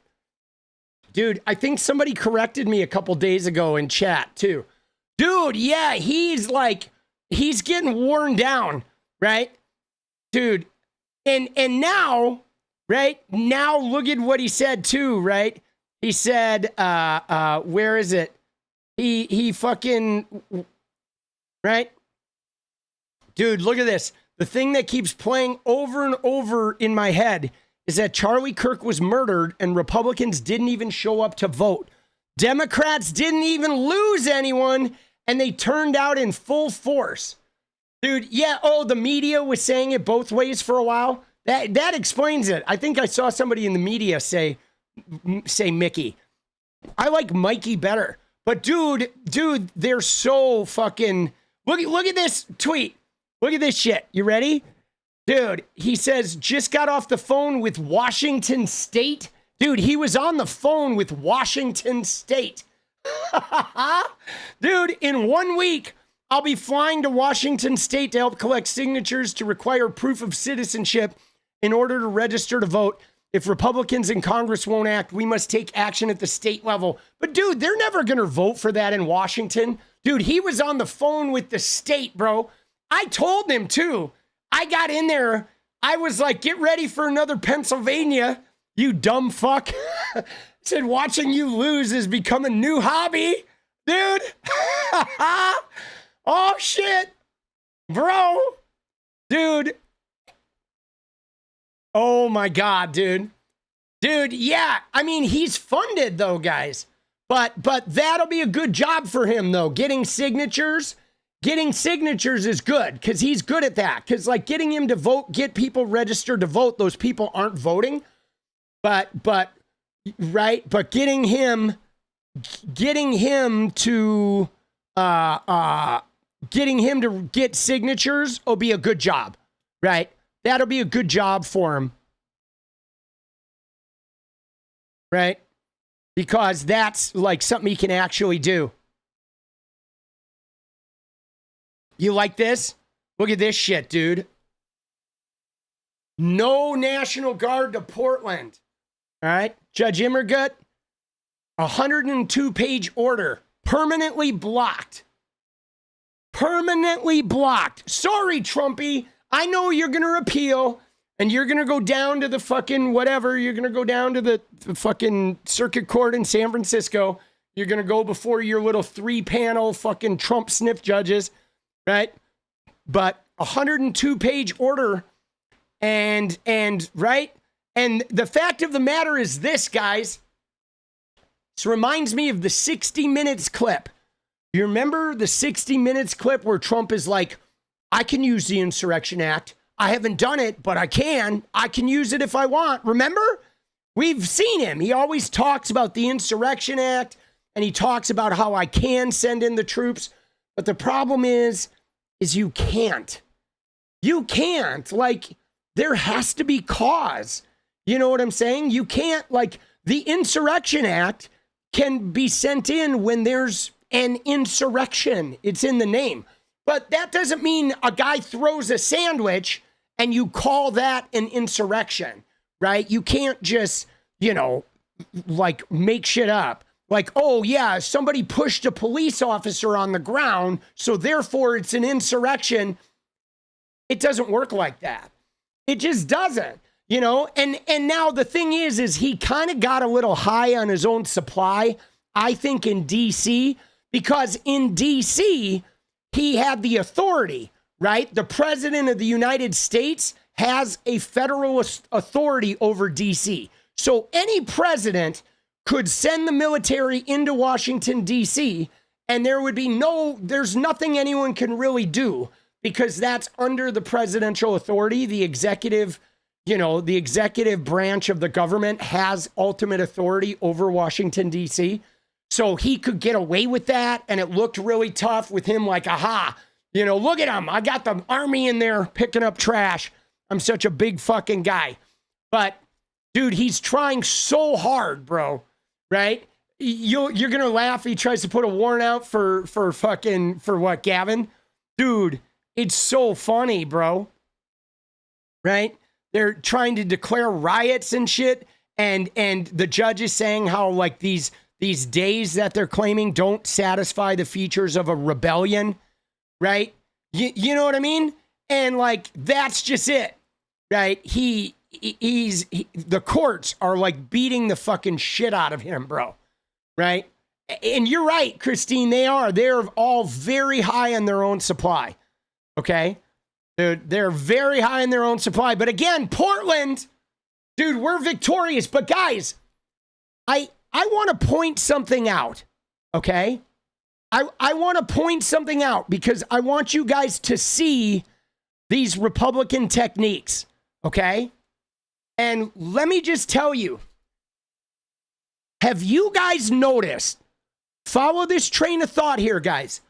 Dude, I think somebody corrected me a couple days ago in chat too. Dude, yeah, he's getting worn down, right? Dude, and now right? Now look at what he said too, right? He said, where is it? He fucking, right? Dude, look at this. The thing that keeps playing over and over in my head is that Charlie Kirk was murdered and Republicans didn't even show up to vote. Democrats didn't even lose anyone and they turned out in full force. Dude, yeah, the media was saying it both ways for a while. That explains it. I think I saw somebody in the media say Mickey. I like Mikey better. But dude, they're so fucking... Look at this tweet. Look at this shit. You ready? Dude, he says, just got off the phone with Washington State. Dude, he was on the phone with Washington State. Dude, in 1 week, I'll be flying to Washington State to help collect signatures to require proof of citizenship in order to register to vote. If Republicans in Congress won't act, we must take action at the state level. But dude, they're never going to vote for that in Washington. Dude, he was on the phone with the state, bro. I told him too. I got in there. I was like, get ready for another Pennsylvania, you dumb fuck. Said watching you lose has become a new hobby. Dude. Oh, shit. Bro. Dude. Oh, my God, dude. Dude, yeah. I mean, he's funded, though, guys. But that'll be a good job for him, though. Getting signatures is good because he's good at that. Because, like, getting him to vote, get people registered to vote, those people aren't voting. But getting him to get signatures will be a good job, right? That'll be a good job for him, right? Because that's like something he can actually do. You like this? Look at this shit, dude. No National Guard to Portland. All right, Judge Immergut, 102-page order, permanently blocked. Permanently blocked. Sorry, Trumpy. I know you're going to appeal, and you're going to go down to the fucking whatever. You're going to go down to the fucking circuit court in San Francisco. You're going to go before your little 3-panel fucking Trump sniff judges, right? But 102-page order, and right? And the fact of the matter is this, guys. This reminds me of the 60 Minutes clip. You remember the 60 Minutes clip where Trump is like, I can use the Insurrection Act. I haven't done it, but I can. I can use it if I want. Remember? We've seen him. He always talks about the Insurrection Act, and he talks about how I can send in the troops. But the problem is you can't. You can't. Like, there has to be cause. You know what I'm saying? You can't, like, the Insurrection Act can be sent in when there's an insurrection. It's in the name. But that doesn't mean a guy throws a sandwich and you call that an insurrection, right? You can't just, like make shit up. Like, oh yeah, somebody pushed a police officer on the ground, so therefore it's an insurrection. It doesn't work like that. It just doesn't, And now the thing is he kind of got a little high on his own supply, I think, in D.C., because in D.C., he had the authority, right? The president of the United States has a federal authority over D.C. So any president could send the military into Washington, D.C., and there's nothing anyone can really do because that's under the presidential authority. The executive, the executive branch of the government has ultimate authority over Washington, D.C., so he could get away with that, and it looked really tough with him like, aha, look at him. I got the army in there picking up trash. I'm such a big fucking guy. But, dude, he's trying so hard, bro, right? You're going to laugh. He tries to put a warrant out for what, Gavin? Dude, it's so funny, bro, right? They're trying to declare riots and shit, and the judge is saying how, like, these days that they're claiming don't satisfy the features of a rebellion, right? You know what I mean? And like, that's just it, right? the courts are like beating the fucking shit out of him, bro. Right? And you're right, Christine, they're all very high in their own supply. Okay? They're very high in their own supply. But again, Portland, dude, we're victorious. But guys, I want to point something out. Okay? I want to point something out because I want you guys to see these Republican techniques. Okay? And let me just tell you, have you guys noticed, follow this train of thought here, guys,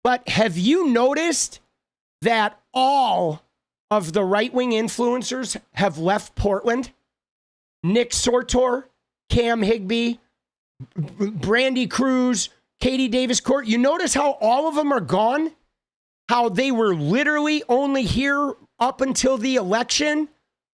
but have you noticed that all of the right-wing influencers have left Portland? Nick Sortor, Cam Higby, Brandy Cruz, Katie Davis Court. You notice how all of them are gone? How they were literally only here up until the election?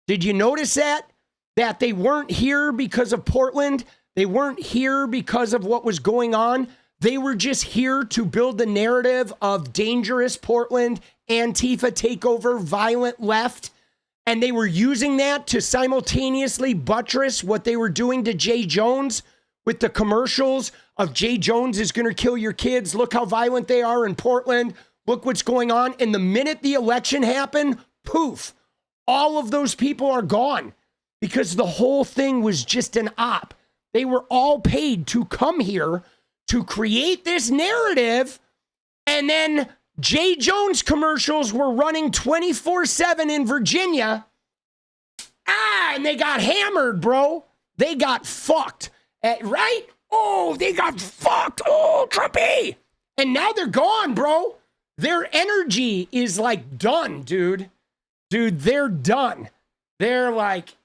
Did you notice that? That they weren't here because of Portland? They weren't here because of what was going on? They were just here to build the narrative of dangerous Portland, Antifa takeover, violent left. And they were using that to simultaneously buttress what they were doing to Jay Jones with the commercials of Jay Jones is going to kill your kids. Look how violent they are in Portland. Look what's going on. And the minute the election happened, poof, all of those people are gone because the whole thing was just an op. They were all paid to come here to create this narrative. And then Jay Jones commercials were running 24/7 in Virginia. And they got hammered, bro. They got fucked. Right? Oh, they got fucked. Oh, Trumpy. And now they're gone, bro. Their energy is like done, dude. Dude, they're done. They're like,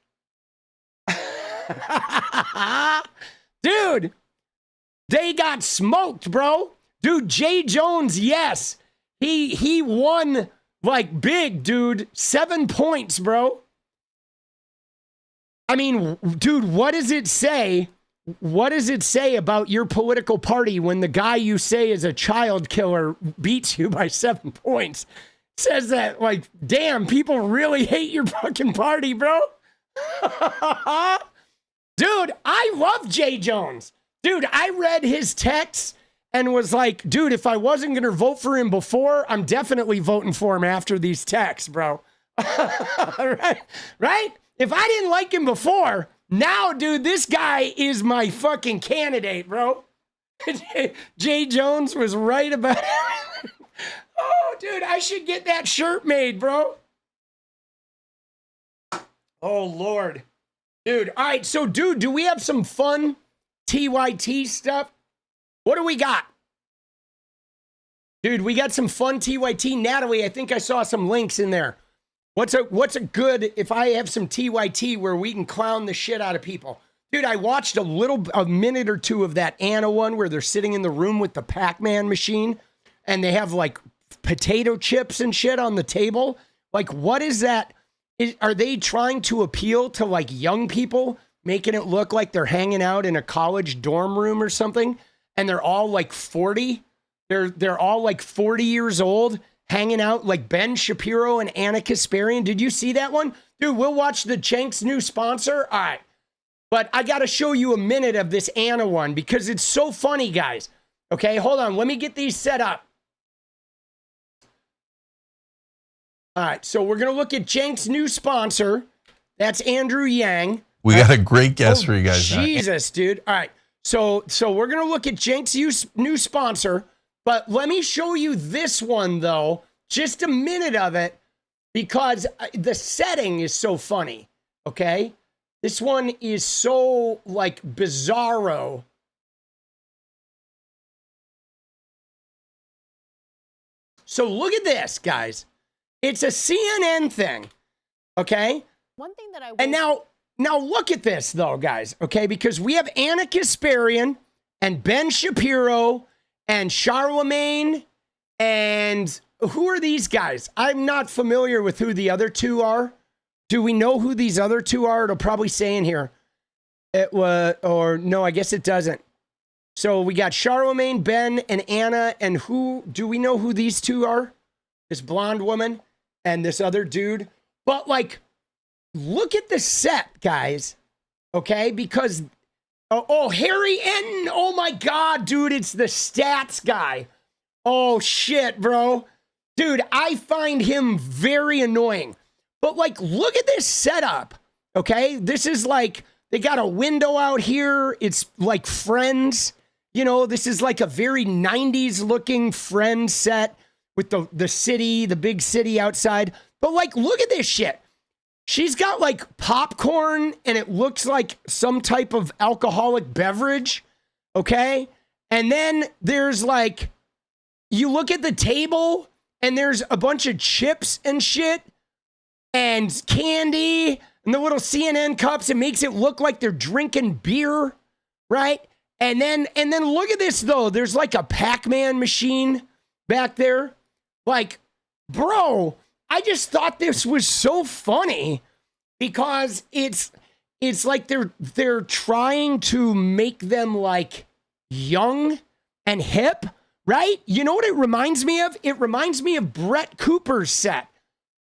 dude, they got smoked, bro. Dude, Jay Jones, yes. He won like big, dude. 7 points, bro. I mean, dude, what does it say? What does it say about your political party when the guy you say is a child killer beats you by 7 points? Says that, like, damn, people really hate your fucking party, bro. Dude, I love Jay Jones. Dude, I read his texts and was like, dude, if I wasn't going to vote for him before, I'm definitely voting for him after these texts, bro. Right? If I didn't like him before, now, dude, this guy is my fucking candidate, bro. Jay Jones was right about it. Oh, dude, I should get that shirt made, bro. Oh, Lord. Dude, all right, so, dude, do we have some fun TYT stuff? What do we got? Dude, we got some fun TYT. Natalie, I think I saw some links in there. What's a good, if I have some TYT where we can clown the shit out of people? Dude, I watched a minute or two of that Anna one where they're sitting in the room with the Pac-Man machine and they have like potato chips and shit on the table. Like, what is that? Are they trying to appeal to like young people, making it look like they're hanging out in a college dorm room or something? And they're all like 40. They're all like 40 years old, hanging out like Ben Shapiro and 𝗙𝗪𝗏. Did you see that one? Dude, we'll watch the Cenk's new sponsor. All right. But I got to show you a minute of this Anna one because it's so funny, guys. Okay, hold on. Let me get these set up. All right, so we're going to look at Cenk's new sponsor. That's Andrew Yang. We got a great guest for you guys. Jesus, dude. All right, so we're going to look at Cenk's new sponsor. But let me show you this one, though, just a minute of it, because the setting is so funny, okay? This one is so, like, bizarro. So look at this, guys. It's a CNN thing, okay? One thing that I and now look at this, though, guys, okay? Because we have 𝗙𝗪𝗏 and Ben Shapiro and Charlemagne, and who are these guys? I'm not familiar with who the other two are. Do we know who these other two are? It'll probably say in here. It was, or no, I guess it doesn't. So we got Charlemagne, Ben, and Anna, and who, do we know who these two are? This blonde woman and this other dude. But like, look at the set, guys. Okay, because Harry Enton. Oh my God, dude, it's the stats guy. Oh shit, bro. Dude, I find him very annoying. But like, look at this setup. Okay, this is like, they got a window out here. It's like Friends. You know, this is like a very 90s looking Friends set with the city, the big city outside. But like, look at this shit. She's got like popcorn and it looks like some type of alcoholic beverage. Okay. And then there's like, you look at the table and there's a bunch of chips and shit and candy and the little CNN cups. It makes it look like they're drinking beer. Right. And then look at this though. There's like a Pac-Man machine back there. Like, bro, I just thought this was so funny because it's like they're trying to make them like young and hip, right? You know what it reminds me of? It reminds me of Brett Cooper's set.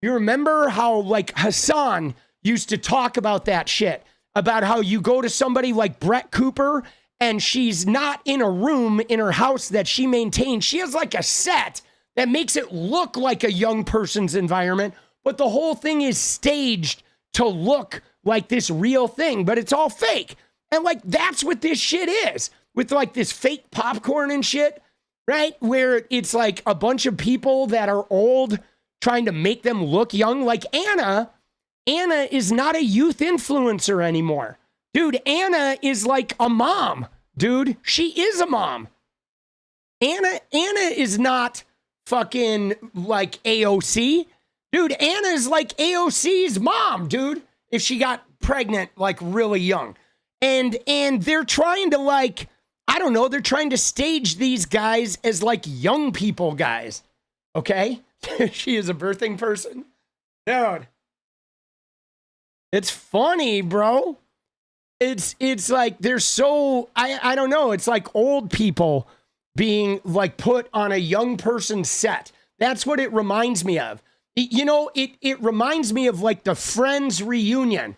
You remember how like Hassan used to talk about that shit, about how you go to somebody like Brett Cooper and she's not in a room in her house that she maintains. She has like a set that makes it look like a young person's environment, but the whole thing is staged to look like this real thing, but it's all fake. And like, that's what this shit is, with like this fake popcorn and shit, right? Where it's like a bunch of people that are old trying to make them look young. Like Anna is not a youth influencer anymore. Dude, Anna is like a mom, dude. She is a mom. Anna is not fucking like AOC. Dude, Anna is like AOC's mom, dude. If she got pregnant like really young. And they're trying to like, I don't know, they're trying to stage these guys as like young people guys. Okay? She is a birthing person. Dude. It's funny, bro. It's like they're so, I don't know, it's like old people being like put on a young person's set. That's what it reminds me of. You know, it reminds me of like the Friends reunion.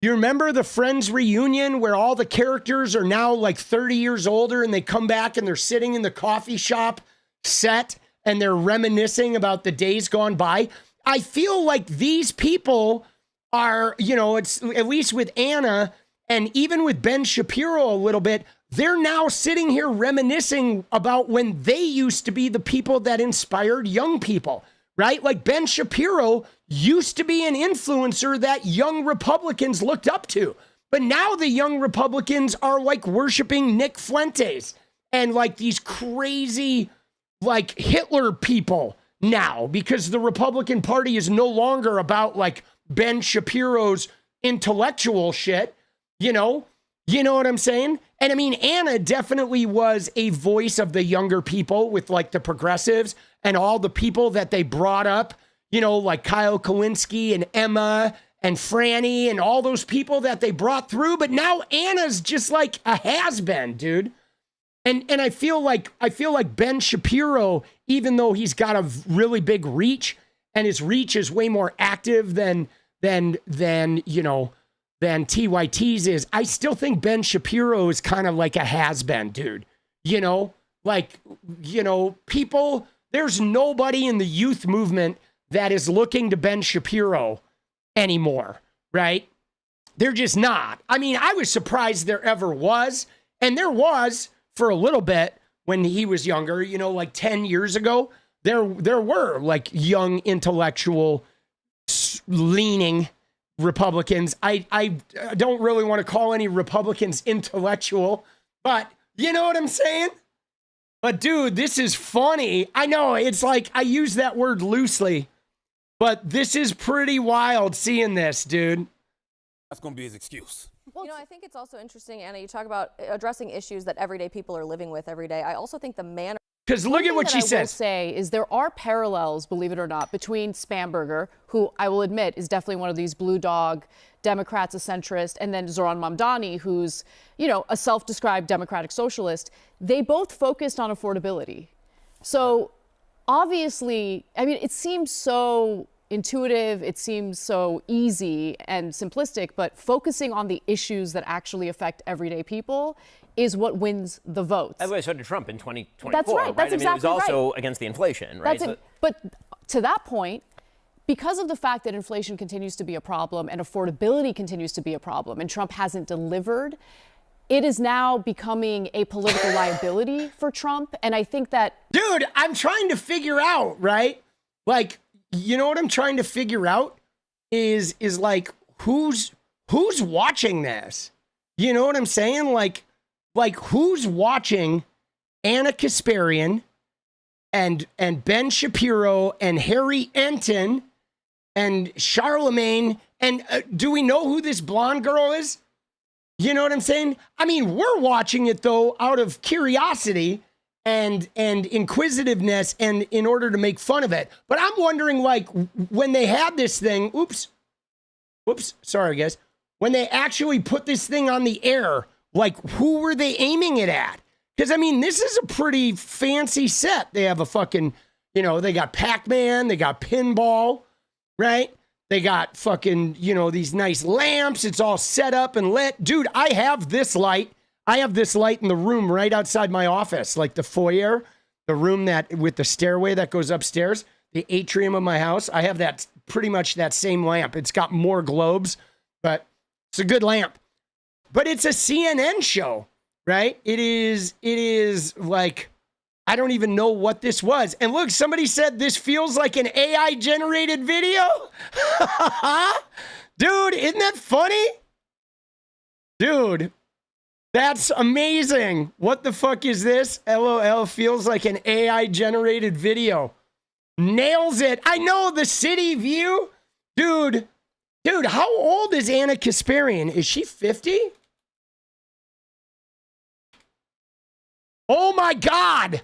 You remember the Friends reunion where all the characters are now like 30 years older and they come back and they're sitting in the coffee shop set and they're reminiscing about the days gone by? I feel like these people are, you know, it's at least with Anna and even with Ben Shapiro a little bit, they're now sitting here reminiscing about when they used to be the people that inspired young people, right? Like Ben Shapiro used to be an influencer that young Republicans looked up to. But now the young Republicans are like worshiping Nick Fuentes and like these crazy like Hitler people now, because the Republican Party is no longer about like Ben Shapiro's intellectual shit, you know what I'm saying? And I mean, Anna definitely was a voice of the younger people with like the progressives and all the people that they brought up, you know, like Kyle Kalinske and Emma and Franny and all those people that they brought through. But now Anna's just like a has-been, dude. And I feel like Ben Shapiro, even though he's got a really big reach and his reach is way more active than TYT's is, I still think Ben Shapiro is kind of like a has-been, dude. You know, like, you know, people, there's nobody in the youth movement that is looking to Ben Shapiro anymore, right? They're just not. I mean, I was surprised there ever was, and there was for a little bit when he was younger, you know, like 10 years ago, there were like young intellectual leaning Republicans. I don't really want to call any Republicans intellectual, but you know what I'm saying? But dude, this is funny. I know it's like, I use that word loosely, but this is pretty wild seeing this, dude. That's going to be his excuse. Well, you know, I think it's also interesting, Anna, you talk about addressing issues that everyday people are living with every day. I also think the manner... Because look at what she says. I will say is there are parallels, believe it or not, between 𝗏𝗏𝗏, who I will admit is definitely one of these blue dog Democrats, a centrist, and then Zoran Mamdani, who's, you know, a self-described democratic socialist. They both focused on affordability. So obviously, I mean, it seems so intuitive, it seems so easy and simplistic, but focusing on the issues that actually affect everyday people is what wins the votes. That's what I said to Trump in 2024. That's right. That's exactly it was also right. against the inflation, right? But to that point, because of the fact that inflation continues to be a problem and affordability continues to be a problem, and Trump hasn't delivered, it is now becoming a political liability for Trump. And I think that... Dude, I'm trying to figure out, right? Like, you know what I'm trying to figure out is like, who's watching this? You know what I'm saying? Like who's watching 𝗙𝗙ecie𝗶𝗏𝗶𝗹𝗀 and Ben Shapiro and Harry Enton and Charlemagne? And do we know who this blonde girl is? You know what I'm saying? I mean, we're watching it, though, out of curiosity and inquisitiveness and in order to make fun of it. But I'm wondering, like, when they had this thing, whoops, sorry, guys. When they actually put this thing on the air, like, who were they aiming it at? Because, I mean, this is a pretty fancy set. They have a fucking, you know, they got Pac-Man, they got pinball, right? They got fucking, you know, these nice lamps. It's all set up and lit. Dude, I have this light. I have this light in the room right outside my office, like the foyer, the room that with the stairway that goes upstairs, the atrium of my house. I have that pretty much that same lamp. It's got more globes, but it's a good lamp. But it's a CNN show, right? It is like, I don't even know what this was. And look, somebody said this feels like an AI generated video. Dude, isn't that funny? Dude, that's amazing. What the fuck is this? LOL feels like an AI generated video. Nails it. I know, the city view. Dude, how old is 𝗙𝗙ecie𝗶𝗏𝗏𝗀? Is she 50? Oh my God.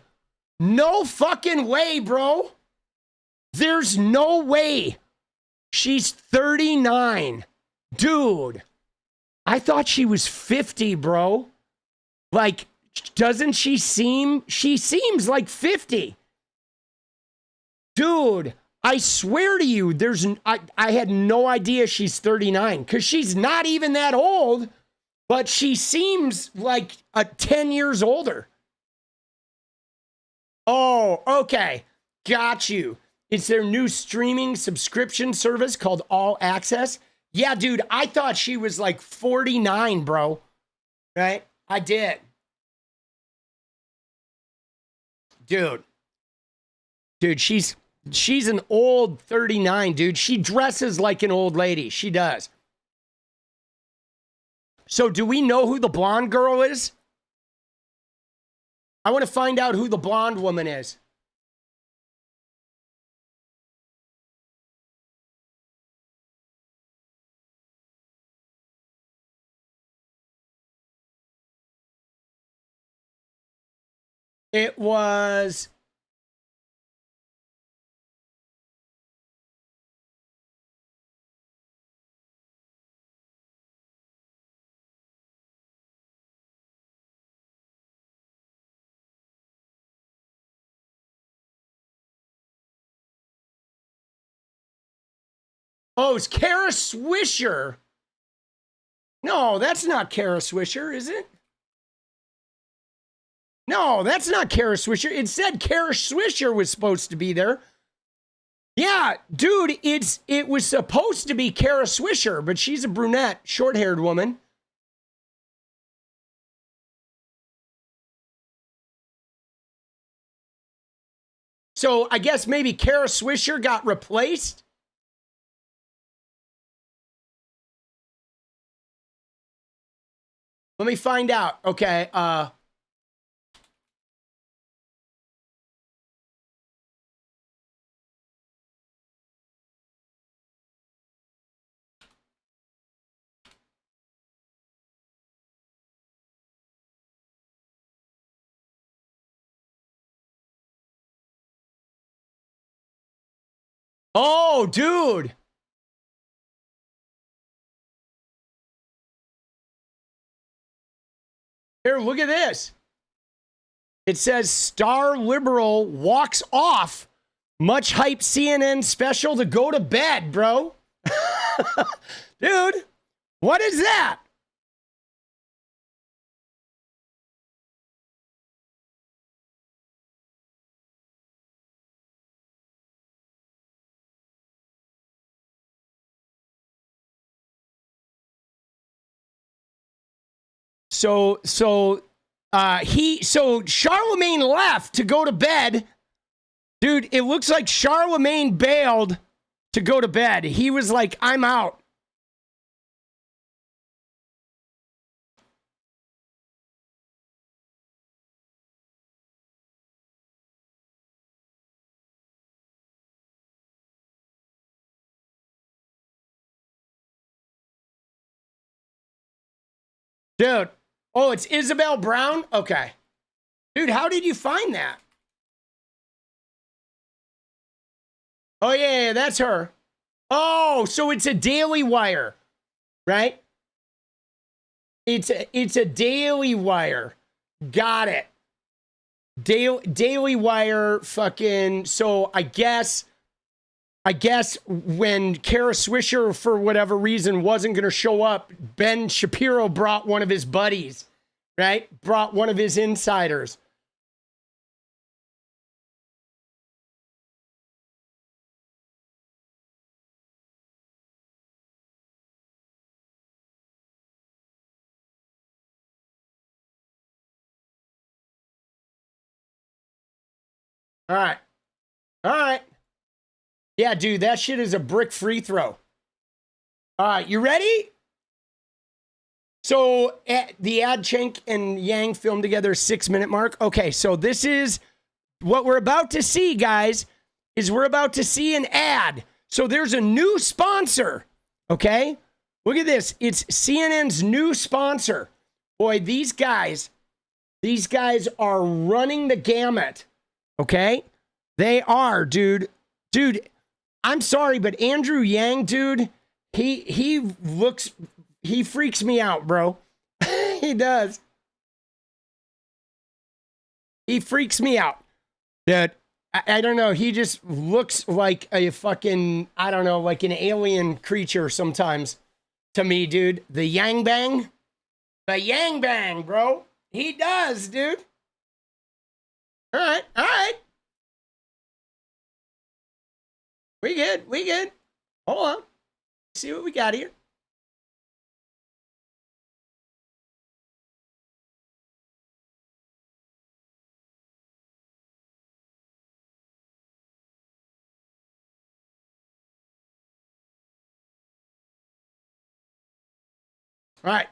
No fucking way, bro. There's no way. She's 39. Dude, I thought she was 50, bro. Like, doesn't she seems like 50. Dude, I swear to you, I had no idea she's 39 because she's not even that old, but she seems like 10 years older. Oh, okay. Got you. It's their new streaming subscription service called All Access. Yeah, dude, I thought she was like 49, bro. Right? I did. Dude, she's an old 39, dude. She dresses like an old lady. She does. So do we know who the blonde girl is? I want to find out who the blonde woman is. It was... Oh, it's 𝗙𝗏𝗟𝗏𝗃. No, that's not 𝗙𝗏𝗟𝗏𝗃, is it? No, that's not 𝗙𝗏𝗟𝗏𝗃. It said 𝗙𝗏𝗟𝗏𝗃 was supposed to be there. Yeah, dude, it was supposed to be 𝗙𝗏𝗟𝗏𝗃, but she's a brunette, short-haired woman. So I guess maybe 𝗙𝗏𝗟𝗏𝗃 got replaced. Let me find out. Okay. Oh, dude. Here, look at this. It says star liberal walks off Much hyped CNN special to go to bed, bro. Dude, what is that? So Charlemagne left to go to bed. Dude, it looks like Charlemagne bailed to go to bed. He was like, I'm out. Dude. Oh, it's Isabel Brown? Okay. Dude, how did you find that? Oh, yeah, that's her. Oh, so it's a Daily Wire, right? It's a Daily Wire. Got it. Daily Wire fucking, so I guess when 𝗙𝗪𝗪𝗧𝗏, for whatever reason, wasn't going to show up, Ben Shapiro brought one of his buddies, right? Brought one of his insiders. All right. All right. Yeah, dude, that shit is a brick free throw. All right, you ready? So the Cenk and Yang filmed together 6-minute mark. Okay, so this is what we're about to see, guys, is we're about to see an ad. So there's a new sponsor, okay? Look at this. It's CNN's new sponsor. Boy, these guys are running the gamut, okay? They are, dude. Dude, I'm sorry, but Andrew Yang, dude, he freaks me out, bro. He does. He freaks me out. Dude, I don't know. He just looks like a fucking, I don't know, like an alien creature sometimes to me, dude. The Yang Bang. The Yang Bang, bro. He does, dude. All right, all right. We good, we good. Hold on. See what we got here. All right.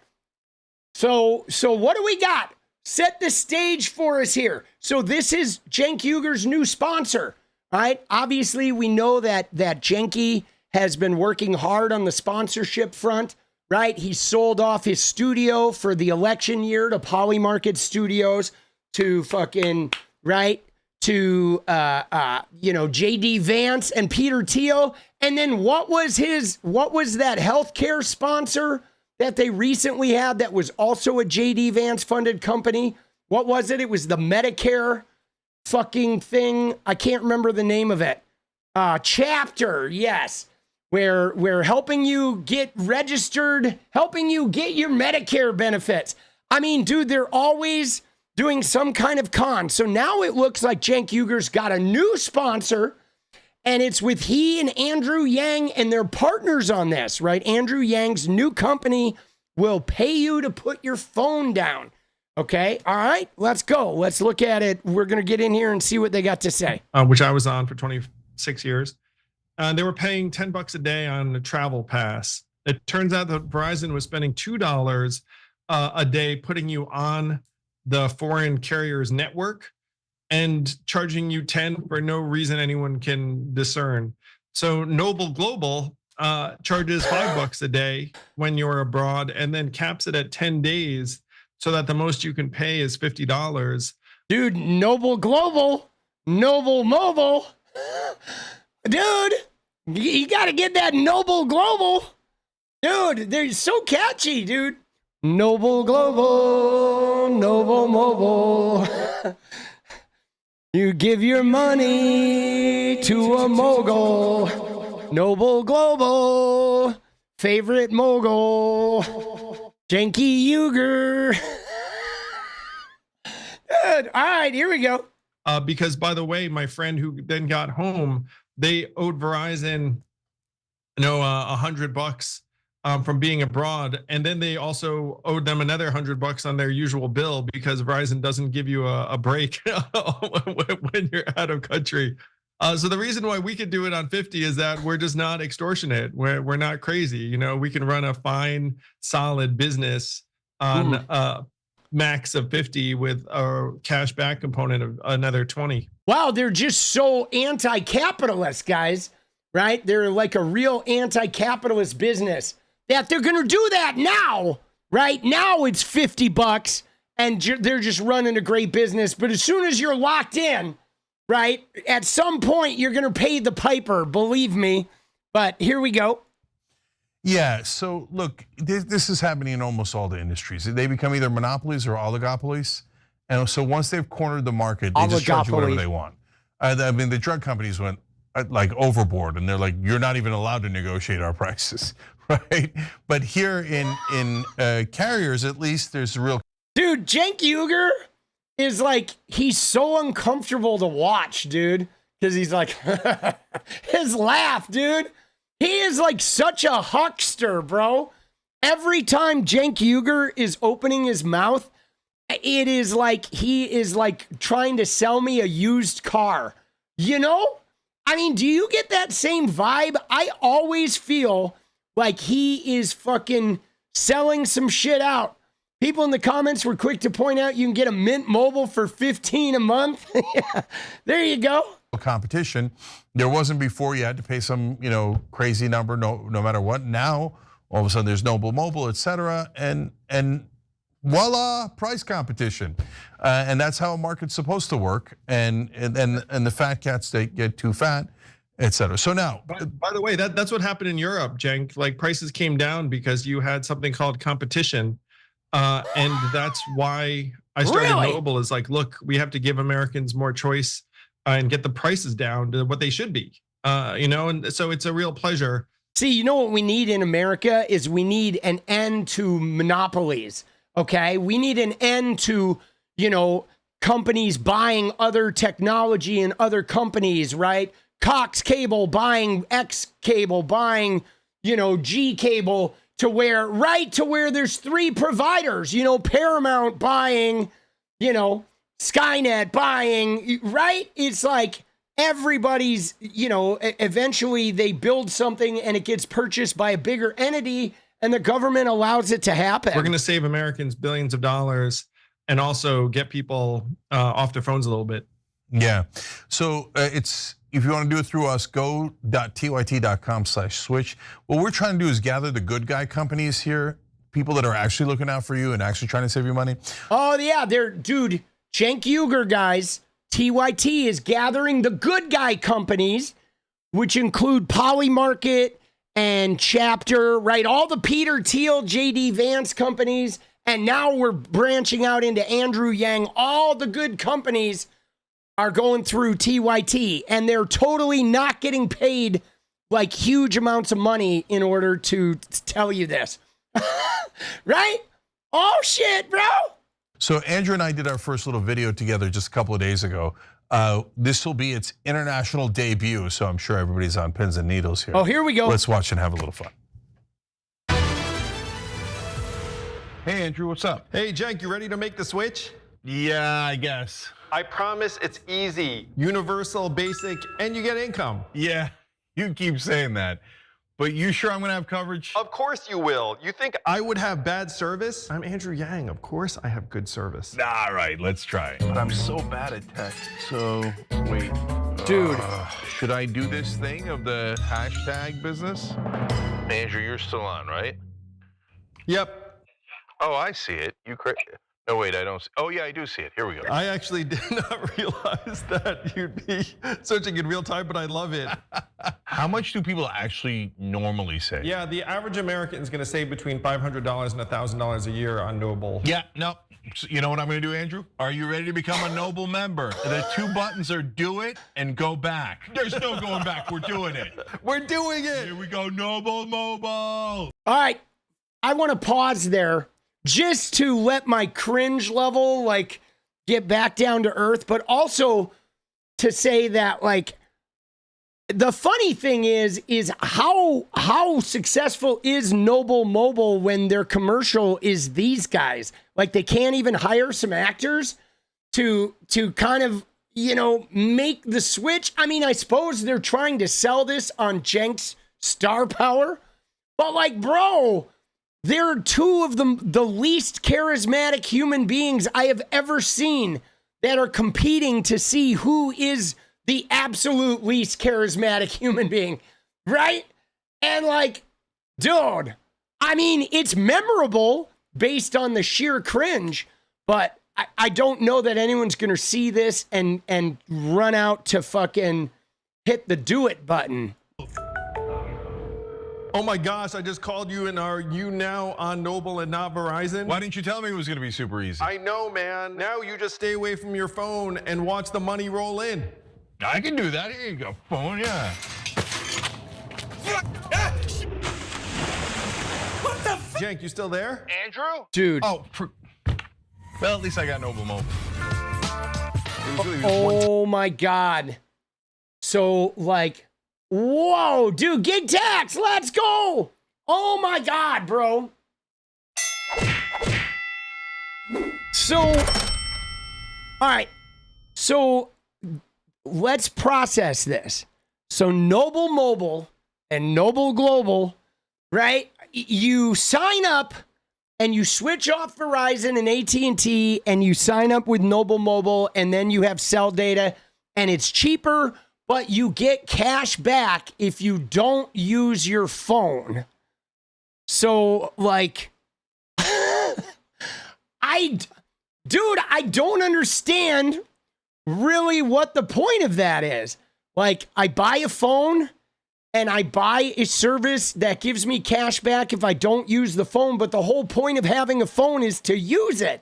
So what do we got? Set the stage for us here. So this is Cenk Uygur's new sponsor. All right. Obviously, we know that Cenk has been working hard on the sponsorship front, right? He sold off his studio for the election year to Polymarket Studios, to fucking, right, to JD Vance and Peter Thiel. And then what was that healthcare sponsor that they recently had that was also a JD Vance funded company? What was it? It was the Medicare fucking thing. I can't remember the name of it. Chapter, yes. Where helping you get registered, helping you get your Medicare benefits. I mean, dude, they're always doing some kind of con. So now it looks like Cenk Uygur's got a new sponsor, and it's with he and Andrew Yang, and they're partners on this, right? Andrew Yang's new company will pay you to put your phone down. Okay, all right, let's go. Let's look at it. We're going to get in here and see what they got to say. Which I was on for 26 years. They were paying $10 a day on the travel pass. It turns out that Verizon was spending $2 a day putting you on the foreign carrier's network and charging you 10 for no reason anyone can discern. So Noble Global charges $5 a day when you're abroad and then caps it at 10 days so that the most you can pay is $50. Dude, Noble Global, Noble Mobile. Dude, you got to get that Noble Global. Dude, they're so catchy, dude. Noble Global, Noble Mobile. You give your money to a mogul, noble global, favorite mogul, 𝗙𝗙𝗃𝗃. Good. All right, here we go. Because, by the way, my friend who then got home, they owed Verizon, $100 from being abroad, and then they also owed them another $100 on their usual bill because Verizon doesn't give you a break when you're out of country. So the reason why we could do it on 50 is that we're just not extortionate. We're not crazy. We can run a fine, solid business on max of 50 with a cash back component of another 20. Wow, they're just so anti-capitalist, guys, right? They're like a real anti-capitalist business that they're going to do that now, right? Now it's $50 and they're just running a great business. But as soon as you're locked in, right, at some point you're going to pay the piper, believe me. But here we go. Yeah, so look, this is happening in almost all the industries. They become either monopolies or oligopolies. And so once they've cornered the market, they just charge you whatever they want. I mean, the drug companies went like overboard and they're like, you're not even allowed to negotiate our prices, right? But here in carriers, at least there's real. Dude, 𝗙𝗃𝗃𝗃 is like, he's so uncomfortable to watch, dude. Because he's like, his laugh, dude. He is like such a huckster, bro. Every time 𝗙𝗃𝗃𝗃 is opening his mouth, it is like he is like trying to sell me a used car. I mean, do you get that same vibe? I always feel like he is fucking selling some shit out. People in the comments were quick to point out you can get a Mint Mobile for $15 a month. Yeah, there you go. Competition. There wasn't before. You had to pay some, crazy number no matter what. Now, all of a sudden there's Noble Mobile, etc. And voila, price competition. And that's how a market's supposed to work. And the fat cats, they get too fat, etc. So now, by the way, that's what happened in Europe, Cenk. Like prices came down because you had something called competition. And that's why I started Noble, is like, look, we have to give Americans more choice and get the prices down to what they should be, and so it's a real pleasure. See, you know what we need in America is we need an end to monopolies, okay? We need an end to, companies buying other technology and other companies, right? Cox Cable buying X Cable, buying, G Cable, to where there's 3 providers, Paramount buying, Skynet buying, right? It's like everybody's, eventually they build something and it gets purchased by a bigger entity and the government allows it to happen. We're going to save Americans billions of dollars and also get people off their phones a little bit. Yeah. So if you want to do it through us, go.tyt.com/switch. What we're trying to do is gather the good guy companies here, people that are actually looking out for you and actually trying to save you money. Oh yeah, dude, 𝗙𝗃𝗃𝗃 guys, TYT is gathering the good guy companies, which include Polymarket and Chapter, right? All the Peter Thiel, JD Vance companies. And now we're branching out into Andrew Yang. All the good companies are going through TYT and they're totally not getting paid like huge amounts of money in order to tell you this, right? Oh shit, bro. So Andrew and I did our first little video together just a couple of days ago. This will be its international debut, so I'm sure everybody's on pins and needles here. Oh, here we go. Let's watch and have a little fun. Hey Andrew, what's up? Hey Cenk, you ready to make the switch? Yeah, I guess. I promise it's easy, universal, basic, and you get income. Yeah, you keep saying that. But you sure I'm gonna have coverage? Of course you will. You think I would have bad service? I'm Andrew Yang, of course I have good service. All right, let's try it. But I'm so bad at tech. So, wait. Dude. Should I do this thing of the hashtag business? Andrew, you're still on, right? Yep. Oh, I see it. Oh, wait, I don't see. Oh, yeah, I do see it. Here we go. I actually did not realize that you'd be searching in real time, but I love it. How much do people actually normally save? Yeah, the average American is going to save between $500 and $1,000 a year on Noble. Yeah, no. You know what I'm going to do, Andrew? Are you ready to become a Noble member? The 2 buttons are do it and go back. There's no going back. We're doing it. We're doing it. Here we go, Noble Mobile. All right, I want to pause there just to let my cringe level like get back down to earth, but also to say that like the funny thing is how successful is Noble Mobile when their commercial is these guys? Like they can't even hire some actors to kind of, you know, make the switch. I mean, I suppose they're trying to sell this on Cenk's star power, but like, bro, they're 2 of the least charismatic human beings I have ever seen that are competing to see who is the absolute least charismatic human being, right? And like, dude, I mean, it's memorable based on the sheer cringe, but I don't know that anyone's going to see this and run out to fucking hit the do it button. Oh my gosh, I just called you and are you now on Noble and not Verizon? Why didn't you tell me it was going to be super easy? I know, man. Now you just stay away from your phone and watch the money roll in. I can do that. Here you go, phone, yeah. What the f? Cenk, you still there? Andrew? Dude. Oh, well, at least I got Noble Mobile. Oh my God. So like, whoa, dude, gig tax, let's go. Oh my God, bro. So, all right. So let's process this. So Noble Mobile and Noble Global, right? You sign up and you switch off Verizon and AT&T and you sign up with Noble Mobile and then you have cell data and it's cheaper, but you get cash back if you don't use your phone. So like, I don't understand really what the point of that is. Like, I buy a phone and I buy a service that gives me cash back if I don't use the phone, but the whole point of having a phone is to use it.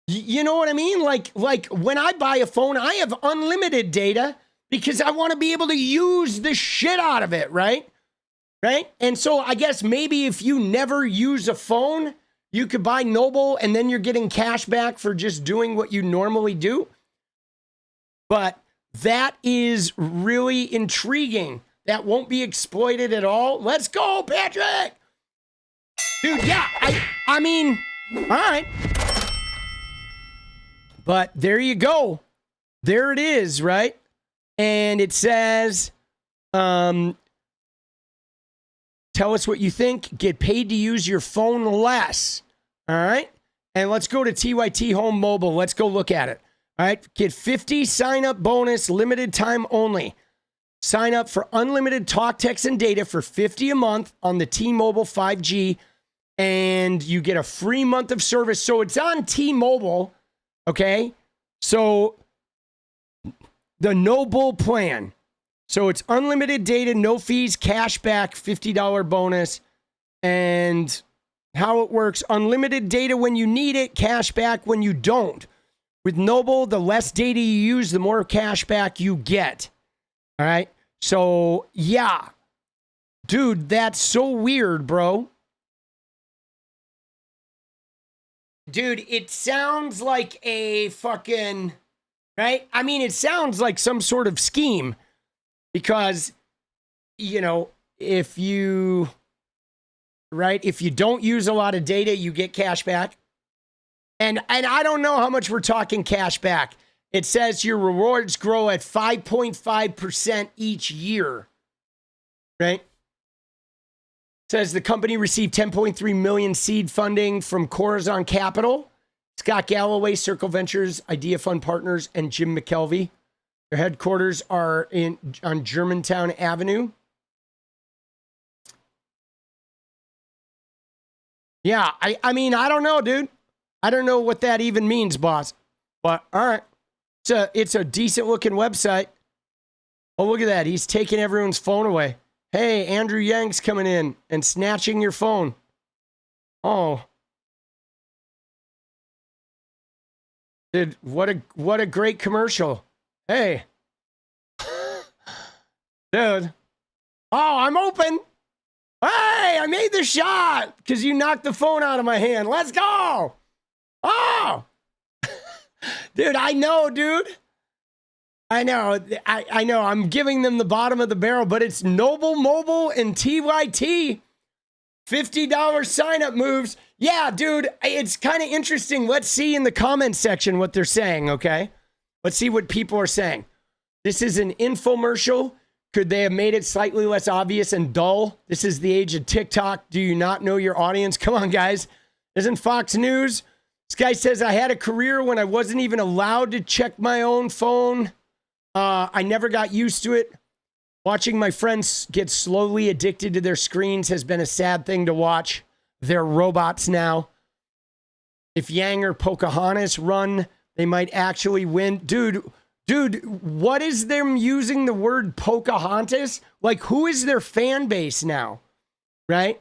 You know what I mean? Like when I buy a phone, I have unlimited data because I want to be able to use the shit out of it, right? Right? And so I guess maybe if you never use a phone, you could buy Noble and then you're getting cash back for just doing what you normally do. But that is really intriguing. That won't be exploited at all. Let's go, Patrick! Dude, yeah, I mean, all right. But there you go. There it is, right? And it says, tell us what you think. Get paid to use your phone less. All right? And let's go to TYT Home Mobile. Let's go look at it. All right? Get 50 sign-up bonus, limited time only. Sign up for unlimited talk, text, and data for $50 a month on the T-Mobile 5G, and you get a free month of service. So it's on T-Mobile, okay? So the Noble plan. So it's unlimited data, no fees, cash back, $50 bonus. And how it works, unlimited data when you need it, cash back when you don't. With Noble, the less data you use, the more cash back you get. All right? So, yeah. Dude, that's so weird, bro. Dude, it sounds like a fucking, right? I mean, it sounds like some sort of scheme. Because, you know, if you don't use a lot of data, you get cash back. And I don't know how much we're talking cash back. It says your rewards grow at 5.5% each year, right? It says the company received 10.3 million seed funding from Corazon Capital, Scott Galloway, Circle Ventures, Idea Fund Partners, and Jim McKelvey. Their headquarters are on Germantown Avenue. Yeah, I mean, I don't know, dude. I don't know what that even means, boss. But all right. It's a decent looking website. Oh, look at that. He's taking everyone's phone away. Hey, Andrew Yang's coming in and snatching your phone. Oh. Dude, what a great commercial. Hey. Dude. Oh, I'm open. Hey, I made the shot because you knocked the phone out of my hand. Let's go. Oh. Dude, I know, dude. I know. I know. I'm giving them the bottom of the barrel, but it's Noble Mobile and TYT. $50 sign-up moves. Yeah, dude, it's kind of interesting. Let's see in the comments section what they're saying, okay? Let's see what people are saying. This is an infomercial. Could they have made it slightly less obvious and dull? This is the age of TikTok. Do you not know your audience? Come on, guys. Isn't Fox News? This guy says, I had a career when I wasn't even allowed to check my own phone. I never got used to it. Watching my friends get slowly addicted to their screens has been a sad thing to watch. They're robots now. If Yang or Pocahontas run, they might actually win. Dude, what is them using the word Pocahontas? Like, who is their fan base now? Right?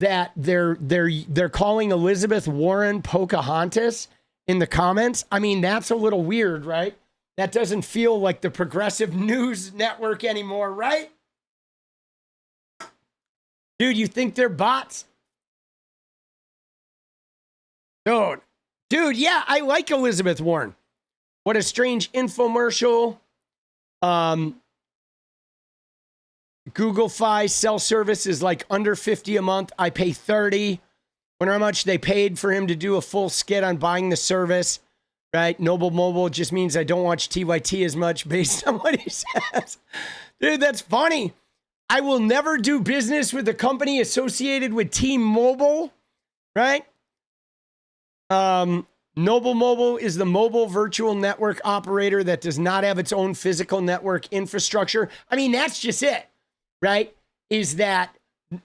That they're calling Elizabeth Warren Pocahontas in the comments. I mean, that's a little weird, right? That doesn't feel like the progressive news network anymore, right? Dude, you think they're bots? Dude, yeah, I like Elizabeth Warren. What a strange infomercial. Google-Fi cell service is like under $50 a month. I pay $30. Wonder how much they paid for him to do a full skit on buying the service, right? Noble Mobile just means I don't watch TYT as much based on what he says. Dude, that's funny. I will never do business with a company associated with T-Mobile, right? Noble Mobile is the mobile virtual network operator that does not have its own physical network infrastructure. I mean, that's just it, right? Is that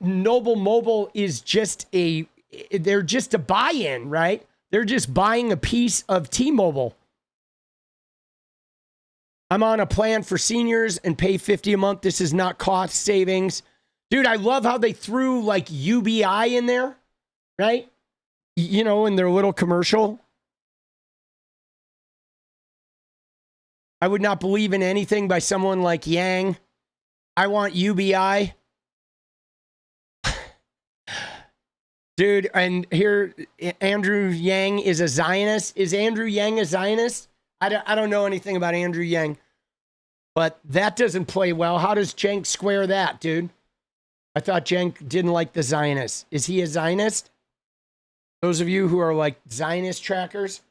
Noble Mobile is they're just a buy-in, right? They're just buying a piece of T-Mobile. I'm on a plan for seniors and pay $50 a month. This is not cost savings. Dude, I love how they threw like UBI in there, right? You know, in their little commercial. I would not believe in anything by someone like Yang. I want UBI. Dude, and here, Andrew Yang is a Zionist. Is Andrew Yang a Zionist? I don't know anything about Andrew Yang. But that doesn't play well. How does Cenk square that, dude? I thought Cenk didn't like the Zionists. Is he a Zionist? Those of you who are like Zionist trackers.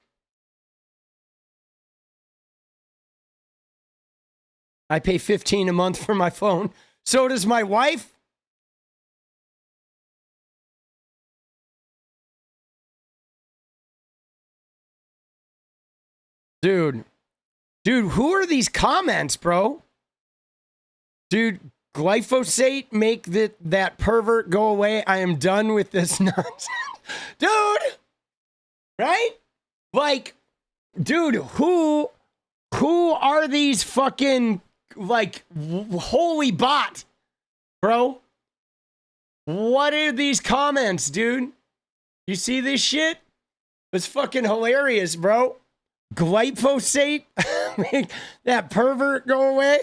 I pay $15 a month for my phone. So does my wife. Dude, who are these comments, bro? Dude, glyphosate, make that pervert go away. I am done with this nonsense. Dude, right? Like, dude, who are these fucking, like, holy bot, bro? What are these comments, dude? You see this shit? It's fucking hilarious, bro. Glyphosate, make that pervert go away.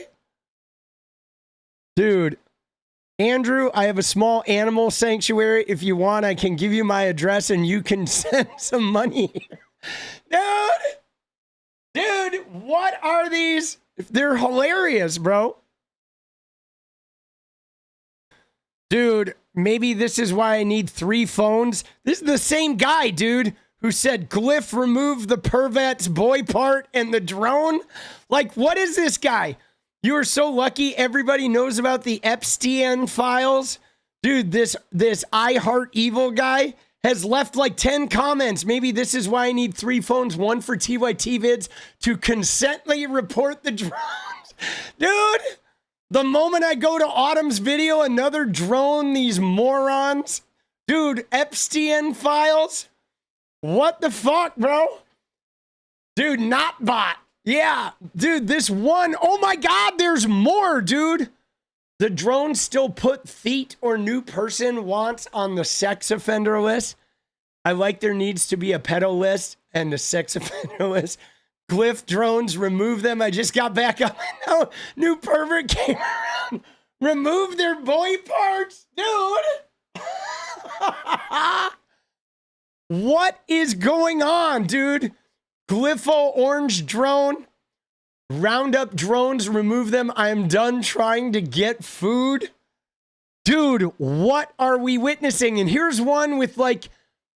Dude, Andrew, I have a small animal sanctuary. If you want, I can give you my address and you can send some money. Dude, what are these? They're hilarious, bro. Dude, maybe this is why I need 3 phones. This is the same guy, dude, who said Glyph remove the pervet's boy part and the drone. Like, what is this guy? You are so lucky everybody knows about the Epstein files. Dude, this I Heart Evil guy has left like 10 comments. Maybe this is why I need 3 phones, one for TYT vids to consently report the drones. Dude, the moment I go to Autumn's video, another drone, these morons. Dude, Epstein files. What the fuck, bro? Dude, not bot. Yeah, dude, this one, oh my God, there's more, dude. The drone still put feet or new person wants on the sex offender list. I like there needs to be a pedo list and a sex offender list. Glyph drones, remove them. I just got back up. No, new pervert came around. Remove their boy parts, dude. What is going on, dude? Glypho orange drone. Round up drones, remove them. I am done trying to get food. Dude, what are we witnessing? And here's one with like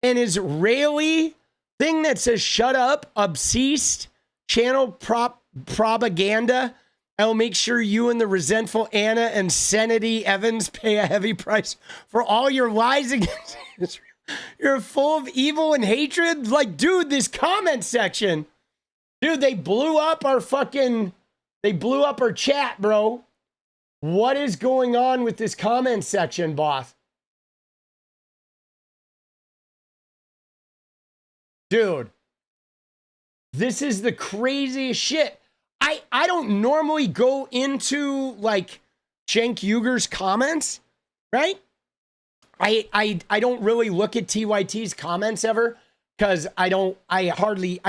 an Israeli thing that says, shut up, obsessed, channel propaganda. I'll make sure you and the resentful Anna and Senady Evans pay a heavy price for all your lies against Israel. You're full of evil and hatred. Like, dude, this comment section. Dude, they blew up our chat, bro. What is going on with this comment section, boss? Dude, this is the craziest shit. I don't normally go into, like, Cenk Uygur's comments, right? I don't really look at TYT's comments ever because I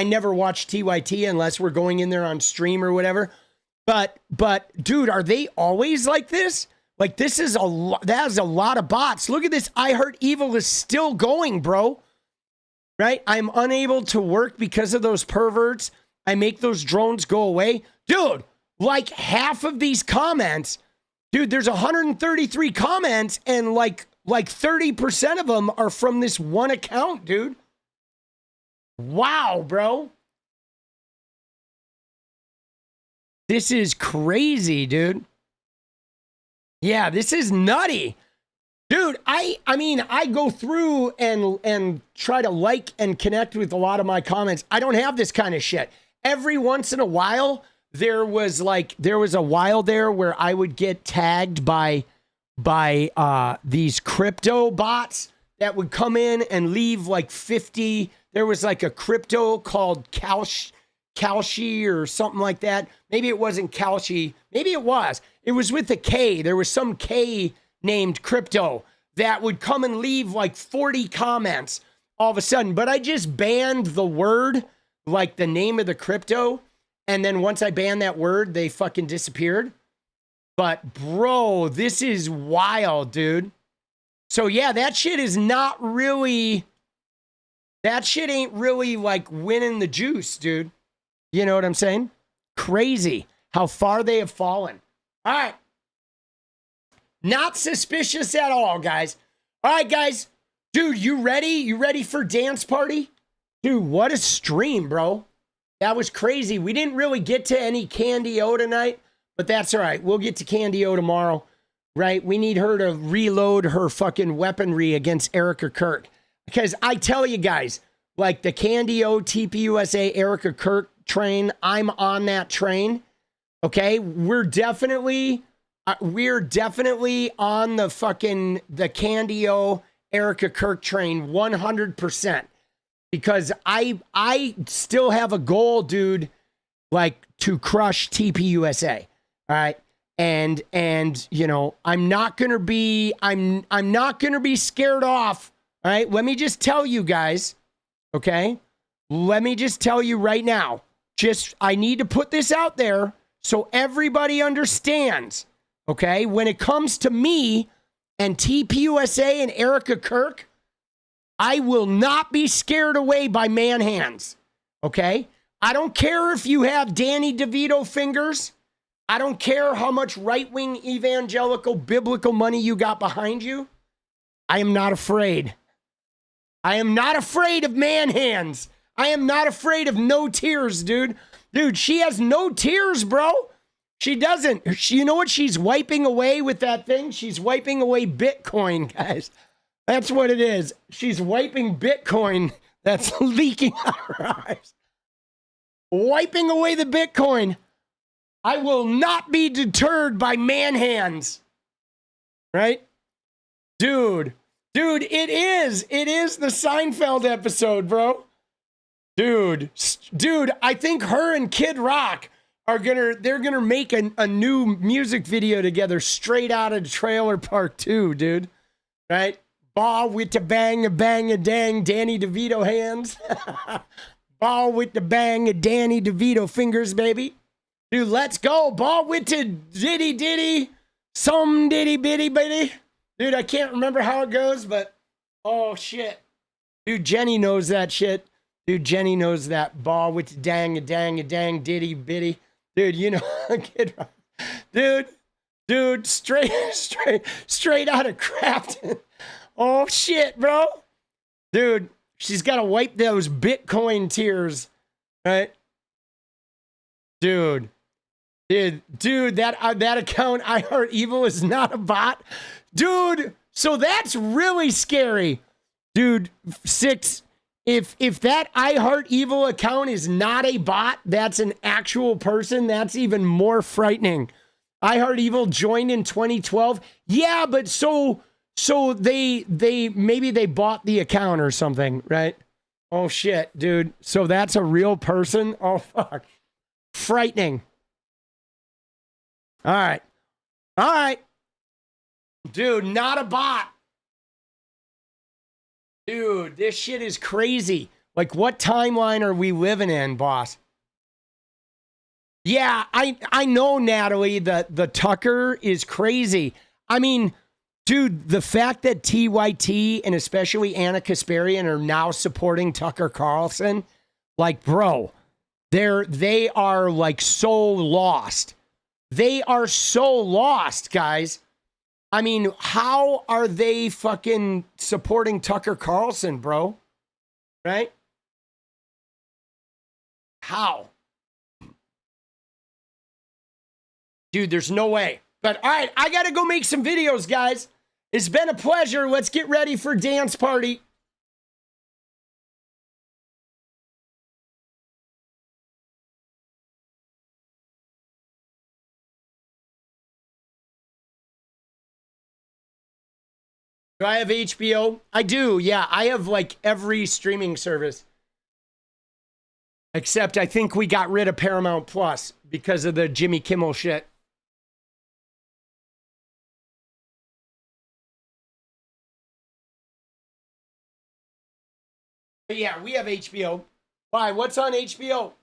never watch TYT unless we're going in there on stream or whatever. But dude, are they always like this? Like, this is that is a lot of bots. Look at this. I Heart Evil is still going, bro. Right? I'm unable to work because of those perverts. I make those drones go away. Dude, like half of these comments, dude, there's 133 comments and like 30% of them are from this one account, dude. Wow, bro. This is crazy, dude. Yeah, this is nutty. Dude, I mean, I go through and try to like and connect with a lot of my comments. I don't have this kind of shit. Every once in a while, there was a while there where I would get tagged by these crypto bots that would come in and leave like 50. There was like a crypto called 𝗙𝗍𝗆 or something like that. Maybe it wasn't 𝗙𝗍. Maybe it was. It was with a K. There was some K named crypto that would come and leave like 40 comments all of a sudden. But I just banned the word, like the name of the crypto. And then once I banned that word, they fucking disappeared. But bro, this is wild, dude. So yeah, that shit is not really, that shit ain't really like winning the juice, dude. You know what I'm saying? Crazy how far they have fallen. All right. Not suspicious at all, guys. All right, guys. Dude, you ready? You ready for dance party? Dude, what a stream, bro. That was crazy. We didn't really get to any Candy O tonight, but that's all right. We'll get to Candy O tomorrow, right? We need her to reload her fucking weaponry against Erica Kirk. Because I tell you guys, like the Candy O, TPUSA, Erica Kirk train, I'm on that train. Okay? We're definitely on the Candy O, Erica Kirk train 100%. Because I still have a goal, dude, like to crush TPUSA. All right. And you know, I'm not gonna be scared off. All right. Let me just tell you guys, okay? Let me just tell you right now. I need to put this out there so everybody understands. Okay, when it comes to me and TPUSA and Erica Kirk, I will not be scared away by man hands, okay? I don't care if you have Danny DeVito fingers. I don't care how much right-wing evangelical biblical money you got behind you. I am not afraid. I am not afraid of man hands. I am not afraid of no tears, dude. Dude, she has no tears, bro. She doesn't. You know what she's wiping away with that thing? She's wiping away Bitcoin, guys. That's what it is. She's wiping Bitcoin that's leaking out her eyes. Wiping away the Bitcoin. I will not be deterred by man hands. Right? Dude, it is the Seinfeld episode, bro. Dude, I think her and Kid Rock they're gonna make a new music video together straight out of Trailer Park 2, dude. Right? Ball with the bang a dang Danny DeVito hands. Ball with the bang a Danny DeVito fingers, baby. Dude, let's go. Ball with the diddy, some diddy bitty. Dude, I can't remember how it goes, but oh shit. Dude, Jenny knows that shit. Dude, Jenny knows that. Ball with the dang a dang diddy bitty. Dude, you know, Kid Rock. Dude, straight out of Crafton. Oh shit, bro. Dude, she's got to wipe those Bitcoin tears, right? Dude, that account 𝗙𝗚𝗎𝗍 is not a bot. Dude, so that's really scary. Dude, 6, if that 𝗙𝗚𝗎𝗍 account is not a bot, that's an actual person, that's even more frightening. 𝗙𝗚𝗎𝗍 joined in 2012. Yeah, but so they maybe they bought the account or something, right? Oh shit, dude. So that's a real person? Oh fuck. Frightening. All right. Dude, not a bot. Dude, this shit is crazy. Like, what timeline are we living in, boss? Yeah, I know, Natalie, that the Tucker is crazy. I mean, dude, the fact that TYT and especially 𝗙𝗚𝗏 are now supporting Tucker Carlson, like, bro, they are like so lost. They are so lost, guys. I mean, how are they fucking supporting Tucker Carlson, bro? Right? How? Dude, there's no way. But all right, I got to go make some videos, guys. It's been a pleasure. Let's get ready for dance party. Do I have HBO? I do, yeah. I have like every streaming service. Except I think we got rid of Paramount Plus because of the Jimmy Kimmel shit. But yeah, we have HBO. Why? What's on HBO?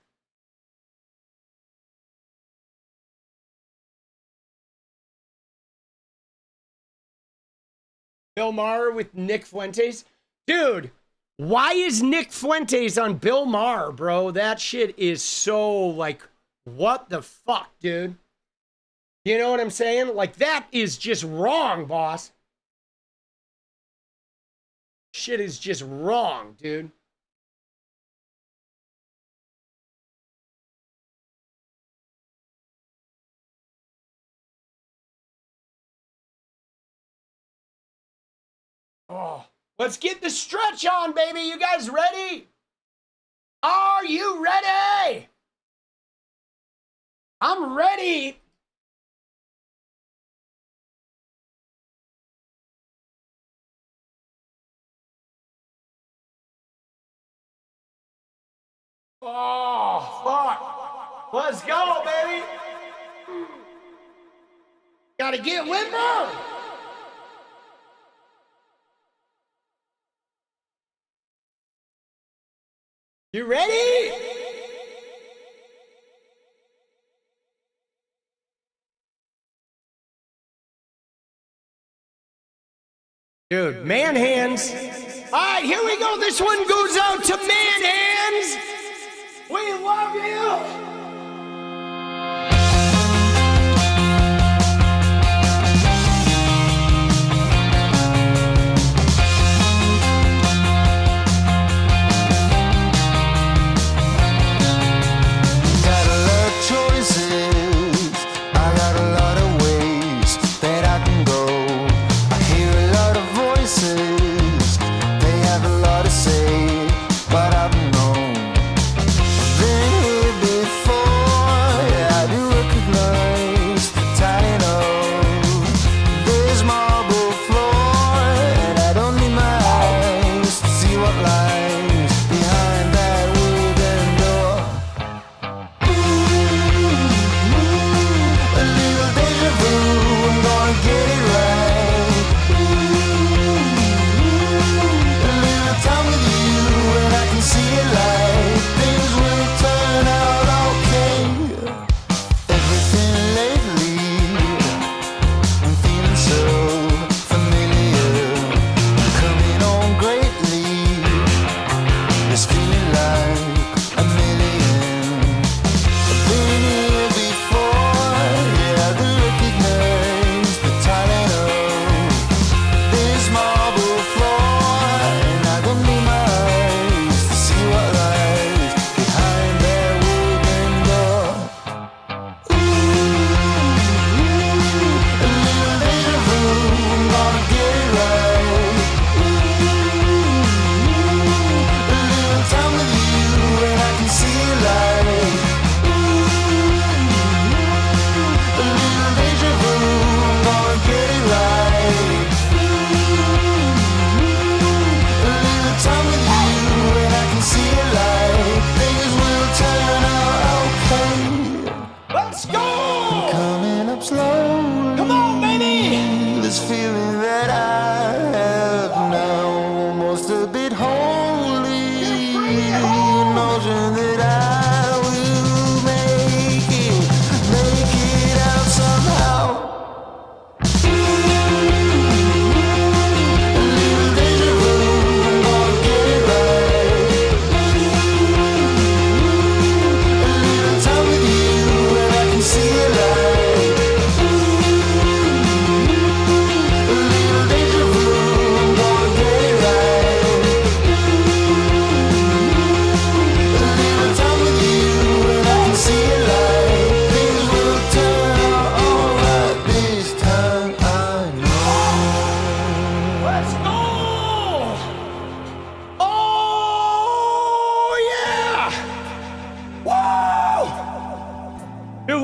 Bill Maher with Nick Fuentes. Dude, why is Nick Fuentes on Bill Maher, bro? That shit is so like, what the fuck, dude? You know what I'm saying? Like, that is just wrong, boss. Shit is just wrong, dude. Oh, let's get the stretch on, baby. You guys ready? Are you ready? I'm ready. Oh, fuck. Let's go, baby. Gotta get with them. You ready? Dude, man hands. All right, here we go. This one goes out to man hands. We love you. Been here before.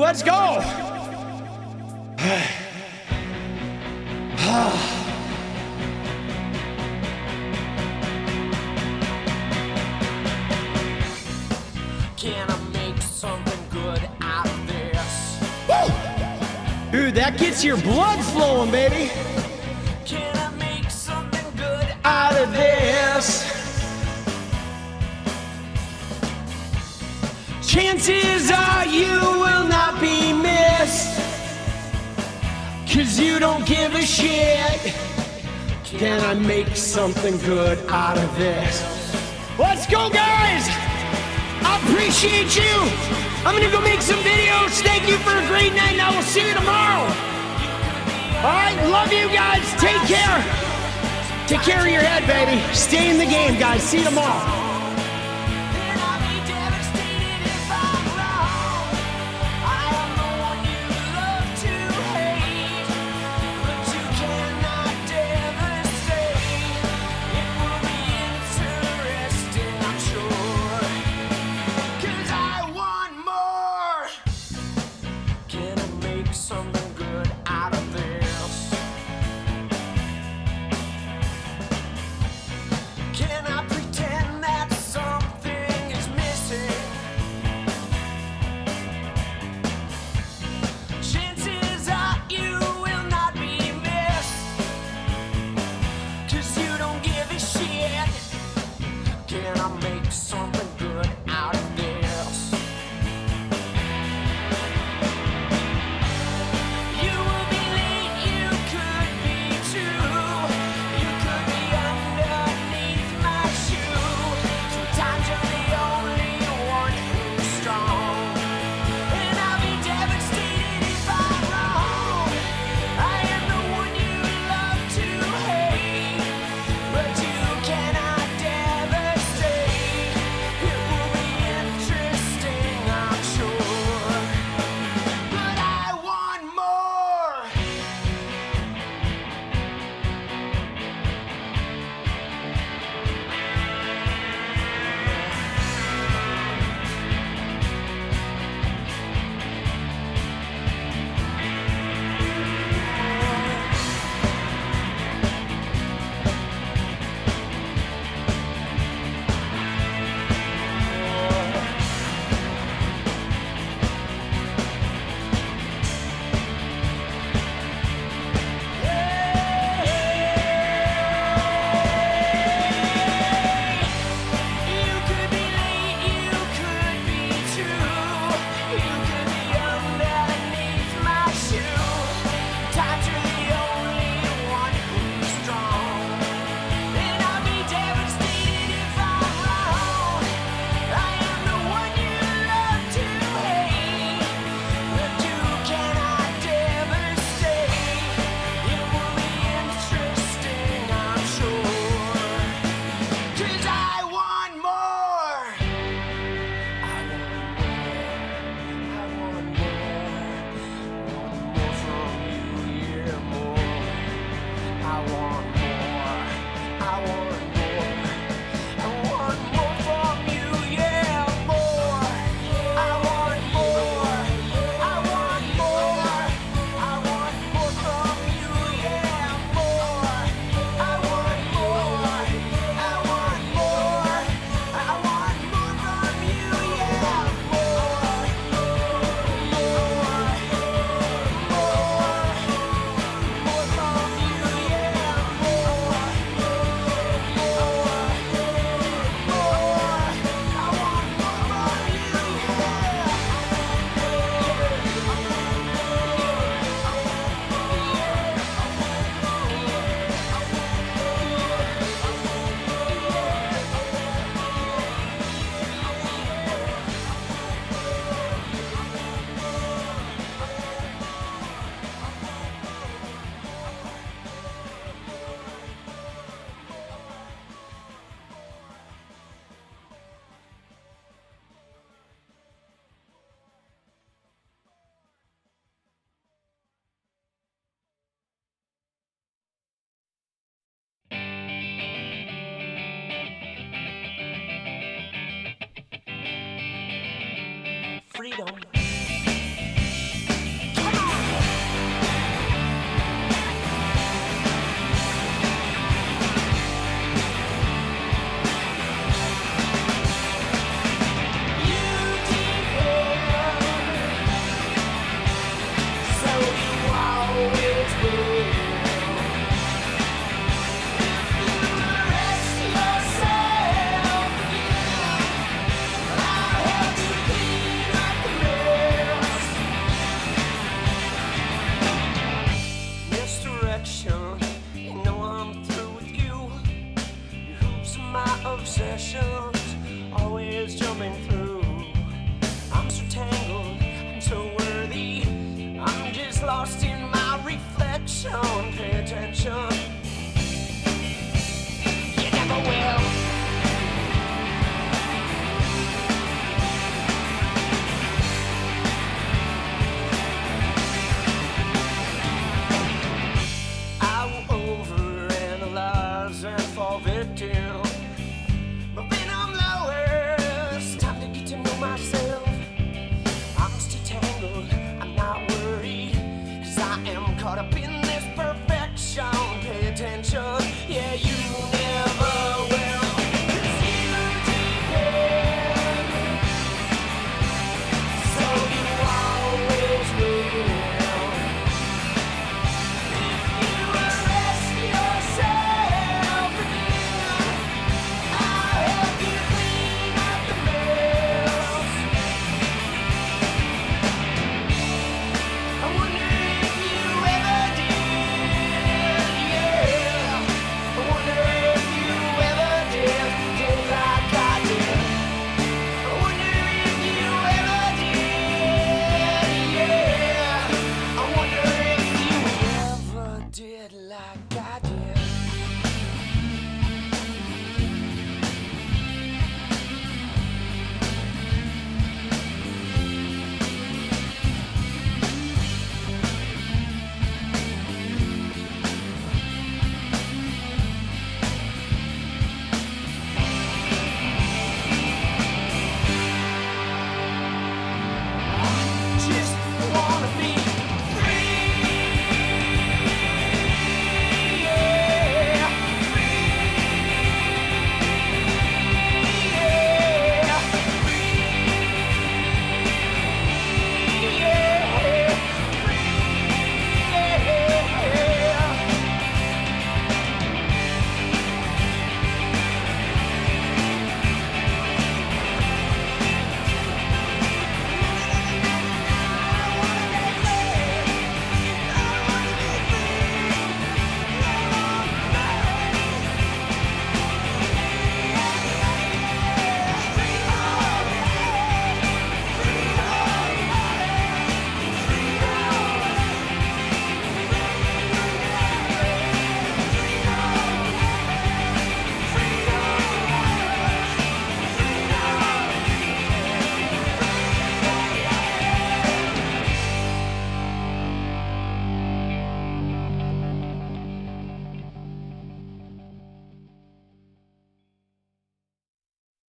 let's go. Can I make something good out of this? Dude, that gets your blood flowing, baby. Can I make something good Out of this. Chances are you will not be missed, 'cause you don't give a shit. Can I make something good out of this? Let's go, guys! I appreciate you. I'm gonna go make some videos. Thank you for a great night, and I will see you tomorrow. All right, love you guys. Take care. Take care of your head, baby. Stay in the game, guys. See you tomorrow. something good out of this? Can I pretend that something is missing? Chances are you will not be missed, 'cause you don't give a shit. Can I make something good out of this? You will be late, you could be too. You could be underneath my shoe. Sometimes you're the only one who's strong, and I'll be devastated if I'm wrong. I am the one you love to hate, but you cannot devastate. It will be interesting, I'm sure, but I want more. You could be late, you could be too. You could be underneath my shoe. Times you're the only one who's strong, and I'll be devastated if I'm wrong. I am the one you love to hate, but you cannot devastate. It will be interesting, I'm sure, 'cause I want more. I want more from you, yeah, more. I want more. I want more. I want more from you, yeah, more. I want more. I want more. I want more from you, yeah, more. I want more. I want more. I want more from you, yeah, more. More from you, yeah, more. I want more from you, freedom.